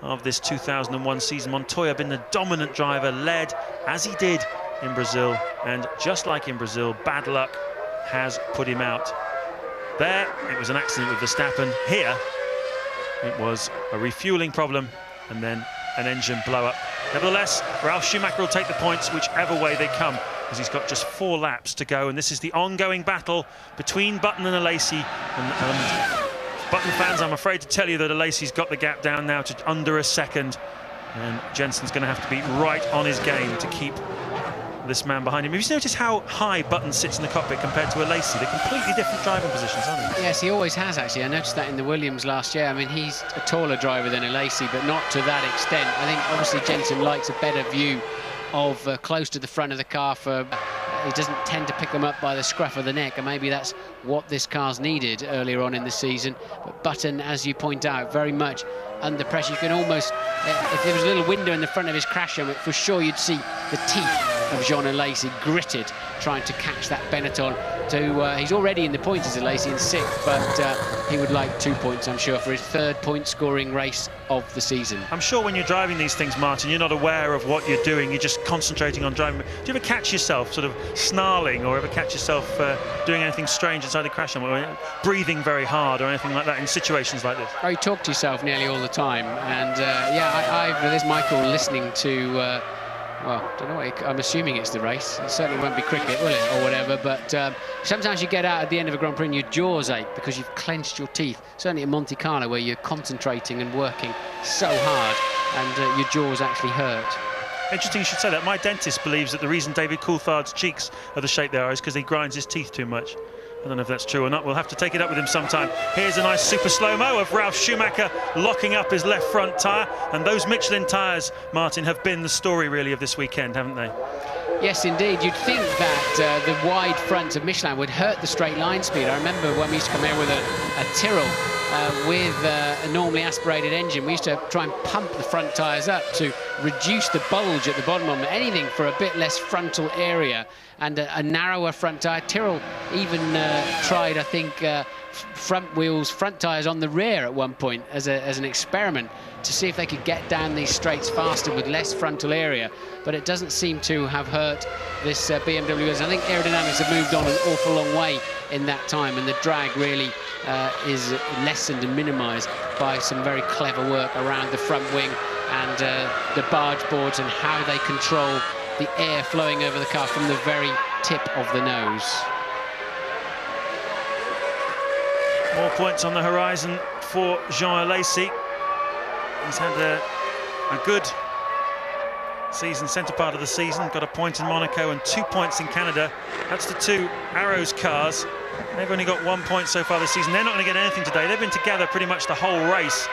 of this 2001 season. Montoya been the dominant driver, led as he did in Brazil, and just like in Brazil, bad luck has put him out. There, it was an accident with Verstappen. Here, it was a refueling problem and then an engine blow-up. Nevertheless, Ralf Schumacher will take the points whichever way they come, as he's got just 4 laps to go, and this is the ongoing battle between Button and Alesi. And Button fans, I'm afraid to tell you that Alesi's got the gap down now to under a second, and Jensen's going to have to be right on his game to keep this man behind him. Have you noticed how high Button sits in the cockpit compared to Alesi? They're completely different driving positions, aren't they? Yes, he always has, actually. I noticed that in the Williams last year. I mean, he's a taller driver than Alesi, but not to that extent. I think, obviously, Jensen likes a better view of close to the front of the car. He doesn't tend to pick them up by the scruff of the neck, and maybe that's what this car's needed earlier on in the season. But Button, as you point out, very much under pressure. You can almost, if there was a little window in the front of his crash helmet, for sure you'd see the teeth of Jean Alesi gritted, trying to catch that Benetton. He's already in the points as Alesi in 6th, but he would like 2 points, I'm sure, for his 3rd point-scoring race of the season. I'm sure when you're driving these things, Martin, you're not aware of what you're doing. You're just concentrating on driving. Do you ever catch yourself sort of snarling, or ever catch yourself doing anything strange inside the crash helmet, or breathing very hard or anything like that in situations like this? Oh, you talk to yourself nearly all the time, and yeah, there's Michael listening to, well, I don't know, I'm assuming it's the race. It certainly won't be cricket, will it, or whatever, but sometimes you get out at the end of a Grand Prix and your jaws ache because you've clenched your teeth, certainly at Monte Carlo, where you're concentrating and working so hard, and your jaws actually hurt. Interesting you should say that. My dentist believes that the reason David Coulthard's cheeks are the shape they are is because he grinds his teeth too much. I don't know if that's true or not. We'll have to take it up with him sometime. Here's a nice super slow-mo of Ralf Schumacher locking up his left front tyre. And those Michelin tyres, Martin, have been the story, really, of this weekend, haven't they? Yes, indeed. You'd think that the wide front of Michelin would hurt the straight line speed. I remember when we used to come here with a Tyrrell with a normally aspirated engine, we used to try and pump the front tyres up to reduce the bulge at the bottom of them, anything for a bit less frontal area and a narrower front tyre. Tyrrell even tried, I think, front tyres on the rear at one point as an experiment to see if they could get down these straights faster with less frontal area, but it doesn't seem to have hurt this BMW. I think aerodynamics have moved on an awful long way in that time, and the drag really is lessened and minimised by some very clever work around the front wing and the barge boards and how they control the air flowing over the car from the very tip of the nose. More points on the horizon for Jean Alesi. He's had a good season, centre part of the season. Got a point in Monaco and 2 points in Canada. That's the 2 Arrows cars. They've only got 1 point so far this season. They're not going to get anything today. They've been together pretty much the whole race.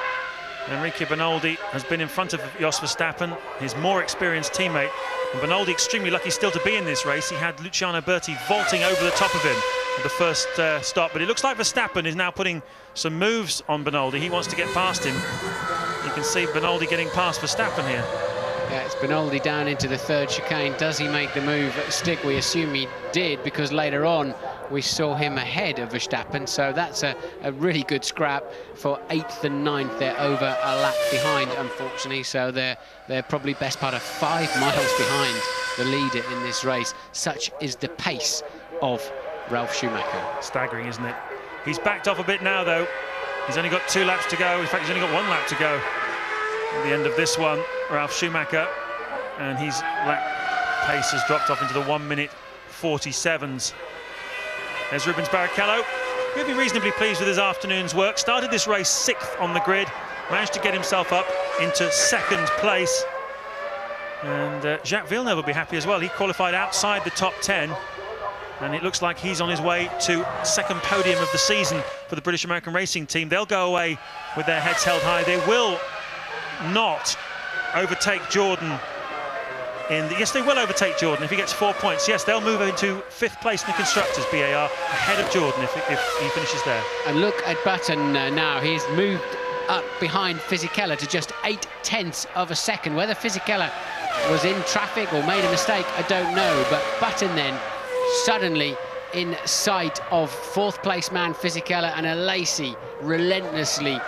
Enrique Benoldi has been in front of Jos Verstappen, his more experienced teammate. And Benoldi extremely lucky still to be in this race. He had Luciano Berti vaulting over the top of him at the first stop. But it looks like Verstappen is now putting some moves on Benoldi. He wants to get past him. You can see Benoldi getting past Verstappen here. Yeah, it's Benoldi down into the 3rd chicane. Does he make the move at stick? We assume he did, because later on we saw him ahead of Verstappen. So that's a really good scrap for 8th and 9th. They're over a lap behind, unfortunately. So they're probably best part of 5 miles behind the leader in this race. Such is the pace of Ralf Schumacher. Staggering, isn't it? He's backed off a bit now, though. He's only got 2 laps to go. In fact, he's only got 1 lap to go at the end of this one, Ralf Schumacher, and his lap pace has dropped off into the 1:47. There's Rubens Barrichello. He'll be reasonably pleased with his afternoon's work. Started this race 6th on the grid, managed to get himself up into 2nd place. And Jacques Villeneuve will be happy as well. He qualified outside the top 10. And it looks like he's on his way to 2nd podium of the season for the British American Racing Team. They'll go away with their heads held high. They will not overtake Jordan yes, they will overtake Jordan if he gets 4 points. Yes, they'll move into 5th place in the Constructors, BAR, ahead of Jordan if he finishes there. And look at Button now. He's moved up behind Fisichella to just 0.8 of a second. Whether Fisichella was in traffic or made a mistake, I don't know. But Button then suddenly in sight of 4th place man Fisichella, and Alesi relentlessly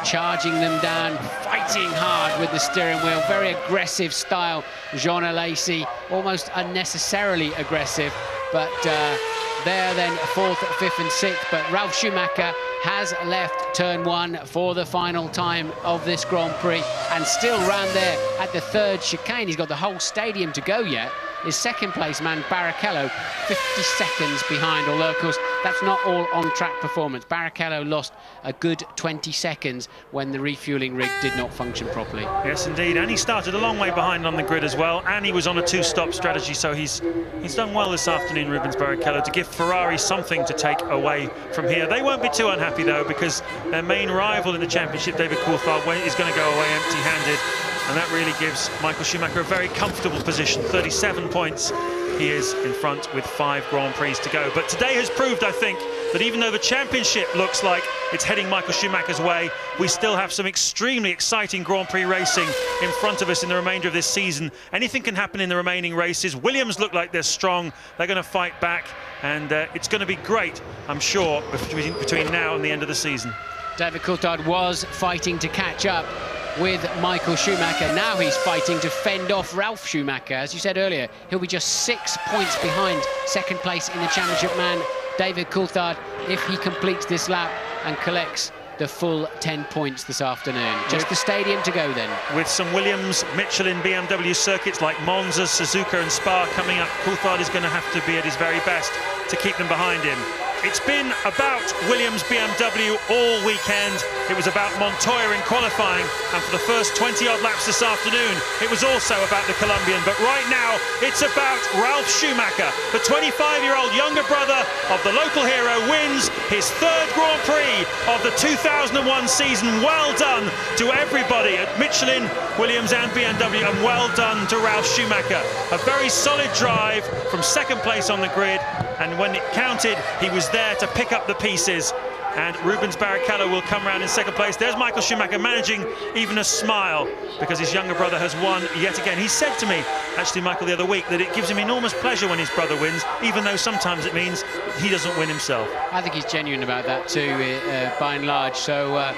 charging them down, fighting hard with the steering wheel. Very aggressive style, Jean Alesi, almost unnecessarily aggressive. But there then 4th, 5th and 6th. But Ralf Schumacher has left turn 1 for the final time of this Grand Prix, and still round there at the 3rd chicane. He's got the whole stadium to go yet. Is 2nd place man Barrichello 50 seconds behind, although of course that's not all on-track performance. Barrichello lost a good 20 seconds when the refueling rig did not function properly. Yes, indeed, and he started a long way behind on the grid as well, and he was on a 2-stop strategy, so he's done well this afternoon, Rubens Barrichello, to give Ferrari something to take away from here. They won't be too unhappy though, because their main rival in the championship, David Coulthard, is going to go away empty-handed. And that really gives Michael Schumacher a very comfortable position. 37 points. He is in front with 5 Grand Prix to go. But today has proved, I think, that even though the championship looks like it's heading Michael Schumacher's way, we still have some extremely exciting Grand Prix racing in front of us in the remainder of this season. Anything can happen in the remaining races. Williams look like they're strong. They're going to fight back. And it's going to be great, I'm sure, between now and the end of the season. David Coulthard was fighting to catch up with Michael Schumacher. Now he's fighting to fend off Ralf Schumacher. As you said earlier, he'll be just 6 points behind 2nd place in the championship man David Coulthard if he completes this lap and collects the full 10 points this afternoon. Just the stadium to go then. With some Williams, Michelin, BMW circuits like Monza, Suzuka and Spa coming up, Coulthard is going to have to be at his very best to keep them behind him. It's been about Williams BMW all weekend. It was about Montoya in qualifying, and for the first 20-odd laps this afternoon, it was also about the Colombian. But right now, it's about Ralf Schumacher. The 25-year-old younger brother of the local hero wins his 3rd Grand Prix of the 2001 season. Well done to everybody at Michelin, Williams and BMW, and well done to Ralf Schumacher. A very solid drive from 2nd place on the grid, and when it counted, he was there to pick up the pieces. And Rubens Barrichello will come round in 2nd place. There's Michael Schumacher managing even a smile because his younger brother has won yet again. He said to me, actually, Michael, the other week, that it gives him enormous pleasure when his brother wins, even though sometimes it means he doesn't win himself. I think he's genuine about that too, by and large. So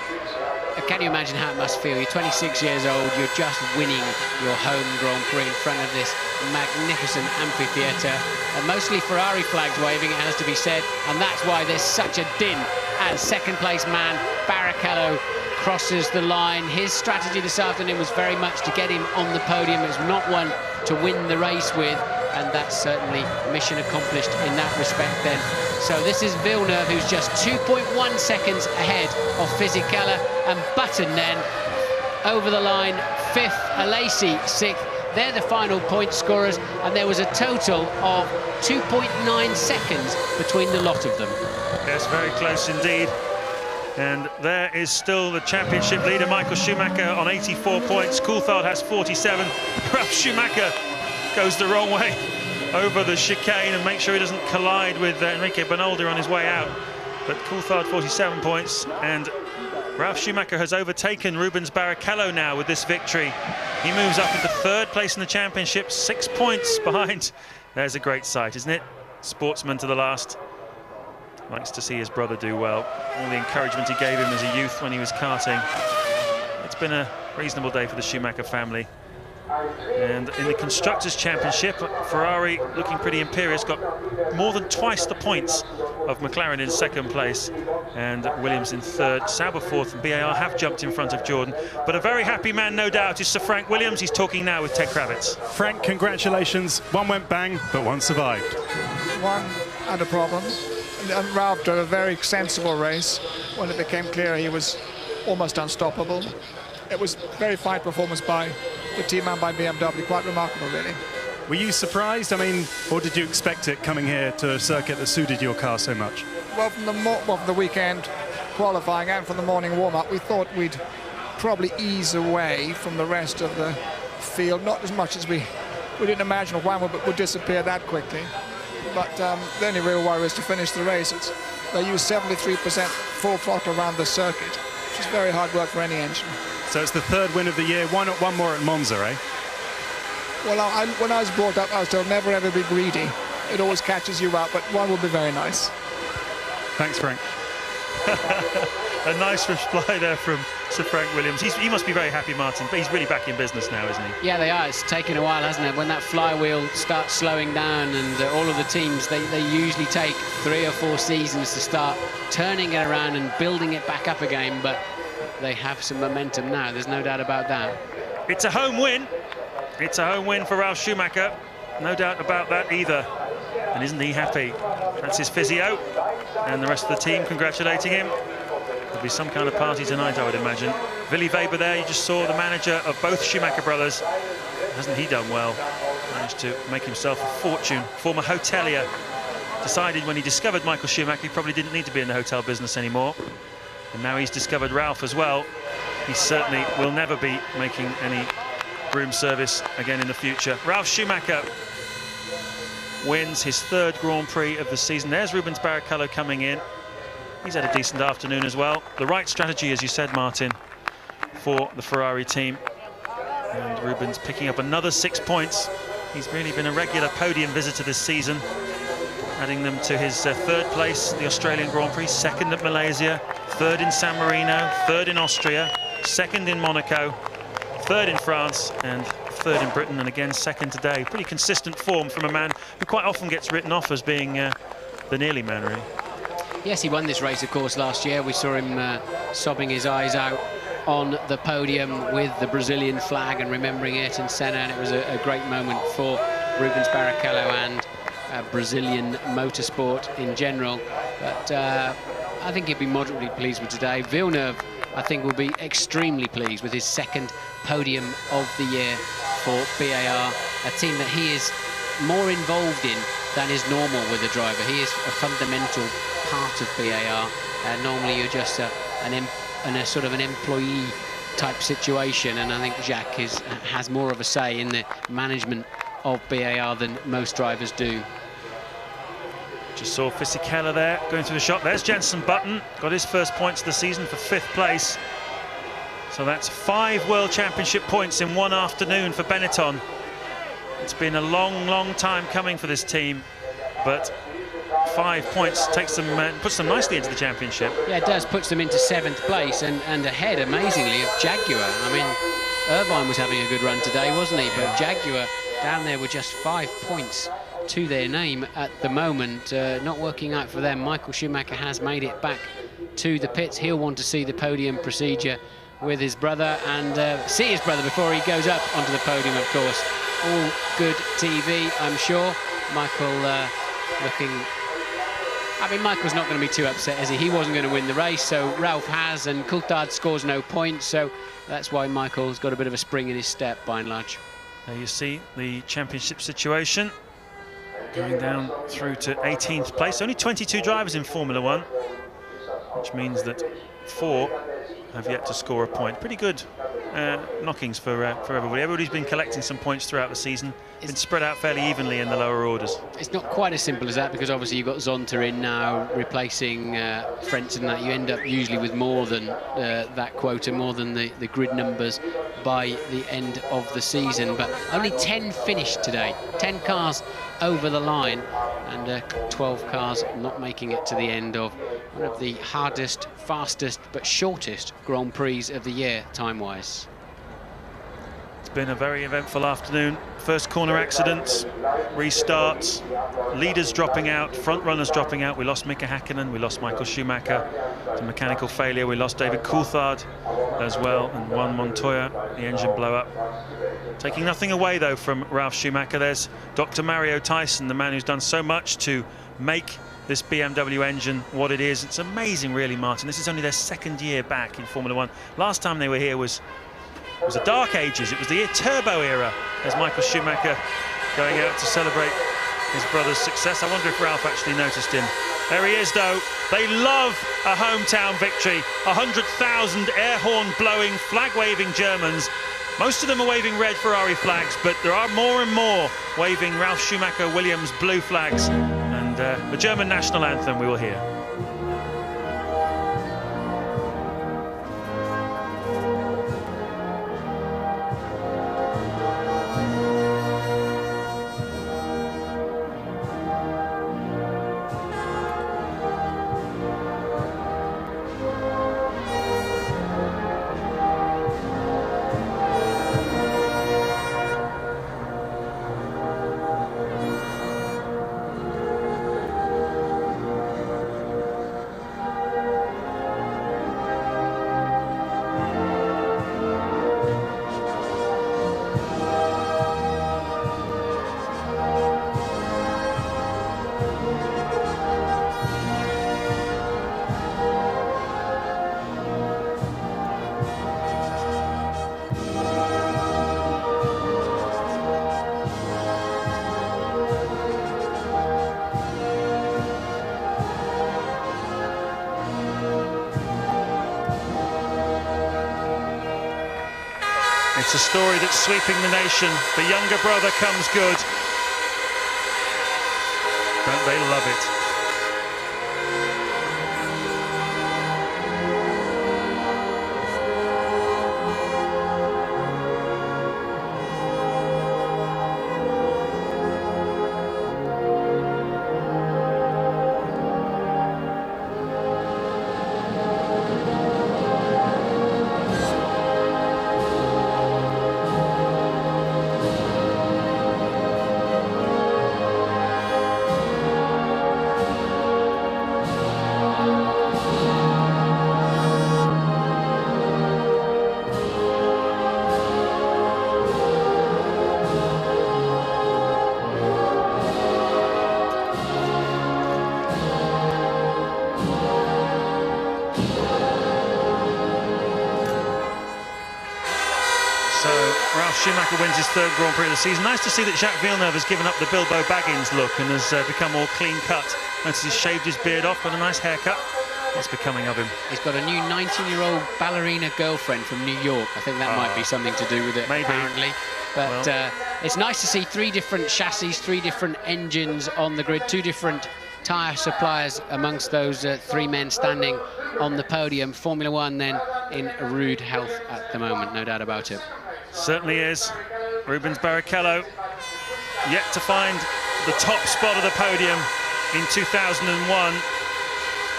can you imagine how it must feel? You're 26 years old, you're just winning your home Grand Prix in front of this magnificent amphitheatre. And mostly Ferrari flags waving, it has to be said, and that's why there's such a din as 2nd place man Barrichello crosses the line. His strategy this afternoon was very much to get him on the podium. It was not one to win the race with, and that's certainly mission accomplished in that respect then. So this is Villeneuve, who's just 2.1 seconds ahead of Fisichella, and Button then over the line 5th, Alesi 6th. They're the final point scorers, and there was a total of 2.9 seconds between the lot of them. Yes, very close indeed. And there is still the championship leader, Michael Schumacher, on 84 points. Coulthard has 47. Ralf Schumacher goes the wrong way over the chicane and makes sure he doesn't collide with Enrique Bonoldi on his way out. But Coulthard 47 points, and Ralf Schumacher has overtaken Rubens Barrichello now with this victory. He moves up into 3rd place in the championship, 6 points behind. There's a great sight, isn't it? Sportsman to the last. Likes to see his brother do well. All the encouragement he gave him as a youth when he was karting. It's been a reasonable day for the Schumacher family. And in the Constructors' Championship, Ferrari looking pretty imperious, got more than twice the points of McLaren in 2nd place and Williams in 3rd. Sauber 4th, and BAR have jumped in front of Jordan. But a very happy man, no doubt, is Sir Frank Williams. He's talking now with Ted Kravitz. Frank, congratulations. One went bang, but one survived. One had a problem. And Ralf drove a very sensible race. When it became clear he was almost unstoppable. It was very fine performance by the team and by BMW, quite remarkable really. Were you surprised? I mean, or did you expect it coming here to a circuit that suited your car so much? Well, from the weekend qualifying and from the morning warm-up, we thought we'd probably ease away from the rest of the field, not as much as we we didn't imagine Juan would disappear that quickly. But the only real worry is to finish the race. They use 73% full throttle around the circuit, which is very hard work for any engine. So it's the third win of the year. Why not one more at Monza, eh? Well, when I was brought up, I was told never ever be greedy. It always catches you out, but one would be very nice. Thanks, Frank. A nice reply there from Sir Frank Williams. He must be very happy, Martin, but he's really back in business now, isn't he? Yeah, they are. It's taken a while, hasn't it? When that flywheel starts slowing down, and all of the teams, they usually take 3 or 4 seasons to start turning it around and building it back up again, but they have some momentum now. There's no doubt about that. It's a home win. It's a home win for Ralf Schumacher. No doubt about that either. And isn't he happy? That's his physio and the rest of the team congratulating him. There'll be some kind of party tonight, I would imagine. Willy Weber there, you just saw the manager of both Schumacher brothers. Hasn't he done well? Managed to make himself a fortune. Former hotelier. Decided when he discovered Michael Schumacher he probably didn't need to be in the hotel business anymore. And now he's discovered Ralf as well. He certainly will never be making any room service again in the future. Ralf Schumacher wins his 3rd Grand Prix of the season. There's Rubens Barrichello coming in. He's had a decent afternoon as well. The right strategy, as you said, Martin, for the Ferrari team. And Rubens picking up another 6 points. He's really been a regular podium visitor this season, adding them to his 3rd place, the Australian Grand Prix, 2nd at Malaysia, 3rd in San Marino, 3rd in Austria, 2nd in Monaco, 3rd in France, and 3rd in Britain, and again 2nd today. Pretty consistent form from a man who quite often gets written off as being the nearly man, really. Yes, he won this race, of course, last year. We saw him sobbing his eyes out on the podium with the Brazilian flag and remembering Ayrton Senna, and it was a great moment for Rubens Barrichello and Brazilian motorsport in general. But I think he'd be moderately pleased with today. Villeneuve, I think, will be extremely pleased with his 2nd podium of the year for BAR, a team that he is more involved in than is normal with a driver. He is a fundamental part of BAR. Normally you're just in a sort of an employee type situation, and I think Jacques has more of a say in the management of BAR than most drivers do. Just saw Fisichella there going through the shot. There's Jenson Button, got his 1st points of the season for 5th place. So that's 5 World Championship points in one afternoon for Benetton. It's been a long, long time coming for this team, but 5 points takes them, puts them nicely into the championship. Yeah, it does, puts them into 7th place and ahead, amazingly, of Jaguar. I mean, Irvine was having a good run today, wasn't he? But Jaguar down there were just 5 points to their name at the moment. Not working out for them. Michael Schumacher has made it back to the pits. He'll want to see the podium procedure with his brother and see his brother before he goes up onto the podium, of course. All good TV, I'm sure. Michael looking... I mean, Michael's not going to be too upset, is he? He wasn't going to win the race, so Ralf has, and Coulthard scores no points, so that's why Michael's got a bit of a spring in his step, by and large. There you see the championship situation. Going down through to 18th place. Only 22 drivers in Formula 1, which means that 4 have yet to score a point. Pretty good knockings for everybody. Everybody's been collecting some points throughout the season. Been spread out fairly evenly in the lower orders. It's not quite as simple as that, because obviously you've got Zonta in now replacing Frentzen, and that you end up usually with more than that quota, more than the grid numbers by the end of the season. But only 10 finished today, 10 cars over the line, and 12 cars not making it to the end of one of the hardest, fastest but shortest Grand Prix of the year time-wise. It's been a very eventful afternoon. First corner accidents, restarts, leaders dropping out, front runners dropping out. We lost Mika Häkkinen, we lost Michael Schumacher to mechanical failure. We lost David Coulthard as well, and Juan Montoya, the engine blow up. Taking nothing away though from Ralf Schumacher. There's Dr. Mario Tyson, the man who's done so much to make this BMW engine what it is. It's amazing, really, Martin. This is only their 2nd year back in Formula 1. Last time they were here was the dark ages. It was the turbo era, as Michael Schumacher going out to celebrate his brother's success. I wonder if Ralf actually noticed him. There he is, though. They love a hometown victory. 100,000 air horn blowing, flag waving Germans Most of them are waving red Ferrari flags, but there are more and more waving Ralf Schumacher Williams blue flags. And the German national anthem we will hear. It's a story that's sweeping the nation. The younger brother comes good. Don't they love it? Ralf Schumacher wins his third Grand Prix of the season. Nice to see that Jacques Villeneuve has given up the Bilbo Baggins look and has become more clean cut. Notice he's shaved his beard off, got a nice haircut. What's becoming of him? He's got a new 19-year-old ballerina girlfriend from New York. I think that might be something to do with it, maybe. Apparently. But well, it's nice to see 3 different chassis, 3 different engines on the grid, 2 different tyre suppliers amongst those 3 men standing on the podium. Formula One then in rude health at the moment, no doubt about it. Certainly is. Rubens Barrichello yet to find the top spot of the podium in 2001.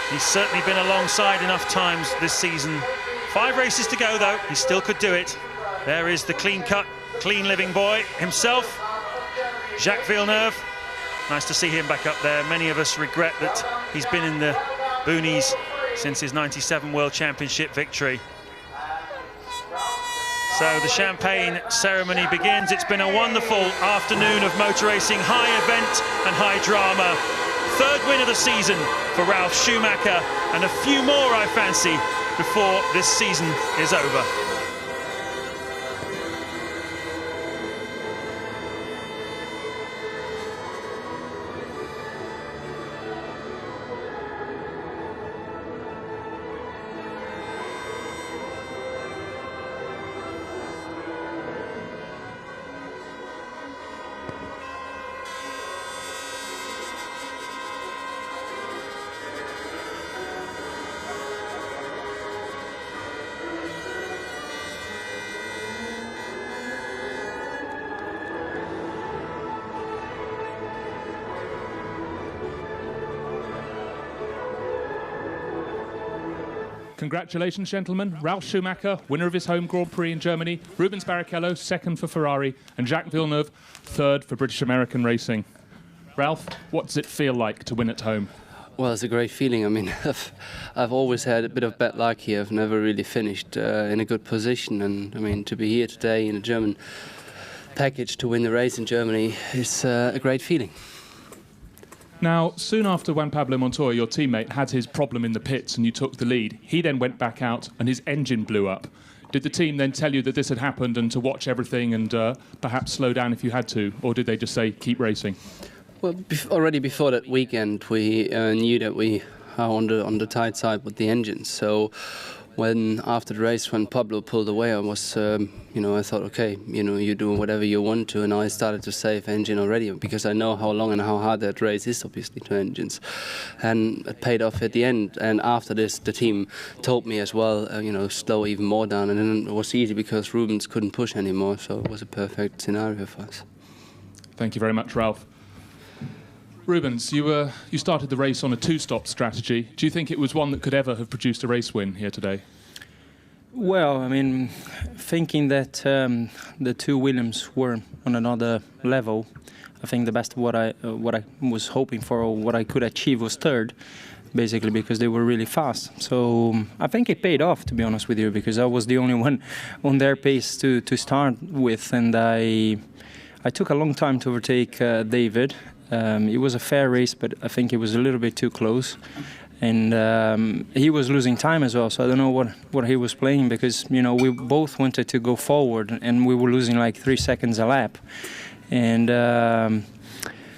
He's certainly been alongside enough times this season. 5 races to go though, he still could do it. There is the clean-cut, clean-living boy himself, Jacques Villeneuve. Nice to see him back up there. Many of us regret that he's been in the boonies since his '97 World Championship victory. So the champagne ceremony begins. It's been a wonderful afternoon of motor racing, high event and high drama. 3rd win of the season for Ralf Schumacher, and a few more, I fancy, before this season is over. Congratulations, gentlemen. Ralf Schumacher, winner of his home Grand Prix in Germany. Rubens Barrichello, 2nd for Ferrari. And Jacques Villeneuve, 3rd for British American Racing. Ralf, what does it feel like to win at home? Well, it's a great feeling. I mean, I've always had a bit of bad luck here. I've never really finished in a good position. And, I mean, to be here today in a German package to win the race in Germany is a great feeling. Now, soon after Juan Pablo Montoya, your teammate, had his problem in the pits and you took the lead, he then went back out and his engine blew up. Did the team then tell you that this had happened and to watch everything and perhaps slow down if you had to, or did they just say, keep racing? Well, already before that weekend, we knew that we are on the tight side with the engines. So when after the race, when Pablo pulled away, I was, I thought, okay, you do whatever you want to, and I started to save engine already because I know how long and how hard that race is, obviously, to engines, and it paid off at the end. And after this, the team told me as well, slow even more down, and then it was easy because Rubens couldn't push anymore, so it was a perfect scenario for us. Thank you very much, Ralph. Rubens, you started the race on a two-stop strategy. Do you think it was one that could ever have produced a race win here today? Well, I mean, thinking that the two Williams were on another level, I think the best what I was hoping for, or what I could achieve, was third, basically because they were really fast. So I think it paid off, to be honest with you, because I was the only one on their pace to start with, and I took a long time to overtake David. It was a fair race, but I think it was a little bit too close. And he was losing time as well, so I don't know what he was playing, because, we both wanted to go forward, and we were losing like 3 seconds a lap. And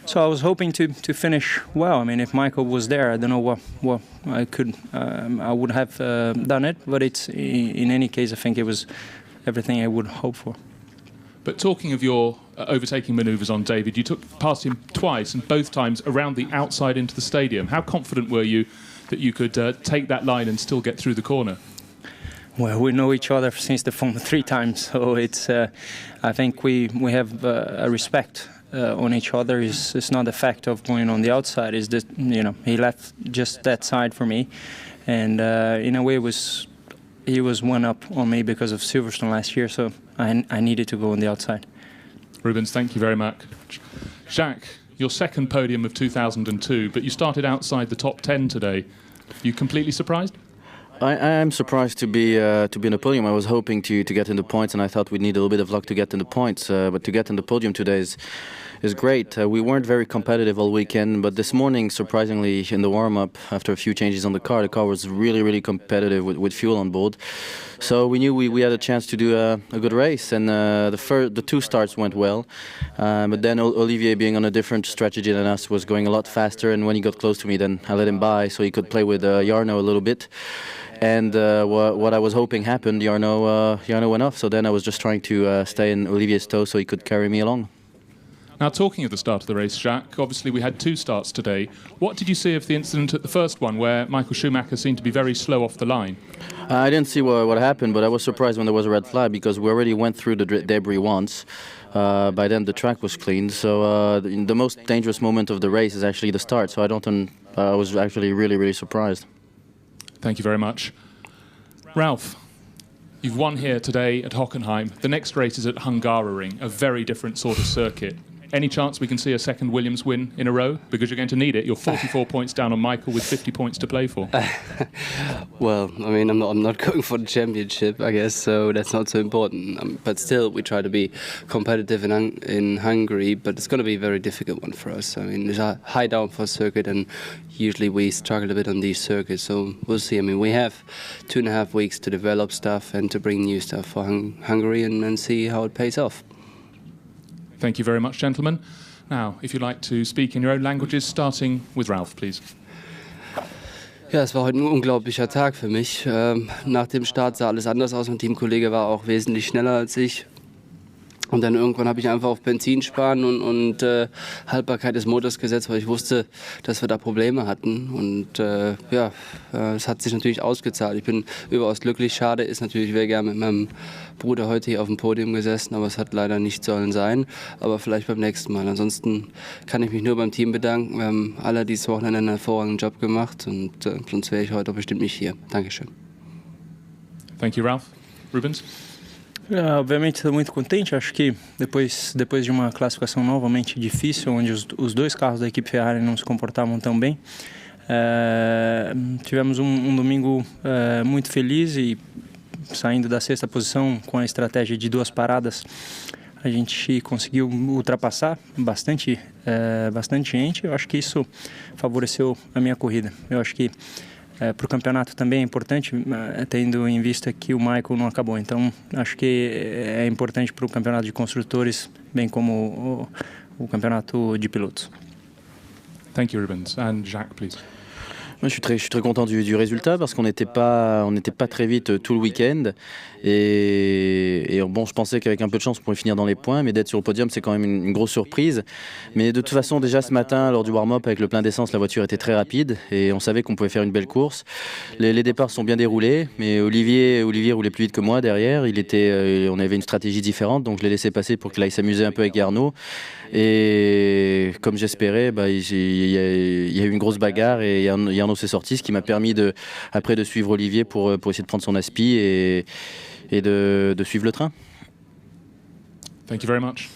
so I was hoping to finish well. I mean, if Michael was there, I don't know what I could, I would have done it, but in any case, I think it was everything I would hope for. But talking of your overtaking manoeuvres on David, you took past him twice, and both times around the outside into the stadium. How confident were you that you could take that line and still get through the corner? Well, we know each other since the phone 3 times, so it's. I think we have a respect on each other. It's not the fact of going on the outside. It's that he left just that side for me, and in a way he was one up on me because of Silverstone last year, so I needed to go on the outside. Rubens, thank you very much. Jacques, your second podium of 2002, but you started outside the top 10 today. You completely surprised? I am surprised to be in the podium. I was hoping to get in the points, and I thought we'd need a little bit of luck to get in the points. But to get in the podium today is great. We weren't very competitive all weekend, but this morning, surprisingly, in the warm-up, after a few changes on the car was really, really competitive with fuel on board. So we knew we had a chance to do a good race, and the 2 starts went well. But then Olivier, being on a different strategy than us, was going a lot faster, and when he got close to me, then I let him by so he could play with Jarno a little bit. And what I was hoping happened. Jarno went off, so then I was just trying to stay in Olivier's toe so he could carry me along. Now, talking of the start of the race, Jacques, obviously we had 2 starts today. What did you see of the incident at the first one, where Michael Schumacher seemed to be very slow off the line? I didn't see what happened, but I was surprised when there was a red flag, because we already went through the debris once. By then the track was cleaned, so the most dangerous moment of the race is actually the start, so I was actually really, really surprised. Thank you very much. Ralph, you've won here today at Hockenheim. The next race is at Hungaroring, a very different sort of circuit. Any chance we can see a second Williams win in a row? Because you're going to need it. You're 44 points down on Michael with 50 points to play for. Well, I mean, I'm not going for the championship, I guess, so that's not so important. But still, we try to be competitive in Hungary, but it's going to be a very difficult one for us. I mean, it's a high downforce circuit, and usually we struggle a bit on these circuits, so we'll see. I mean, we have 2.5 weeks to develop stuff and to bring new stuff for Hungary and see how it pays off. Thank you very much, gentlemen. Now, if you'd like to speak in your own languages, starting with Ralph, please. Ja, es war heute ein unglaublicher Tag für mich. Nach dem Start sah alles anders aus. Mein Teamkollege war auch wesentlich schneller als ich. Und dann irgendwann habe ich einfach auf Benzin sparen und Haltbarkeit des Motors gesetzt, weil ich wusste, dass wir da Probleme hatten. Und es hat sich natürlich ausgezahlt. Ich bin überaus glücklich. Schade ist natürlich, ich wäre gerne mit meinem Bruder heute hier auf dem Podium gesessen, aber es hat leider nicht sollen sein. Aber vielleicht beim nächsten Mal. Ansonsten kann ich mich nur beim Team bedanken. Wir haben alle dieses Wochenende einen hervorragenden Job gemacht und sonst wäre ich heute bestimmt nicht hier. Dankeschön. Thank you, Ralph. Rubens? Obviamente estou muito contente, acho que depois de uma classificação novamente difícil, onde os 2 carros da equipe Ferrari não se comportavam tão bem, tivemos um domingo muito feliz, e saindo da 6ª posição com a estratégia de 2 paradas, a gente conseguiu ultrapassar bastante gente. Eu acho que isso favoreceu a minha corrida. Eu acho que para o campeonato também é importante, tendo em vista que o Michael não acabou. Então, acho que é importante para o campeonato de construtores, bem como o campeonato de pilotos. Thank you, Rubens. And Jacques, please. Moi, je suis très content du résultat parce qu'on n'était pas très vite tout le week-end et bon, je pensais qu'avec un peu de chance on pourrait finir dans les points, mais d'être sur le podium c'est quand même une grosse surprise. Mais de toute façon, déjà ce matin lors du warm-up avec le plein d'essence, la voiture était très rapide et on savait qu'on pouvait faire une belle course. Les départs sont bien déroulés, mais Olivier roulait plus vite que moi derrière. On avait une stratégie différente, donc je l'ai laissé passer pour qu'il aille s'amuser un peu avec Arnaud. Et comme j'espérais, il y a eu une grosse bagarre et Arnaud s'est sorti, ce qui m'a permis après de suivre Olivier pour essayer de prendre son aspi et de suivre le train. Thank you very much.